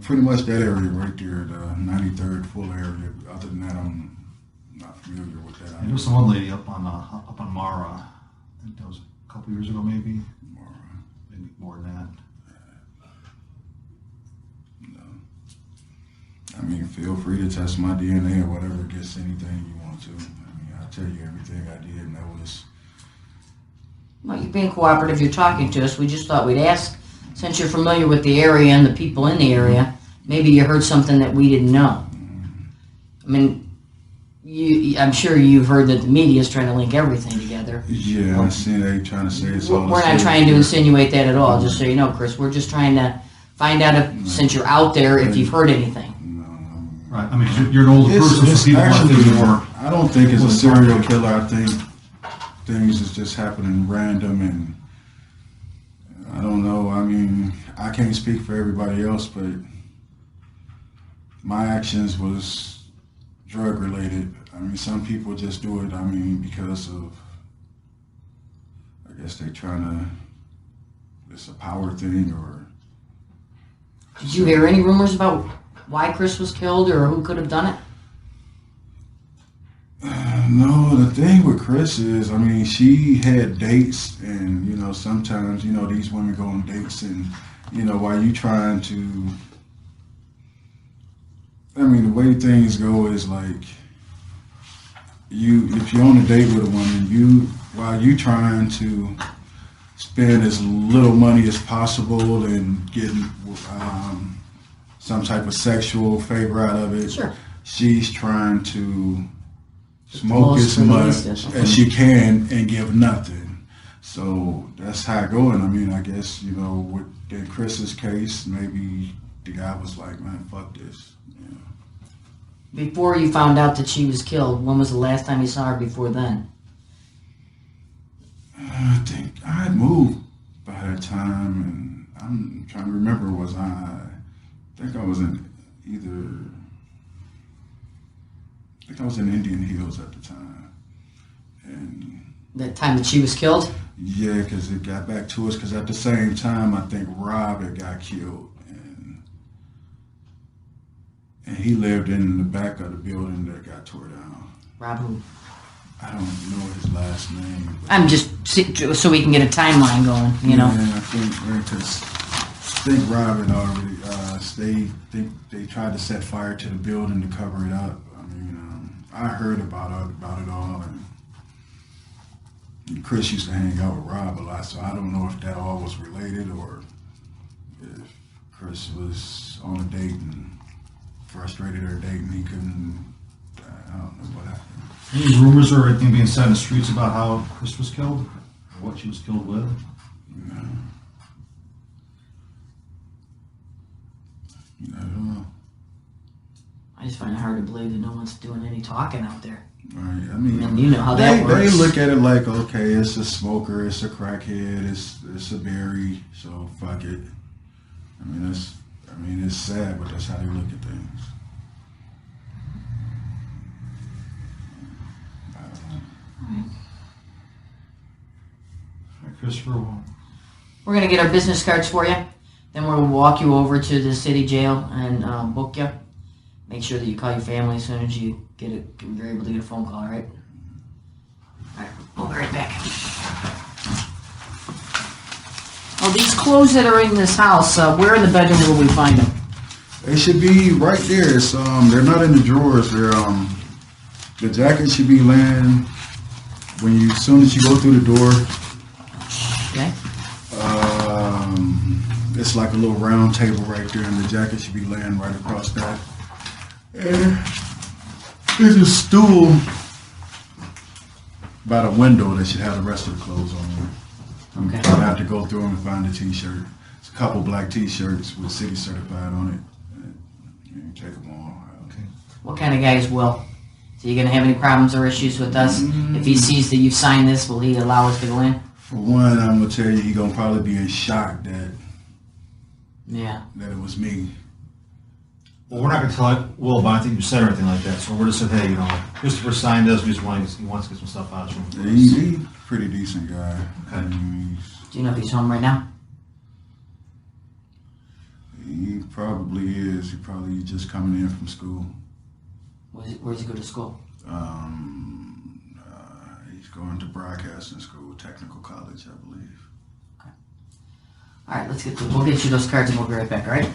pretty much that area right there, the 93rd full area. Other than that, I'm not familiar with that. And there was some one lady up on Mara. I think that was a couple years ago, maybe. Maybe more than that. I mean, feel free to test my DNA or whatever, gets anything you want to. I mean, I'll tell you everything I did, and that was... Well, you're being cooperative, you're talking to us. We just thought we'd ask, since you're familiar with the area and the people in the area, maybe you heard something that we didn't know. I mean, I'm sure you've heard that the media is trying to link everything together. Yeah, I see they trying to say it's all... We're not trying to insinuate that at all, just so you know, Chris. We're just trying to find out, if, since you're out there, if you've heard anything. Right, I mean, you're an older person, so people want to think more. I don't think it's a serial killer. I think things is just happening random, and I don't know. I mean, I can't speak for everybody else, but my actions was drug related. I mean, some people just do it, I mean, because of, I guess they trying to, it's a power thing, or... Did you hear any rumors about why Chris was killed or who could have done it? No, the thing with Chris is, I mean, she had dates, and, you know, sometimes, you know, these women go on dates, and, you know, while you trying to, I mean, the way things go is like, if you're on a date with a woman, while you trying to spend as little money as possible and getting some type of sexual favor out of it, sure, she's trying to smoke as much as she can and give nothing. So that's how it going. I mean, I guess, you know, with Chris's case, maybe the guy was like, man, fuck this. Yeah. Before you found out that she was killed, when was the last time you saw her before then? I think I had moved by that time, and I'm trying to remember, I think I was in Indian Hills at the time. And that time that she was killed? Yeah, because it got back to us, because at the same time, I think Rob had got killed. And he lived in the back of the building that got tore down. Rob who? I don't know his last name. I'm just, so we can get a timeline going, you know? Yeah, I think Rob had already, they tried to set fire to the building to cover it up. I mean, I heard about it all, and Chris used to hang out with Rob a lot, so I don't know if that all was related or if Chris was on a date and frustrated her date and he couldn't, I don't know what happened. Any rumors or anything being said in the streets about how Chris was killed? Or what she was killed with? No. I don't know. I just find it hard to believe that no one's doing any talking out there. Right. I mean, And you know how that works. They look at it like, okay, it's a smoker, it's a crackhead, it's a berry, so fuck it. I mean, it's sad, but that's how they look at things. I don't know. Christopher, We're going to get our business cards for you. Then we'll walk you over to the city jail and book you. Make sure that you call your family as soon as you get it. You're able to get a phone call, all right? All right, we'll be right back. Oh, these clothes that are in this house, where in the bedroom will we find them? They should be right there. It's they're not in the drawers. They're the jacket should be laying as soon as you go through the door. Okay. It's like a little round table right there, and the jacket should be laying right across that. And there's a stool by the window that should have the rest of the clothes on there. Okay. I have to go through them and find a t-shirt. It's a couple black t-shirts with City Certified on it. And you take them all. Okay. What kind of guy is Will? So you gonna have any problems or issues with us? If he sees that you've signed this, will he allow us to go in? For one, I'm gonna tell you, he's gonna probably be in shock that it was me. well, we're not going to tell Will about anything you said or anything like that. So we're just saying, hey, Christopher signed this. He wants to get some stuff out of him. He's a pretty decent guy. Okay. Do you know if he's home right now? He probably is. He probably just coming in from school. Where's he go to school? He's going to broadcasting school, technical college, I believe. Okay. All right, we'll get you those cards and we'll be right back. All right.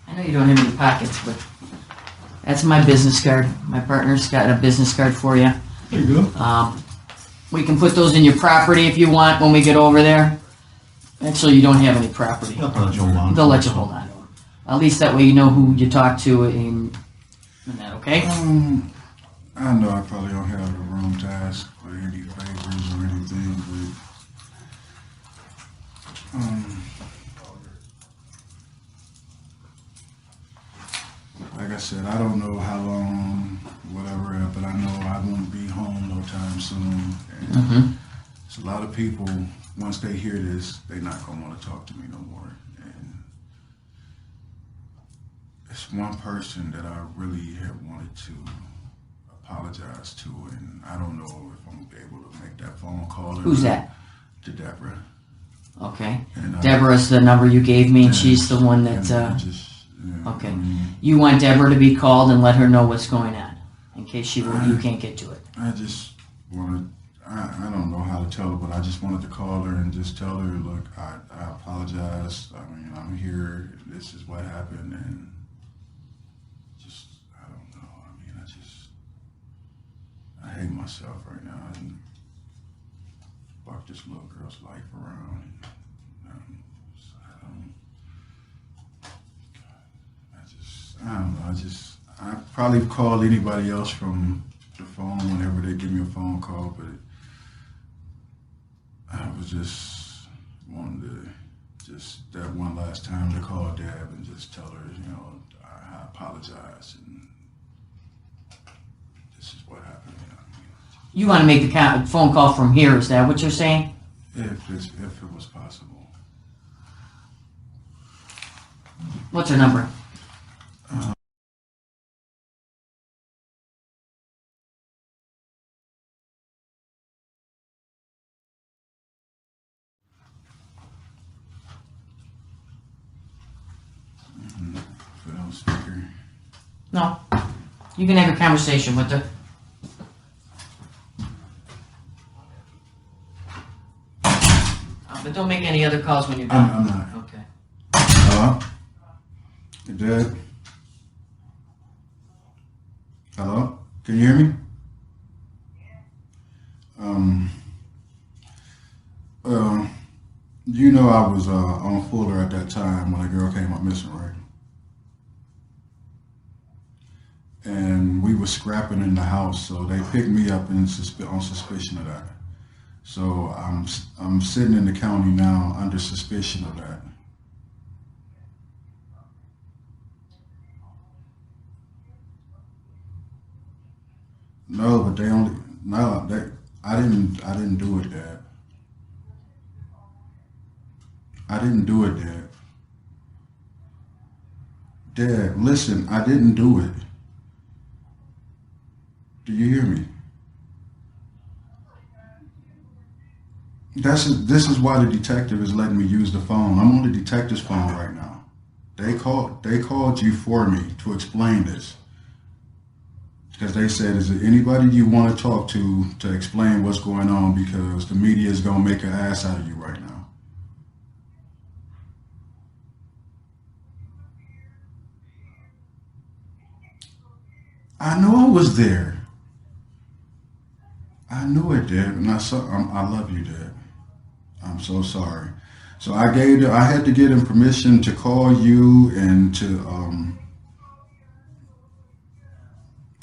I know you don't have any pockets, but that's my business card. My partner's got a business card for you. There you go. We can put those in your property if you want when we get over there. Actually, you don't have any property. They'll let you hold on. They'll let you hold on to them. At least that way you know who you talk to and that, okay? I know I probably don't have the room to ask for any favors or anything, but said, I don't know how long, whatever, but I know I won't be home no time soon. And it's a lot of people, once they hear this, they're not going to want to talk to me no more. And it's one person that I really have wanted to apologize to, and I don't know if I'm able to make that phone call. Who's that? To Deborah. Okay. And, Deborah's the number you gave me, and she's the one that, okay. You want Deborah to be called and let her know what's going on, in case you can't get to it. I just wanted, I don't know how to tell her, but I just wanted to call her and just tell her, look, I apologize. I mean, I'm here. This is what happened, and just, I don't know. I mean, I hate myself right now. And fuck this little girl's life around. I don't know. I probably call anybody else from the phone whenever they give me a phone call, but I was just wanted to that one last time to call Deb and just tell her, I apologize and this is what happened. You want to make the phone call from here, is that what you're saying? If it was possible. What's her number? No. You can have your conversation with her. But don't make any other calls when you're done. I'm not. Okay. Hello? You dead? Hello? Can you hear me? You know I was on Fuller at that time when a girl came up missing, right? And we were scrapping in the house, so they picked me up on suspicion of that. So I'm sitting in the county now under suspicion of that. No, but I didn't do it, Dad. I didn't do it, Dad. Dad, listen, I didn't do it. Do you hear me? This is why the detective is letting me use the phone. I'm on the detective's phone right now. They called you for me to explain this. Because they said, is there anybody you want to talk to explain what's going on, because the media is going to make an ass out of you right now. I know I was there. I knew it, Dad, and I love you, Dad. I'm so sorry. So I had to get him permission to call you and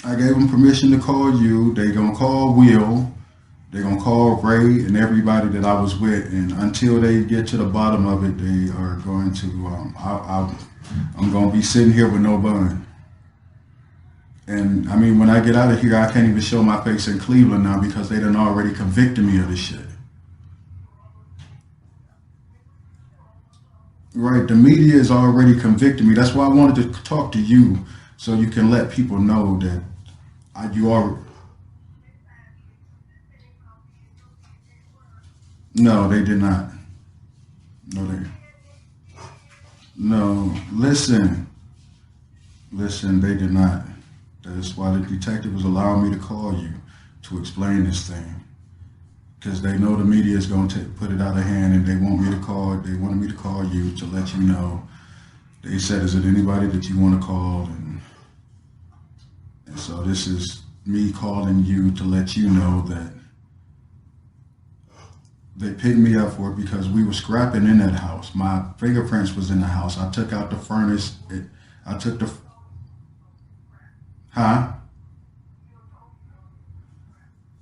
I gave him permission to call you. They gonna call Will. They gonna call Ray and everybody that I was with, and until they get to the bottom of it, they are going to. I'm gonna be sitting here with no bun. And I mean, when I get out of here, I can't even show my face in Cleveland now because they done already convicted me of this shit. Right, the media is already convicting me. That's why I wanted to talk to you, so you can let people know that you are. No, they did not. No, listen, they did not. That's why the detective was allowing me to call you to explain this thing. Because they know the media is going to put it out of hand, and they wanted me to call you to let you know. They said, is it anybody that you want to call? And so this is me calling you to let you know that they picked me up for it because we were scrapping in that house. My fingerprints was in the house. I took out the furnace.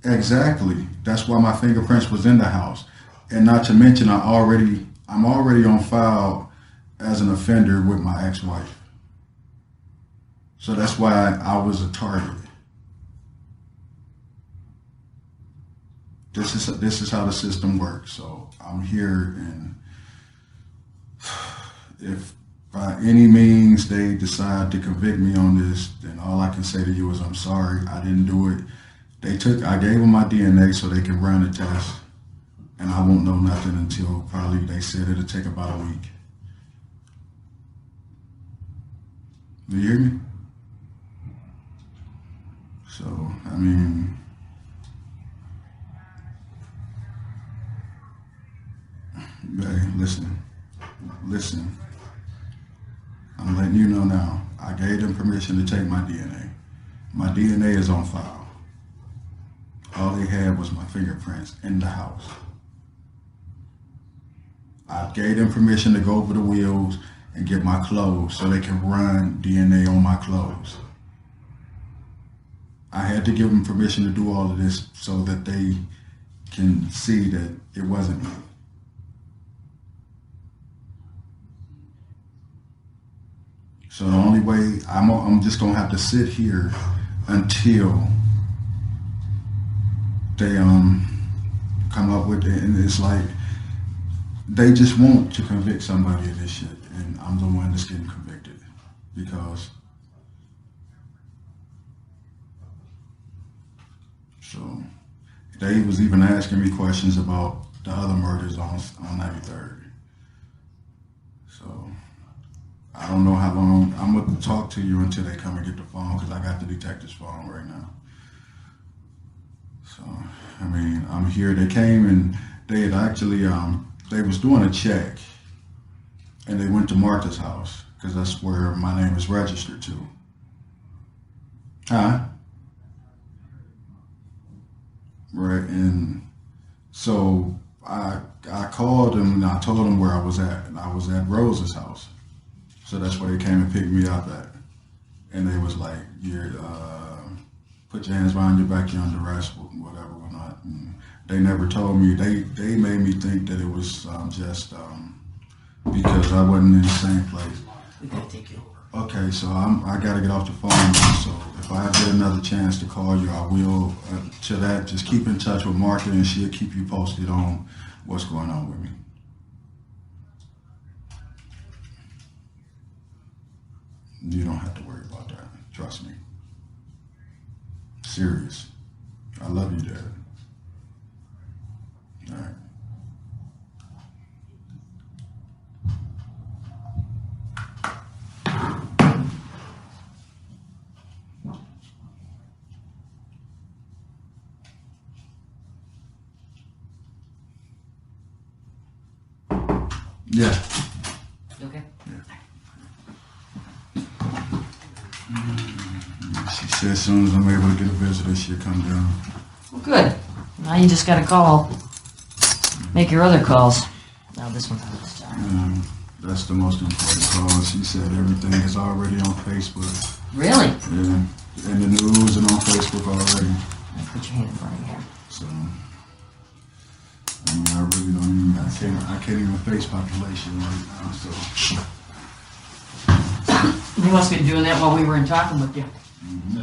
Exactly. That's why my fingerprints was in the house. And not to mention, I'm already on file as an offender with my ex-wife. So that's why I was a target. This is how the system works. So I'm here, and if by any means they decide to convict me on this, then all I can say to you is I'm sorry. I didn't do it. I gave them my DNA so they can run the test, and I won't know nothing until probably they said it'll take about a week. Do you hear me? So, I mean, hey, listen. I'm letting you know now. I gave them permission to take my DNA. My DNA is on file. All they had was my fingerprints in the house. I gave them permission to go over the wheels and get my clothes so they can run DNA on my clothes. I had to give them permission to do all of this so that they can see that it wasn't me. So the only way, I'm just gonna have to sit here until they come up with it, and it's like they just want to convict somebody of this shit, and I'm the one that's getting convicted because. So they was even asking me questions about the other murders on 93rd. So I don't know how long I'm gonna talk to you until they come and get the phone, because I got the detective's phone right now. So I mean, I'm here. They came and they had actually they was doing a check, and they went to Martha's house because that's where my name is registered to. Huh? Right, and so I called them and I told them where I was at, and I was at Rose's house. So that's where they came and picked me up at, and they was like, "You're put your hands behind your back, you're under arrest, whatever, whatnot." And they never told me. They made me think that it was just because I wasn't in the same place. We gotta take you over. Okay, so I gotta get off the phone now, so if I get another chance to call you, I will. To that, just keep in touch with Martha, and she'll keep you posted on what's going on with me. You don't have to worry about that. Trust me. Serious. I love you, Dad. All right. Yeah. Okay. She said as soon as I'm able to get a visitor, she'll come down. Well, good. Now you just gotta call. Make your other calls. Now this one's out this time. That's the most important call. She said everything is already on Facebook. Really? Yeah. In the news and on Facebook already. Put your hand in front of your hair. So, I mean, I really don't even, I can't even face population right now, so. You must be doing that while we were in talking with you. Mm-hmm.